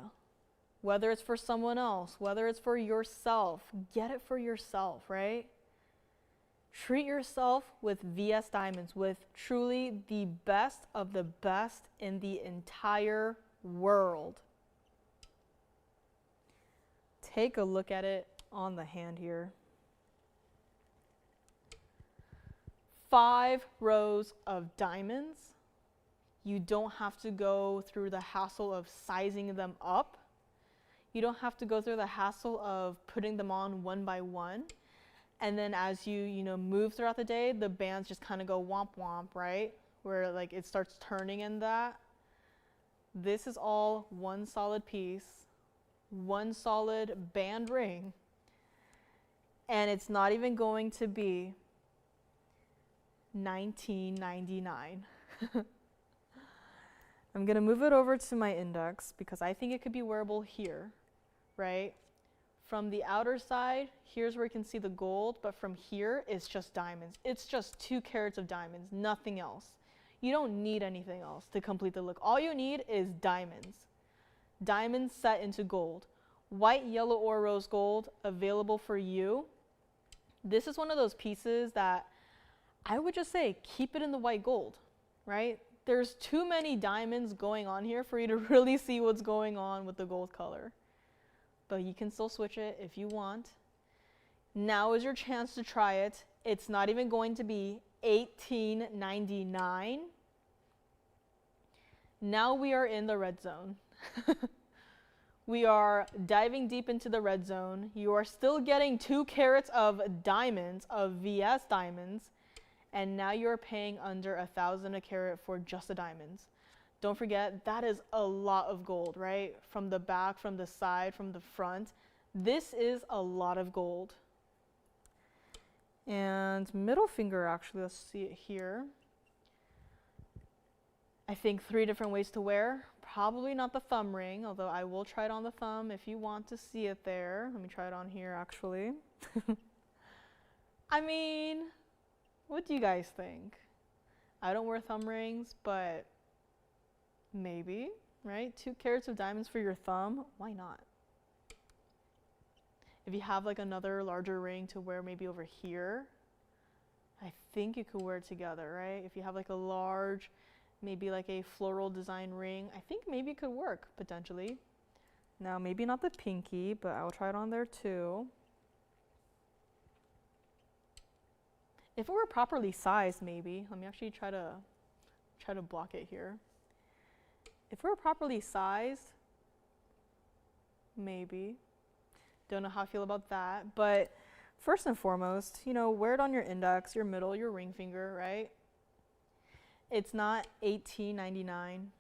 Whether it's for someone else, whether it's for yourself, get it for yourself, right? Treat yourself with VS Diamonds, with truly the best of the best in the entire world. Take a look at it on the hand here. 5 rows of diamonds. You don't have to go through the hassle of sizing them up. You don't have to go through the hassle of putting them on one by one. And then as you move throughout the day, the bands just kind of go womp womp, right? Where like it starts turning in that. This is all one solid piece, one solid band ring. And it's not even going to be $19.99. I'm gonna move it over to my index because I think it could be wearable here, right? From the outer side, here's where you can see the gold, but from here, it's just diamonds. It's just 2 carats of diamonds, nothing else. You don't need anything else to complete the look. All you need is diamonds. Diamonds set into gold. White, yellow, or rose gold available for you. This is one of those pieces that I would just say, keep it in the white gold, right? There's too many diamonds going on here for you to really see what's going on with the gold color. But you can still switch it if you want. Now is your chance to try it. It's not even going to be $18.99. Now we are in the red zone. We are diving deep into the red zone. You are still getting 2 carats of diamonds, of VS diamonds, and now you're paying under $1,000 a carat for just the diamonds. Don't forget, that is a lot of gold, right? From the back, from the side, from the front. This is a lot of gold. And middle finger, actually, let's see it here. I think 3 different ways to wear. Probably not the thumb ring, although I will try it on the thumb if you want to see it there. Let me try it on here, actually. I mean, what do you guys think? I don't wear thumb rings, but maybe, right? 2 carats of diamonds for your thumb, why not? If you have like another larger ring to wear maybe over here, I think you could wear it together, right? If you have like a large, maybe like a floral design ring, I think maybe it could work potentially. Now maybe not the pinky, but I'll try it on there too. If it were properly sized, maybe. Let me actually try to block it here. If it were properly sized, maybe. Don't know how I feel about that. But first and foremost, wear it on your index, your middle, your ring finger, right? It's not $18.99.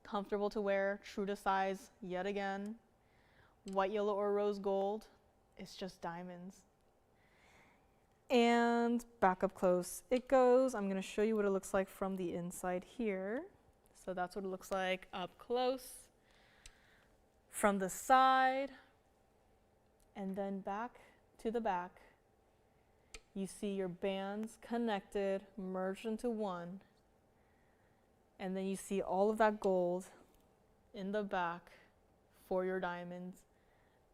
Comfortable to wear, true to size, yet again. White, yellow, or rose gold. It's just diamonds. And back up close it goes. I'm going to show you what it looks like from the inside here. So that's what it looks like up close. From the side, and then back to the back. You see your bands connected, merged into one. And then you see all of that gold in the back for your diamonds.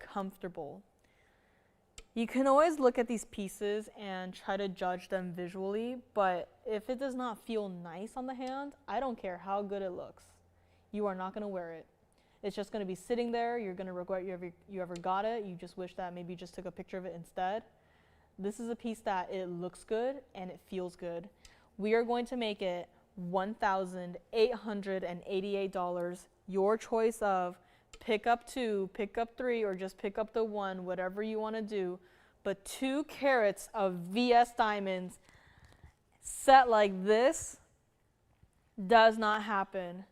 Comfortable. You can always look at these pieces and try to judge them visually, but if it does not feel nice on the hand, I don't care how good it looks. You are not going to wear it. It's just going to be sitting there. You're going to regret you ever got it. You just wish that maybe you just took a picture of it instead. This is a piece that it looks good and it feels good. We are going to make it $1,888. Your choice of pick up 2, pick up 3, or just pick up the 1, whatever you want to do. But 2 carats of VS diamonds set like this does not happen.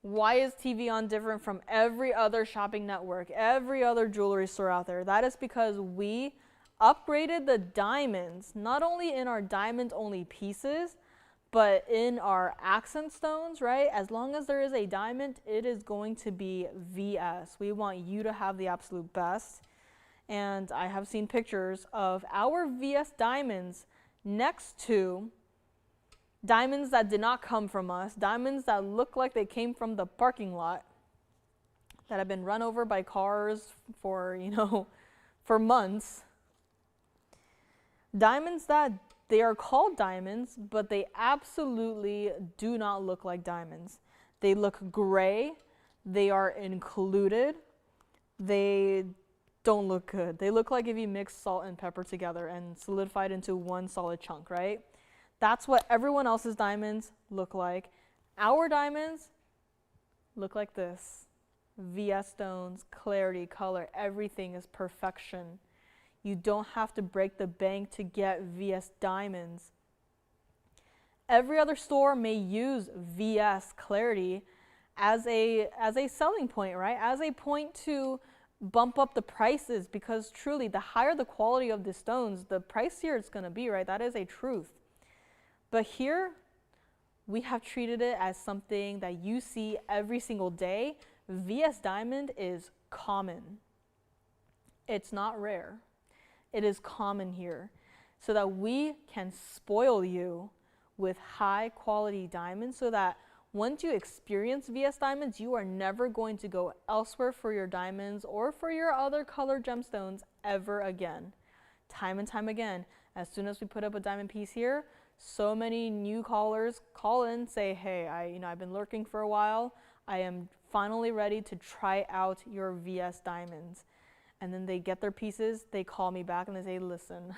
Why is TVON different from every other shopping network, every other jewelry store out there? That is because we upgraded the diamonds, not only in our diamond only pieces, but in our accent stones, right? As long as there is a diamond, it is going to be VS. We want you to have the absolute best. And I have seen pictures of our VS diamonds next to diamonds that did not come from us, diamonds that look like they came from the parking lot, that have been run over by cars for, you know, for months. Diamonds that they are called diamonds, but they absolutely do not look like diamonds. They look gray, they are included, they don't look good. They look like if you mix salt and pepper together and solidified into one solid chunk, right? That's what everyone else's diamonds look like. Our diamonds look like this. VS stones, clarity, color, everything is perfection. You don't have to break the bank to get VS diamonds. Every other store may use VS clarity as a selling point, right? As a point to bump up the prices, because truly the higher the quality of the stones, the pricier it's going to be, right? That is a truth. But here, we have treated it as something that you see every single day. VS diamond is common. It's not rare. It is common here, so that we can spoil you with high quality diamonds, so that once you experience VS diamonds, you are never going to go elsewhere for your diamonds or for your other colored gemstones ever again. Time and time again, as soon as we put up a diamond piece here, so many new callers call in, say, hey, I've been lurking for a while. I am finally ready to try out your VS diamonds. And then they get their pieces, they call me back and they say, listen,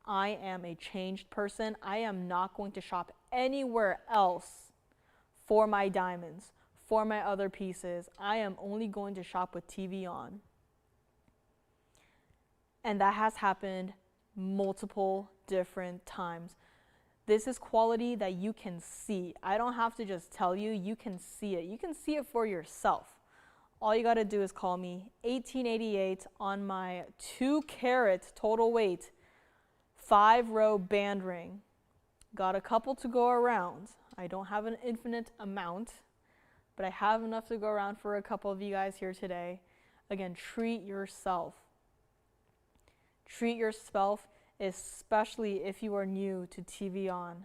I am a changed person. I am not going to shop anywhere else for my diamonds, for my other pieces. I am only going to shop with TVON. And that has happened multiple different times. This is quality that you can see. I don't have to just tell you, you can see it. You can see it for yourself. All you gotta do is call me 1888 on my 2-carat total weight 5-row band ring. Got a couple to go around. I don't have an infinite amount, but I have enough to go around for a couple of you guys here today. Again, treat yourself. Treat yourself, especially if you are new to TVON.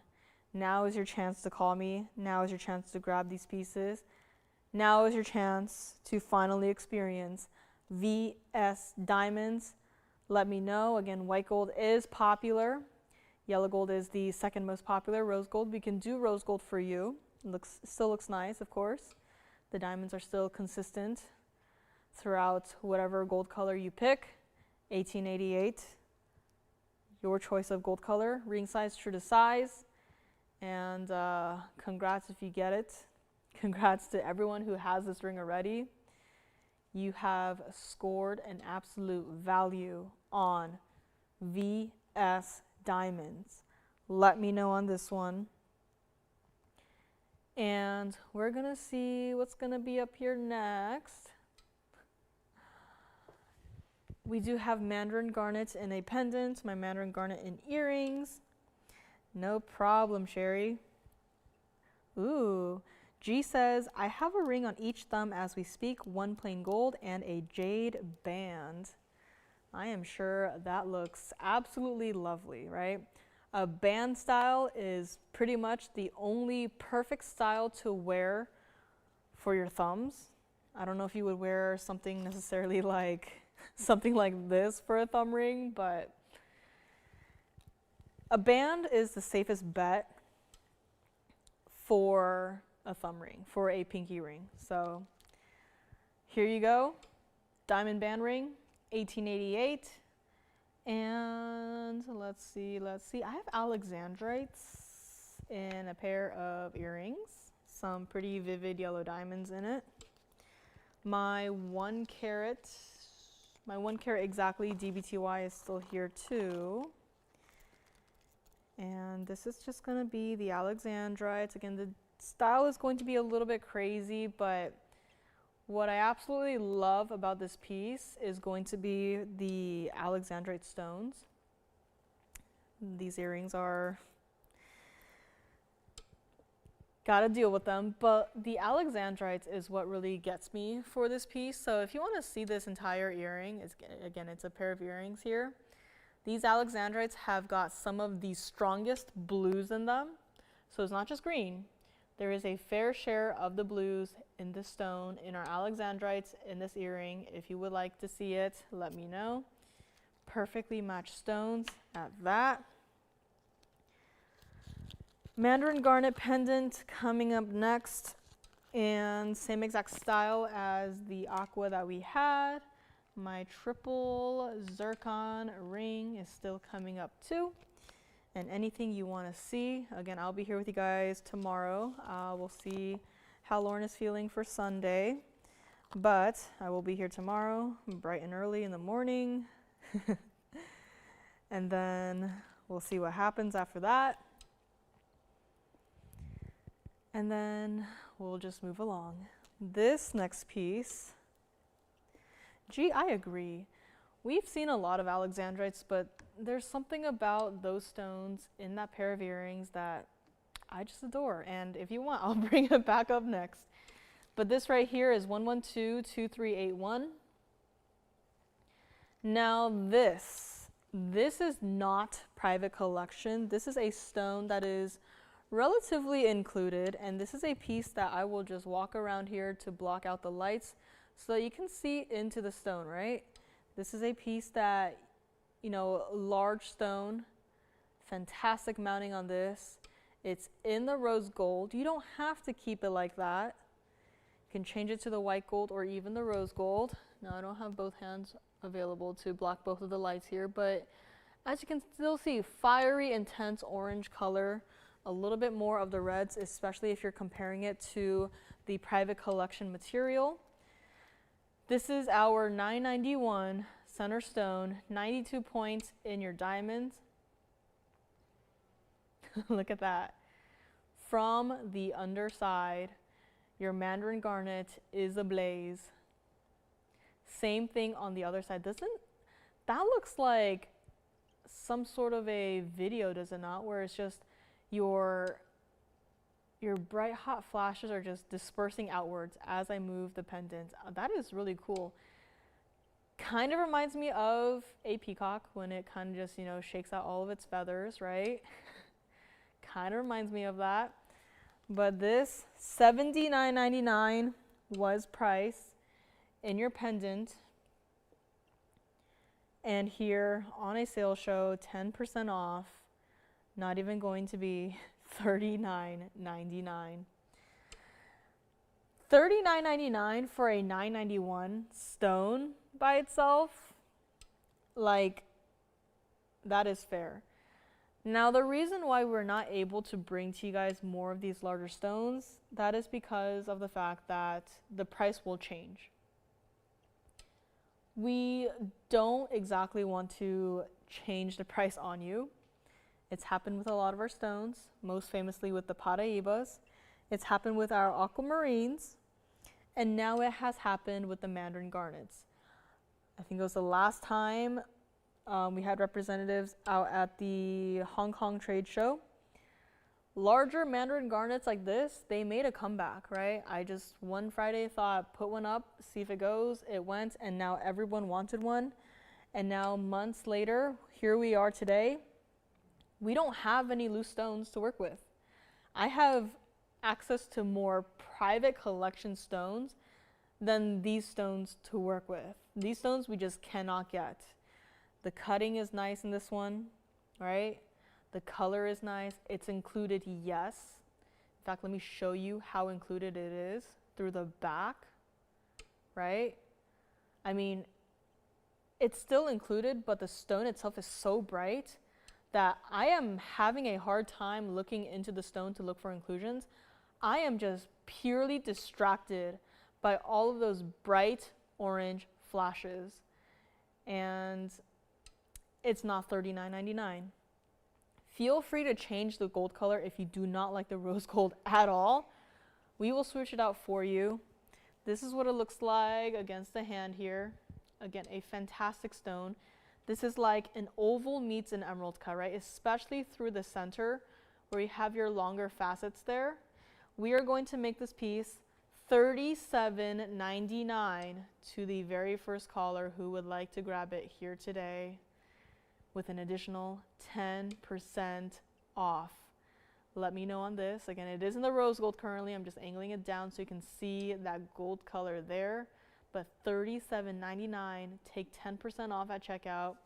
Now is your chance to call me. Now is your chance to grab these pieces. Now is your chance to finally experience VS diamonds. Let me know. Again, white gold is popular. Yellow gold is the second most popular. Rose gold, we can do rose gold for you. It still looks nice, of course. The diamonds are still consistent throughout whatever gold color you pick. 1888, your choice of gold color. Ring size true to size. And congrats if you get it. Congrats to everyone who has this ring already. You have scored an absolute value on VS diamonds. Let me know on this one. And we're gonna see what's gonna be up here next. We do have Mandarin garnet in a pendant, my Mandarin garnet in earrings. No problem, Sherry. Ooh. G says, I have a ring on each thumb as we speak, one plain gold and a jade band. I am sure that looks absolutely lovely, right? A band style is pretty much the only perfect style to wear for your thumbs. I don't know if you would wear something necessarily like something like this for a thumb ring, but a band is the safest bet for a thumb ring, for a pinky ring. So here you go, diamond band ring, 1888. And let's see, I have alexandrites in a pair of earrings, some pretty vivid yellow diamonds in it. My 1 carat exactly DBTY is still here too. And this is just gonna be the alexandrites. Again, the style is going to be a little bit crazy, but What I absolutely love about this piece is going to be the Alexandrite stones. These earrings are, gotta deal with them, but the Alexandrites is what really gets me for this piece. So if you want to see this entire earring, it's a pair of earrings here. These Alexandrites have got some of the strongest blues in them. So it's not just green. There is a fair share of the blues in this stone, in our Alexandrites, in this earring. If you would like to see it, let me know. Perfectly matched stones at that. Mandarin garnet pendant coming up next, and same exact style as the aqua that we had. My triple zircon ring is still coming up too. And anything you want to see, again, I'll be here with you guys tomorrow. We'll see how Lauren is feeling for Sunday, but I will be here tomorrow, bright and early in the morning. And then we'll see what happens after that. And then we'll just move along. This next piece, gee, I agree. We've seen a lot of Alexandrites, but there's something about those stones in that pair of earrings that I just adore. And if you want, I'll bring it back up next. But this right here is 1122381. Now this is not private collection. This is a stone that is relatively included, and this is a piece that I will just walk around here to block out the lights so that you can see into the stone, right? This is a piece that, you know, large stone, fantastic mounting on this. It's in the rose gold. You don't have to keep it like that. You can change it to the white gold or even the rose gold. Now I don't have both hands available to block both of the lights here, but as you can still see, fiery, intense orange color. A little bit more of the reds, especially if you're comparing it to the private collection material. This is our 991 center stone, 92 points in your diamonds. Look at that. From the underside, your Mandarin garnet is ablaze. Same thing on the other side. That looks like some sort of a video, does it not? Where it's just your bright hot flashes are just dispersing outwards as I move the pendant. That is really cool. Kind of reminds me of a peacock when it kind of just, you know, shakes out all of its feathers, right? Kind of reminds me of that. But this $79.99 was price in your pendant. And here on a sale show, 10% off. Not even going to be $39.99. $39.99 for a 991 stone by itself, like, that is fair. Now the reason why we're not able to bring to you guys more of these larger stones, that is because of the fact that the price will change. We don't exactly want to change the price on you. It's happened with a lot of our stones, most famously with the Paraibas. It's happened with our Aquamarines, and now it has happened with the Mandarin garnets. I think it was the last time we had representatives out at the Hong Kong trade show. Larger Mandarin garnets like this, they made a comeback, right? I just one Friday thought, put one up, see if it goes. It went, and now everyone wanted one. And now months later, here we are today. We don't have any loose stones to work with. I have access to more private collection stones than these stones to work with. These stones we just cannot get. The cutting is nice in this one, right? The color is nice. It's included, yes. In fact, let me show you how included it is through the back, right? I mean, it's still included, but the stone itself is so bright that I am having a hard time looking into the stone to look for inclusions. I am just purely distracted by all of those bright orange flashes. And it's not $39.99. Feel free to change the gold color if you do not like the rose gold at all. We will switch it out for you. This is what it looks like against the hand here. Again, a fantastic stone. This is like an oval meets an emerald cut, right? Especially through the center where you have your longer facets there. We are going to make this piece $37.99 to the very first caller who would like to grab it here today with an additional 10% off. Let me know on this. Again, it is in the rose gold currently. I'm just angling it down so you can see that gold color there. But $37.99, take 10% off at checkout.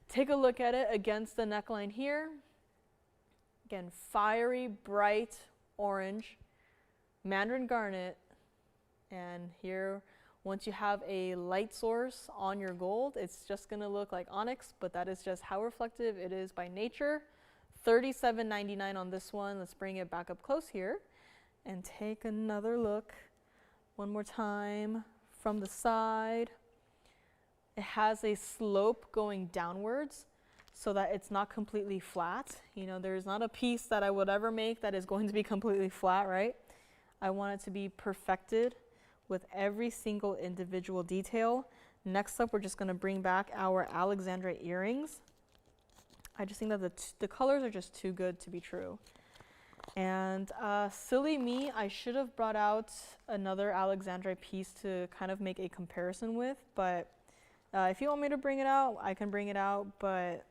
Take a look at it against the neckline here. Again, fiery, bright orange, Mandarin garnet. And here, once you have a light source on your gold, it's just gonna look like onyx, but that is just how reflective it is by nature. $37.99 on this one. Let's bring it back up close here and take another look one more time from the side. It has a slope going downwards so that it's not completely flat. You know, there's not a piece that I would ever make that is going to be completely flat, right? I want it to be perfected with every single individual detail. Next up, we're just going to bring back our Alexandrite earrings. I just think that the colors are just too good to be true. And silly me, I should have brought out another Alexandrite piece to kind of make a comparison with, but if you want me to bring it out, I can bring it out, but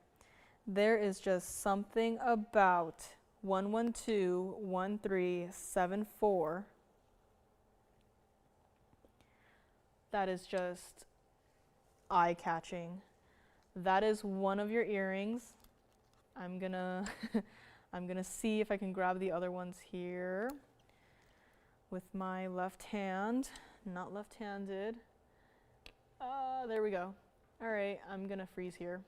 there is just something about 1121374 that is just eye-catching. That is one of your earrings. I'm gonna I'm gonna see if I can grab the other ones here with my left hand, not left-handed. There we go. All right, I'm gonna freeze here.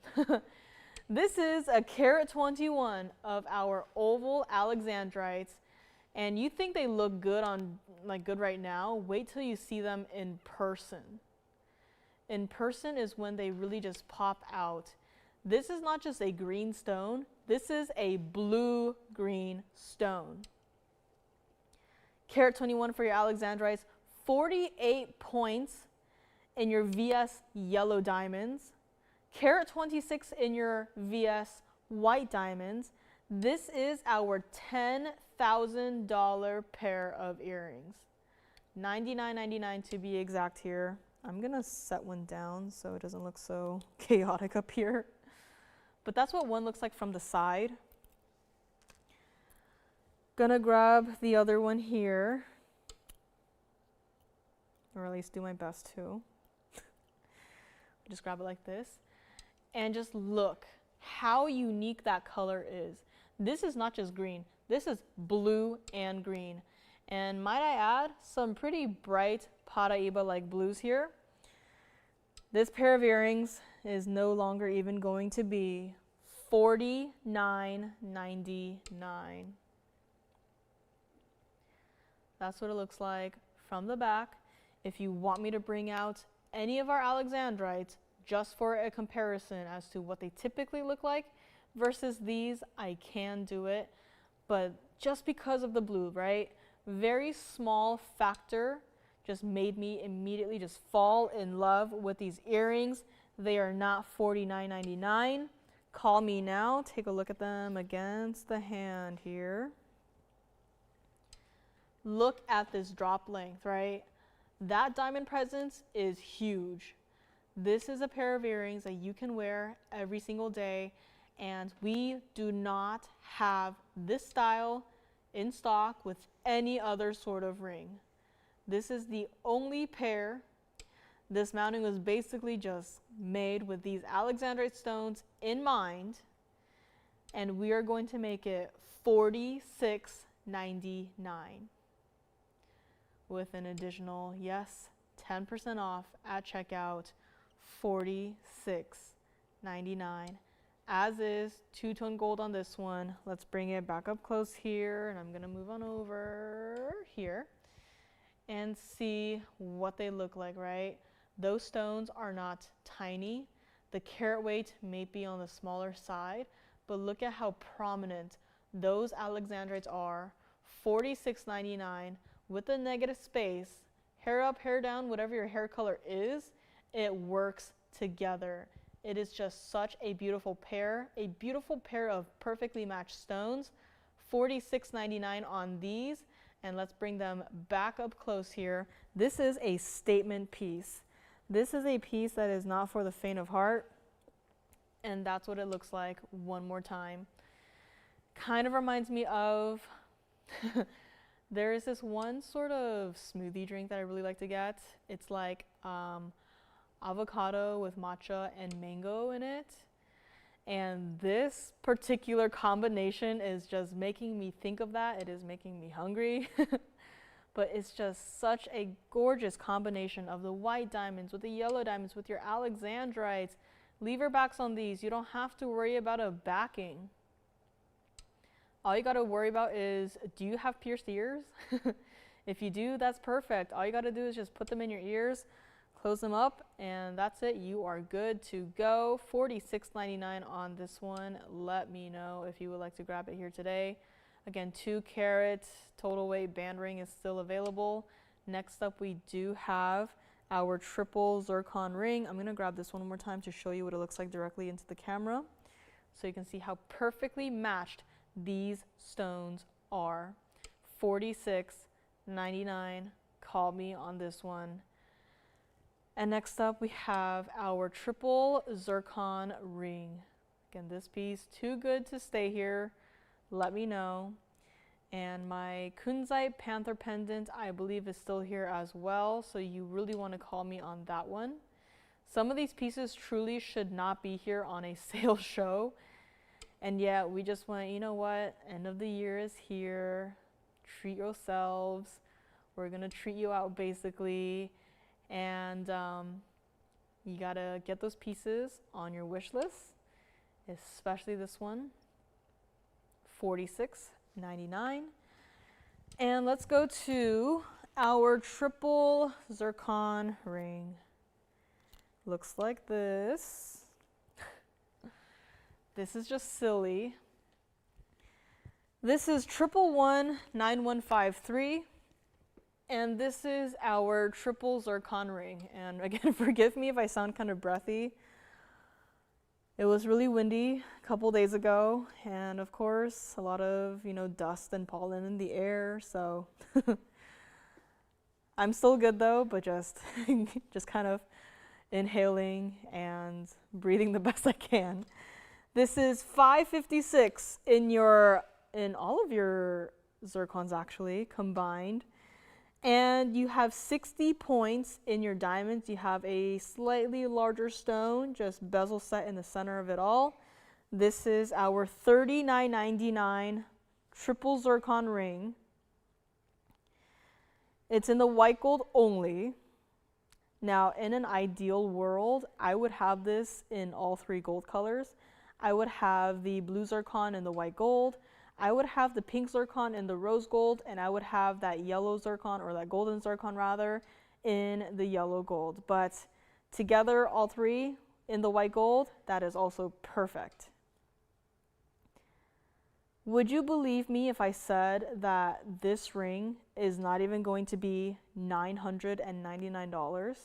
This is a carat 21 of our oval Alexandrites, and you think they look good on good right now. Wait till you see them in person. In person is when they really just pop out. This is not just a green stone, this is a blue-green stone. Carat 21 for your Alexandrites, 48 points in your VS yellow diamonds, carat 26 in your VS white diamonds. This is our $10,000 pair of earrings. $99.99 to be exact here. I'm gonna set one down so it doesn't look so chaotic up here. But that's what one looks like from the side. Gonna grab the other one here, or at least do my best to. Just grab it like this, and just look how unique that color is. This is not just green, this is blue and green. And might I add, some pretty bright Paraiba-like blues here. This pair of earrings is no longer even going to be $49.99. That's what it looks like from the back. If you want me to bring out any of our Alexandrites just for a comparison as to what they typically look like versus these, I can do it. But just because of the blue, right? Very small factor just made me immediately just fall in love with these earrings. They are not $49.99. Call me now. Take a look at them against the hand here. Look at this drop length, right? That diamond presence is huge. This is a pair of earrings that you can wear every single day, and we do not have this style in stock with any other sort of ring. This is the only pair. This mounting was basically just made with these Alexandrite stones in mind, and we are going to make it $46.99 with an additional, yes, 10% off at checkout, $46.99. As is, two-tone gold on this one. Let's bring it back up close here, and I'm gonna move on over here and see what they look like, right? Those stones are not tiny. The carat weight may be on the smaller side, but look at how prominent those Alexandrites are. $46.99 with a negative space. hair up, hair down, whatever your hair color is, it works together. It is just such a beautiful pair of perfectly matched stones. $46.99 on these. And let's bring them back up close here. This is a statement piece. This is a piece that is not for the faint of heart. And that's what it looks like one more time. Kind of reminds me of, there is this one sort of smoothie drink that I really like to get. It's like avocado with matcha and mango in it. And this particular combination is just making me think of that. It is making me hungry. But it's just such a gorgeous combination of the white diamonds with the yellow diamonds with your alexandrites. Lever backs on these. You don't have to worry about a backing. All you got to worry about is, do you have pierced ears? If you do, that's perfect. All you got to do is just put them in your ears, close them up, and that's it. You are good to go. $46.99 on this one. Let me know if you would like to grab it here today. Again, 2 carat total weight band ring is still available. Next up, we do have our triple zircon ring. I'm going to grab this one more time to show you what it looks like directly into the camera, so you can see how perfectly matched these stones are. $46.99. Call me on this one. And next up, we have our triple zircon ring. Again, this piece, too good to stay here. Let me know. And my kunzite Panther pendant, I believe, is still here as well. So you really want to call me on that one. Some of these pieces truly should not be here on a sale show. And yet, we just went, you know what? End of the year is here. Treat yourselves. We're going to treat you out, basically. And you gotta get those pieces on your wish list, especially this one. $46.99. And let's go to our triple zircon ring. Looks like this. This is just silly. This is 1119153. And this is our triple zircon ring. And again, forgive me if I sound kind of breathy. It was really windy a couple days ago, and of course, a lot of, dust and pollen in the air. So I'm still good though, but just kind of inhaling and breathing the best I can. This is $556 in all of your zircons actually combined. And you have 60 points in your diamonds. You have a slightly larger stone, just bezel set in the center of it all. This is our $39.99 triple zircon ring. It's in the white gold only. Now, in an ideal world, I would have this in all 3 gold colors. I would have the blue zircon in the white gold. I would have the pink zircon in the rose gold, and I would have that yellow zircon, or that golden zircon rather, in the yellow gold. But together, all 3 in the white gold, that is also perfect. Would you believe me if I said that this ring is not even going to be $999?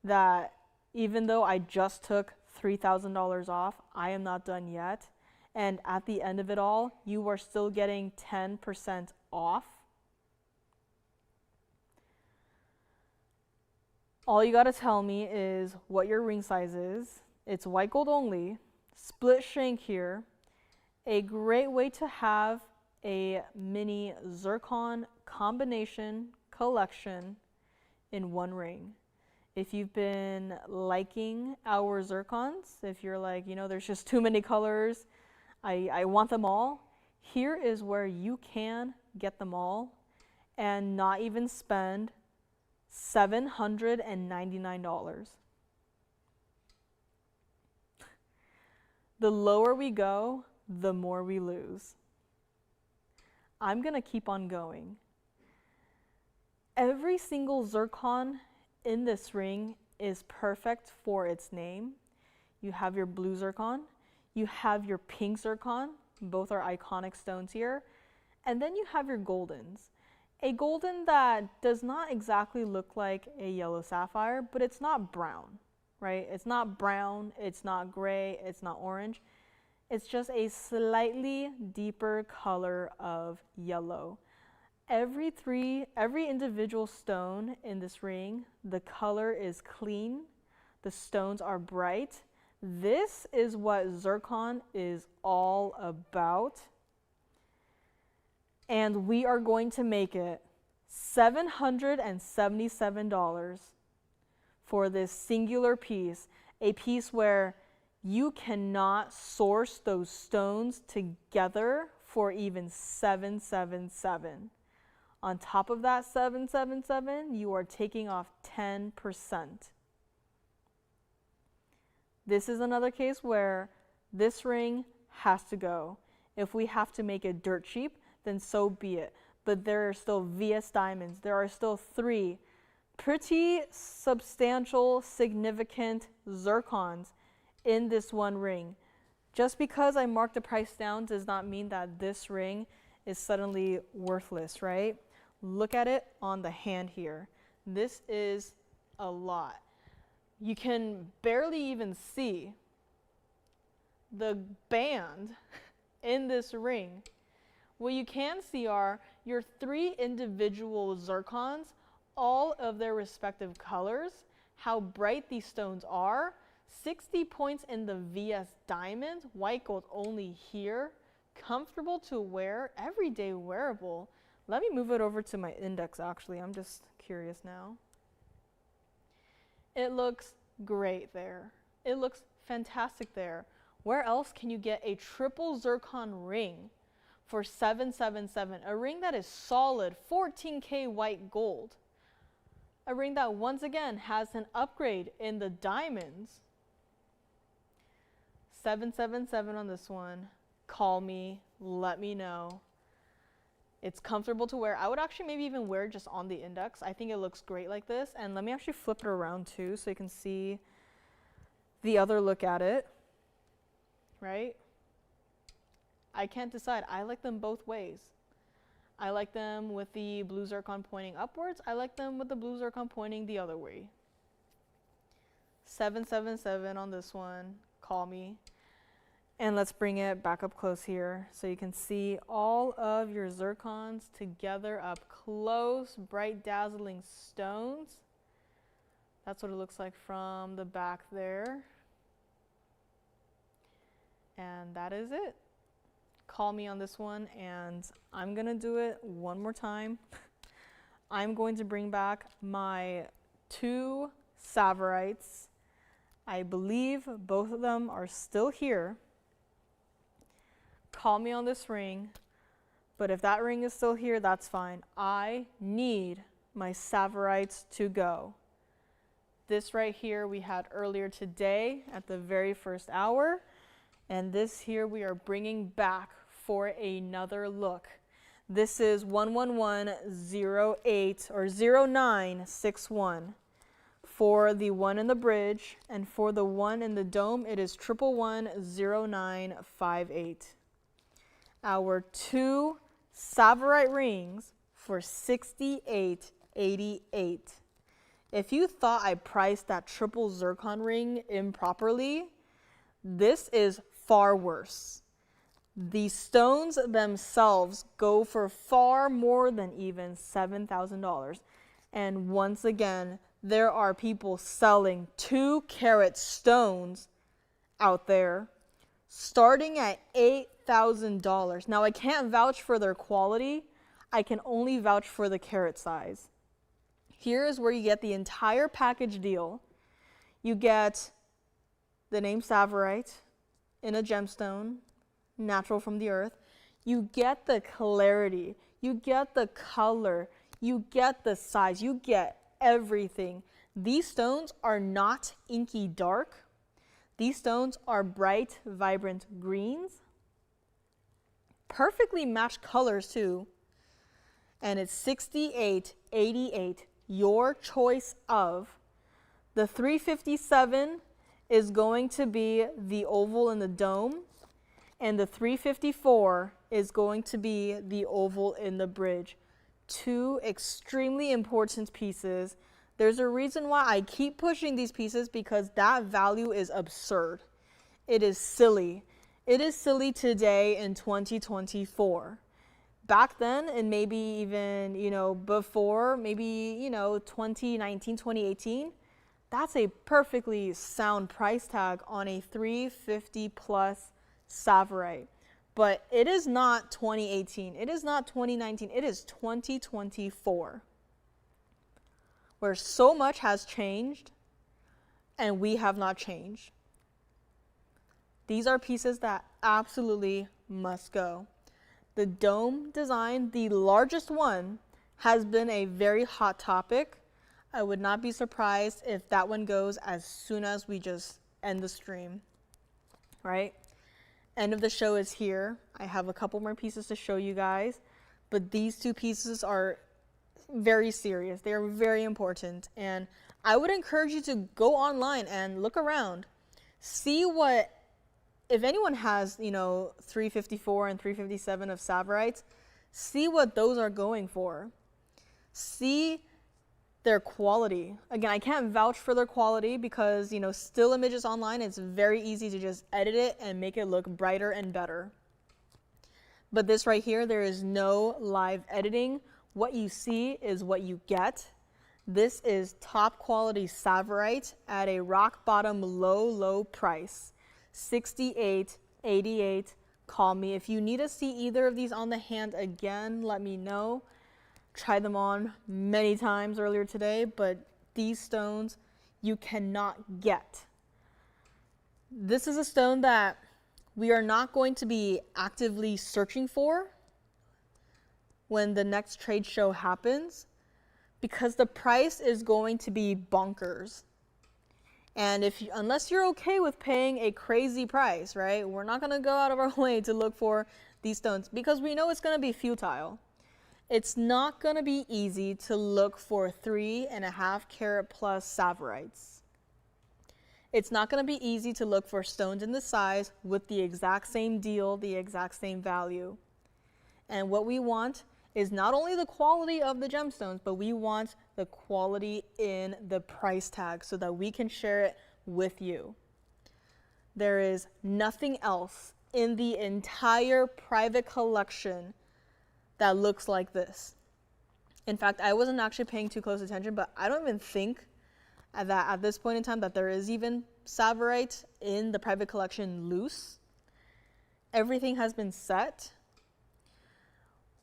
That even though I just took $3,000 off, I am not done yet. And at the end of it all, you are still getting 10% off. All you gotta tell me is what your ring size is. It's white gold only, split shank here. A great way to have a mini zircon combination collection in one ring. If you've been liking our zircons, if you're like, there's just too many colors, I want them all, here is where you can get them all and not even spend $799. The lower we go, the more we lose. I'm gonna keep on going. Every single zircon in this ring is perfect for its name. You have your blue zircon, you have your pink zircon, both are iconic stones here, and then you have your goldens. A golden that does not exactly look like a yellow sapphire, but it's not brown, right? It's not brown, it's not gray, it's not orange. It's just a slightly deeper color of yellow. Every individual stone in this ring, the color is clean, the stones are bright. This is what zircon is all about. And we are going to make it $777 for this singular piece, a piece where you cannot source those stones together for even $777. On top of that $777, you are taking off 10%. This is another case where this ring has to go. If we have to make it dirt cheap, then so be it. But there are still VS diamonds. There are still 3 pretty substantial, significant zircons in this one ring. Just because I marked the price down does not mean that this ring is suddenly worthless, right? Look at it on the hand here. This is a lot. You can barely even see the band in this ring. What you can see are your 3 individual zircons, all of their respective colors, how bright these stones are, 60 points in the VS diamond, white gold only here, comfortable to wear, everyday wearable. Let me move it over to my index actually, I'm just curious now. It looks great there. It looks fantastic there. Where else can you get a triple zircon ring for $777? A ring that is solid 14K white gold. A ring that once again has an upgrade in the diamonds. $777 on this one. Call me, let me know. It's comfortable to wear. I would actually maybe even wear it just on the index. I think it looks great like this. And let me actually flip it around too so you can see the other look at it, right? I can't decide. I like them both ways. I like them with the blue zircon pointing upwards. I like them with the blue zircon pointing the other way. $777 on this one. Call me. And let's bring it back up close here so you can see all of your zircons together up close, bright dazzling stones. That's what it looks like from the back there. And that is it. Call me on this one, and I'm gonna do it one more time. I'm going to bring back my 2 Savorites. I believe both of them are still here. Call me on this ring, but if that ring is still here, that's fine. I need my Savorites to go. This right here we had earlier today at the very first hour, and this here we are bringing back for another look. This is 11108 or 0961 for the one in the bridge, and for the one in the dome it is 1110958. Our 2 Savorite rings for $68.88. If you thought I priced that triple zircon ring improperly, this is far worse. The stones themselves go for far more than even $7,000. And once again, there are people selling 2-carat stones out there starting at $8,000. Now, I can't vouch for their quality. I can only vouch for the carat size. Here is where you get the entire package deal. You get the name Savorite in a gemstone, natural from the earth. You get the clarity. You get the color. You get the size. You get everything. These stones are not inky dark. These stones are bright, vibrant greens. Perfectly matched colors too. And it's $68.88, your choice of. The 357 is going to be the oval in the dome, and the 354 is going to be the oval in the bridge. two extremely important pieces. There's a reason why I keep pushing these pieces, because that value is absurd. It is silly. It is silly today in 2024. Back then, and maybe even, before, maybe, 2019, 2018, that's a perfectly sound price tag on a 350 plus Savorite. But it is not 2018. It is not 2019. It is 2024, where so much has changed and we have not changed. These are pieces that absolutely must go. The dome design, the largest one, has been a very hot topic. I would not be surprised if that one goes as soon as we just end the stream, right? End of the show is here. I have a couple more pieces to show you guys, but these two pieces are very serious. They are very important, and I would encourage you to go online and look around. See what, if anyone has, 354 and 357 of Savorites, see what those are going for. See their quality. Again, I can't vouch for their quality because, still images online, it's very easy to just edit it and make it look brighter and better. But this right here, there is no live editing. What you see is what you get. This is top quality Savorite at a rock bottom low price. $68, $88. Call me. If you need to see either of these on the hand again, let me know. Tried them on many times earlier today, but these stones you cannot get. This is a stone that we are not going to be actively searching for when the next trade show happens, because the price is going to be bonkers. And unless you're okay with paying a crazy price, right? We're not going to go out of our way to look for these stones because we know it's going to be futile. It's not going to be easy to look for 3.5 carat plus Savorites. It's not going to be easy to look for stones in this size with the exact same deal, the exact same value. And what we want is not only the quality of the gemstones, but we want the quality in the price tag so that we can share it with you. There is nothing else in the entire private collection that looks like this. In fact, I wasn't actually paying too close attention, but I don't even think that at this point in time that there is even Savorite in the private collection loose. Everything has been set.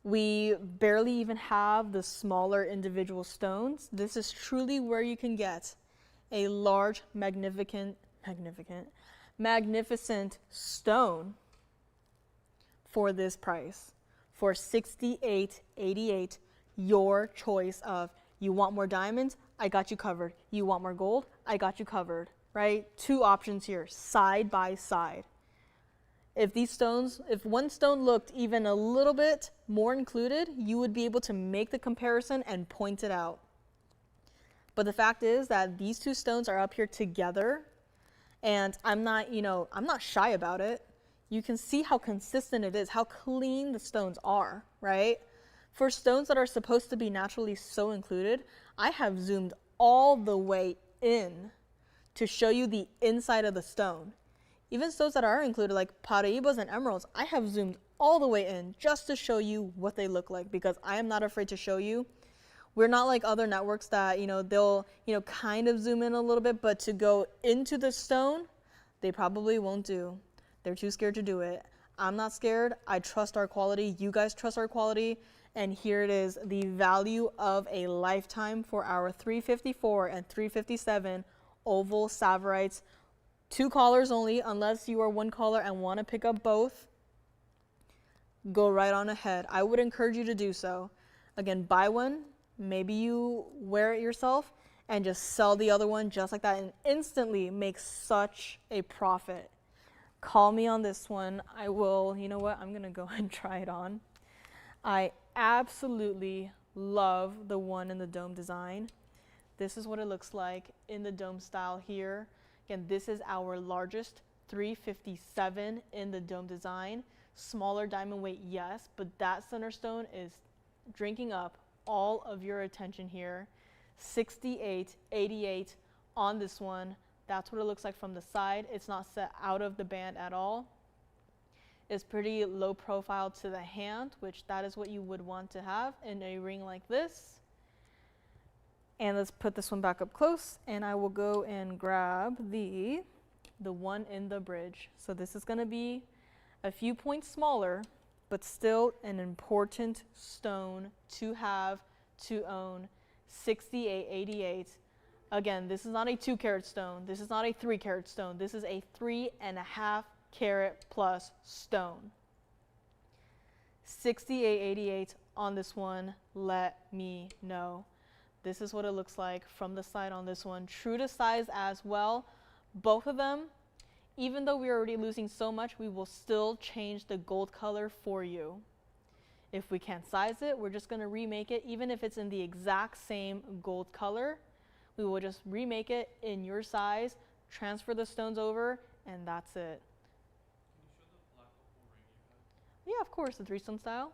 We barely even have the smaller individual stones. This is truly where you can get a large, magnificent stone for this price. For $68.88, your choice of, you want more diamonds? I got you covered. You want more gold? I got you covered, right? Two options here, side by side. If one stone looked even a little bit more included, you would be able to make the comparison and point it out. But the fact is that these two stones are up here together, and I'm not shy about it. You can see how consistent it is, how clean the stones are, right? For stones that are supposed to be naturally so included, I have zoomed all the way in to show you the inside of the stone. Even stones that are included, like Paraibas and emeralds, I have zoomed all the way in just to show you what they look like, because I am not afraid to show you. We're not like other networks that, they'll, kind of zoom in a little bit, but to go into the stone, they probably won't do. They're too scared to do it. I'm not scared. I trust our quality. You guys trust our quality. And here it is, the value of a lifetime for our 354 and 357 oval Savorites. 2 callers only, unless you are one caller and want to pick up both. Go right on ahead. I would encourage you to do so. Again, buy one. Maybe you wear it yourself and just sell the other one just like that and instantly make such a profit. Call me on this one. I will, I'm going to go and try it on. I absolutely love the one in the dome design. This is what it looks like in the dome style here. Again, this is our largest 357 in the dome design. Smaller diamond weight, yes, but that center stone is drinking up all of your attention here. 68, 88 on this one. That's what it looks like from the side. It's not set out of the band at all. It's pretty low profile to the hand, which that is what you would want to have in a ring like this. And let's put this one back up close, and I will go and grab the one in the bridge. So this is going to be a few points smaller, but still an important stone to have, to own. 6888. Again, this is not a 2-carat stone. This is not a 3-carat stone. This is a 3.5 carat plus stone. 6888 on this one. Let me know. This is what it looks like from the side on this one. True to size as well. Both of them, even though we're already losing so much, we will still change the gold color for you. If we can't size it, we're just going to remake it. Even if it's in the exact same gold color, we will just remake it in your size, transfer the stones over, and that's it. Can you show the black opal ring you had? Yeah, of course, the 3-stone style.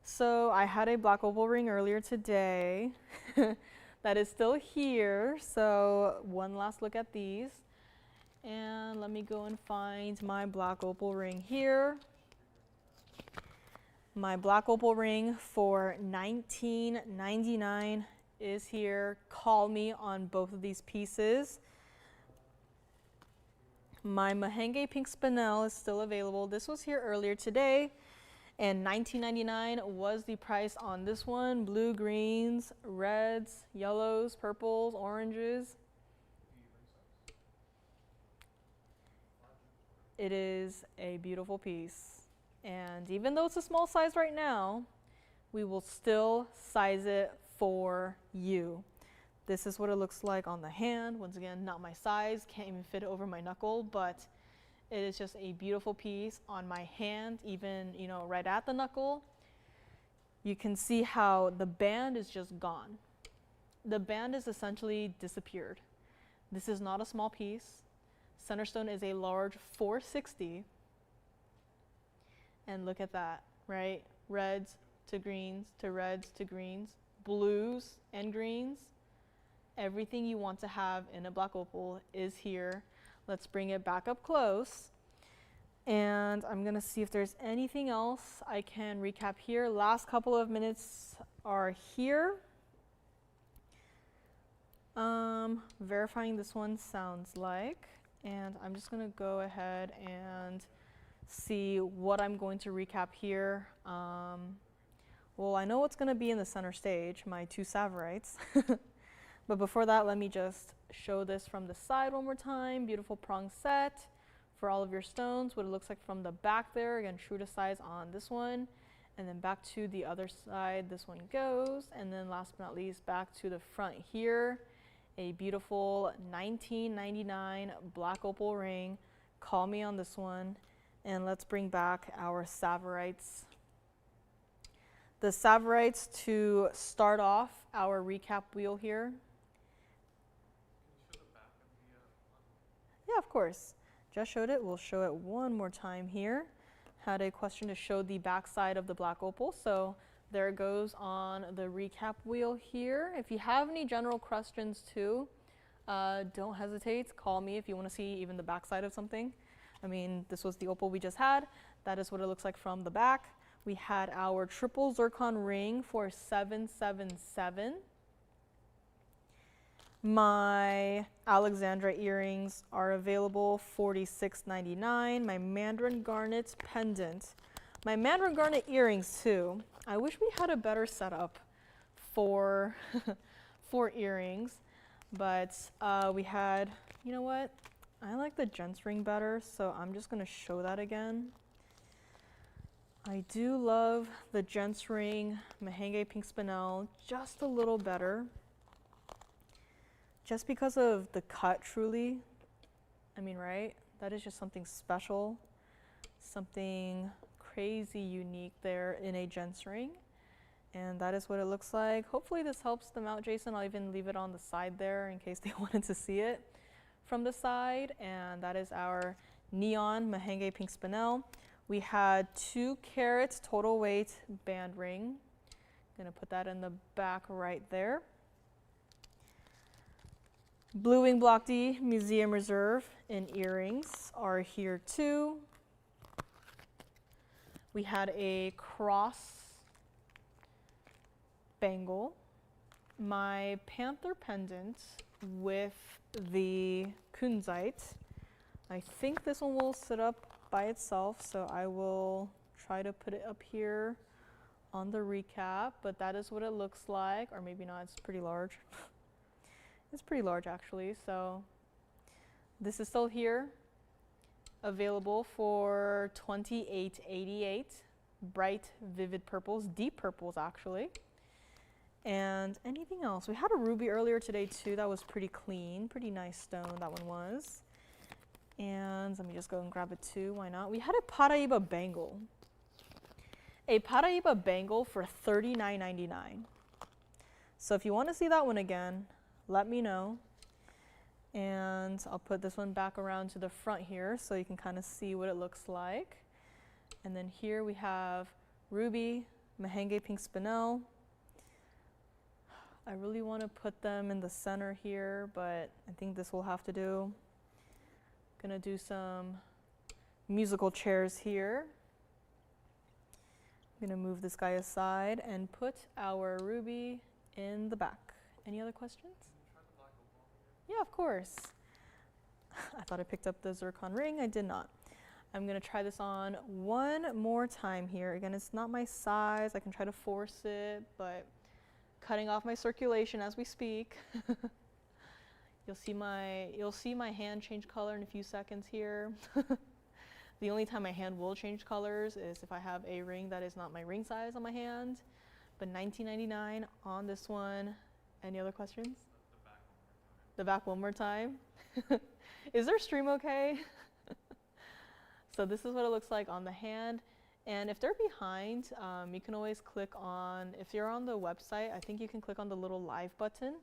So I had a black opal ring earlier today that is still here. So one last look at these. And let me go and find my black opal ring here. My black opal ring for $19.99 is here. Call me on both of these pieces. My Mahenge pink spinel is still available. This was here earlier today, and $19.99 was the price on this one. Blue, greens, reds, yellows, purples, oranges. It is a beautiful piece, and even though it's a small size right now, we will still size it for you. This is what it looks like on the hand. Once again, not my size, can't even fit it over my knuckle, but it is just a beautiful piece on my hand, even, you know, right at the knuckle. You can see how the band is just gone. The band is essentially disappeared. This is not a small piece. Center stone is a large 460. And look at that, right? Reds to greens to reds to greens, blues and greens. Everything you want to have in a black opal is here. Let's bring it back up close. And I'm gonna see if there's anything else I can recap here. Last couple of minutes are here. Verifying this one sounds like. And I'm just gonna go ahead and see what I'm going to recap here. Well, I know what's gonna be in the center stage, my 2 Savorites. But before that, let me just show this from the side one more time. Beautiful prong set for all of your stones. What it looks like from the back there. Again, true to size on this one. And then back to the other side, this one goes. And then last but not least, back to the front here. A beautiful $19.99 black opal ring. Call me on this one. And let's bring back our Savorites. The Savorites to start off our recap wheel here. Can you show the back of the one? Yeah, of course. Just showed it. We'll show it one more time here. Had a question to show the back side of the black opal. So there it goes on the recap wheel here. If you have any general questions too, don't hesitate. Call me if you want to see even the back side of something. I mean, this was the opal we just had. That is what it looks like from the back. We had our triple zircon ring for $777. My Alexandra earrings are available, $46.99. My Mandarin garnet pendant. My Mandarin garnet earrings too. I wish we had a better setup for, for earrings, but we had, you know what? I like the gents ring better, so I'm just gonna show that again. I do love the gents ring Mahenge pink spinel just a little better. Just because of the cut, truly. I mean, right? That is just something special, something crazy unique there in a gents ring. And that is what it looks like. Hopefully this helps them out, Jason. I'll even leave it on the side there in case they wanted to see it from the side. And that is our neon Mahenge pink spinel. We had 2 carat total weight band ring. Gonna put that in the back right there. Blue Wing Block D Museum Reserve in earrings are here too. We had a cross bangle. My Panther pendant with the kunzite. I think this one will sit up by itself, so I will try to put it up here on the recap, but that is what it looks like, or maybe not, it's pretty large. It's pretty large actually, so this is still here, available for $28.88. Bright, vivid purples, deep purples actually. And anything else? We had a ruby earlier today too, that was pretty clean, pretty nice stone that one was. And let me just go and grab it too, why not? We had a Paraiba bangle. A Paraiba bangle for $39.99. So if you want to see that one again, let me know. And I'll put this one back around to the front here so you can kind of see what it looks like. And then here we have ruby, Mahenge pink spinel. I really want to put them in the center here, but I think this will have to do. Gonna do some musical chairs here. I'm gonna move this guy aside and put our ruby in the back. Any other questions? Yeah, of course. I thought I picked up the zircon ring. I did not. I'm gonna try this on one more time here. Again, it's not my size. I can try to force it, but cutting off my circulation as we speak. You'll see my hand change color in a few seconds here. The only time my hand will change colors is if I have a ring that is not my ring size on my hand. But $19.99 on this one. Any other questions? The back one more time. Is their stream okay? So this is what it looks like on the hand. And if they're behind, you can always click on, if you're on the website, I think you can click on the little live button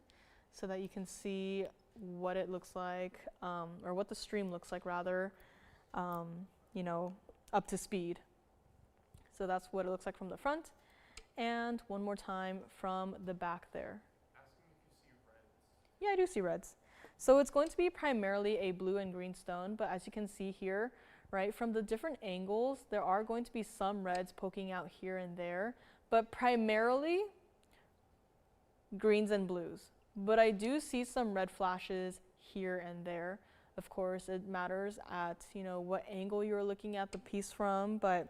so that you can see what it looks like, or what the stream looks like rather, you know, up to speed. So that's what it looks like from the front. And one more time from the back there. Asking if you see reds. Yeah, I do see reds. So it's going to be primarily a blue and green stone, but as you can see here, right, from the different angles, there are going to be some reds poking out here and there, but primarily greens and blues. But I do see some red flashes here and there. Of course, it matters at, you know, what angle you're looking at the piece from, but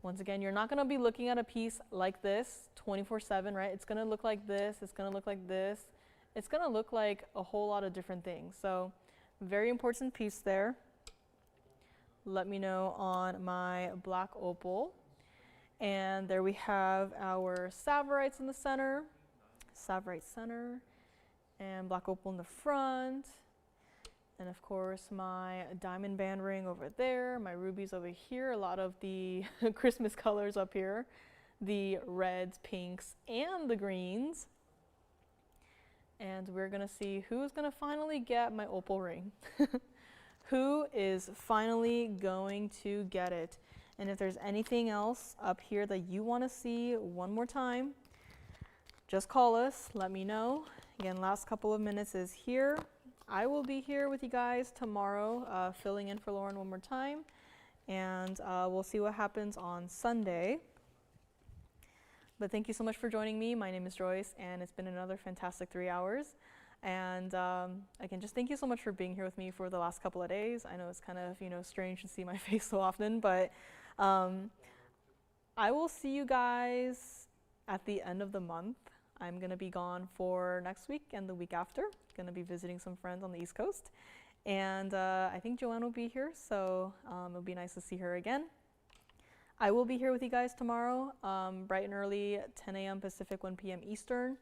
once again, you're not going to be looking at a piece like this 24/7, right? It's going to look like this, it's going to look like this. It's going to look like a whole lot of different things. So, very important piece there. Let me know on my black opal. And there we have our Savorites in the center, Savorite center, and black opal in the front. And of course my diamond band ring over there, my rubies over here, a lot of the Christmas colors up here, the reds, pinks, and the greens. And we're gonna see who's gonna finally get my opal ring. Who is finally going to get it? And if there's anything else up here that you want to see one more time, just call us, let me know. Again, last couple of minutes is here. I will be here with you guys tomorrow, filling in for Lauren one more time. And we'll see what happens on Sunday. But thank you so much for joining me. My name is Joyce, and it's been another fantastic 3 hours. And again, just thank you so much for being here with me for the last couple of days. I know it's kind of, you know, strange to see my face so often, but I will see you guys at the end of the month. I'm going to be gone for next week and the week after. Going to be visiting some friends on the East Coast. And I think Joanne will be here, so it'll be nice to see her again. I will be here with you guys tomorrow, bright and early, 10 a.m. Pacific, 1 p.m. Eastern,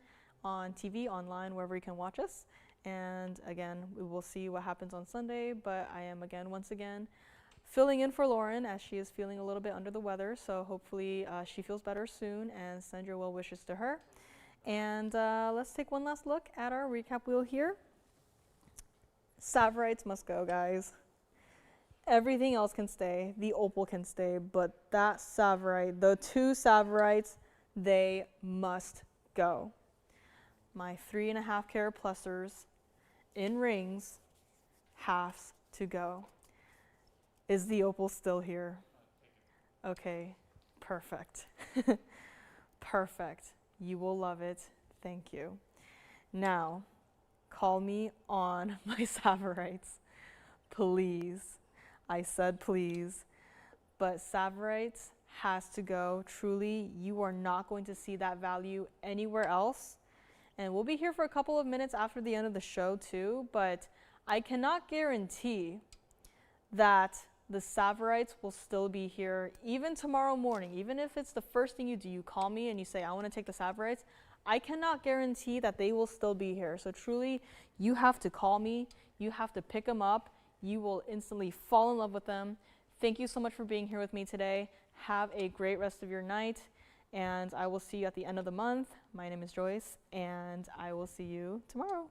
on TV, online, wherever you can watch us. And again, we will see what happens on Sunday, but I am once again, filling in for Lauren as she is feeling a little bit under the weather, so hopefully she feels better soon, and send your well wishes to her. And let's take one last look at our recap wheel here. Savorites must go, guys. Everything else can stay. The opal can stay, but that Savorite, the two Savorites, They must go. My 3.5 carat plusers in rings has to go. Is the opal still here? Okay, perfect. Perfect. You will love it. Thank you. Now, call me on my Savorites. Please. I said please. But Savorite has to go. Truly, you are not going to see that value anywhere else. And we'll be here for a couple of minutes after the end of the show too, but I cannot guarantee that the Savorites will still be here even tomorrow morning. Even if it's the first thing you do, you call me and you say, I want to take the Savorites, I cannot guarantee that they will still be here. So truly, you have to call me, you have to pick them up, you will instantly fall in love with them. Thank you so much for being here with me today. Have a great rest of your night, and I will see you at the end of the month. My name is Joyce, and I will see you tomorrow.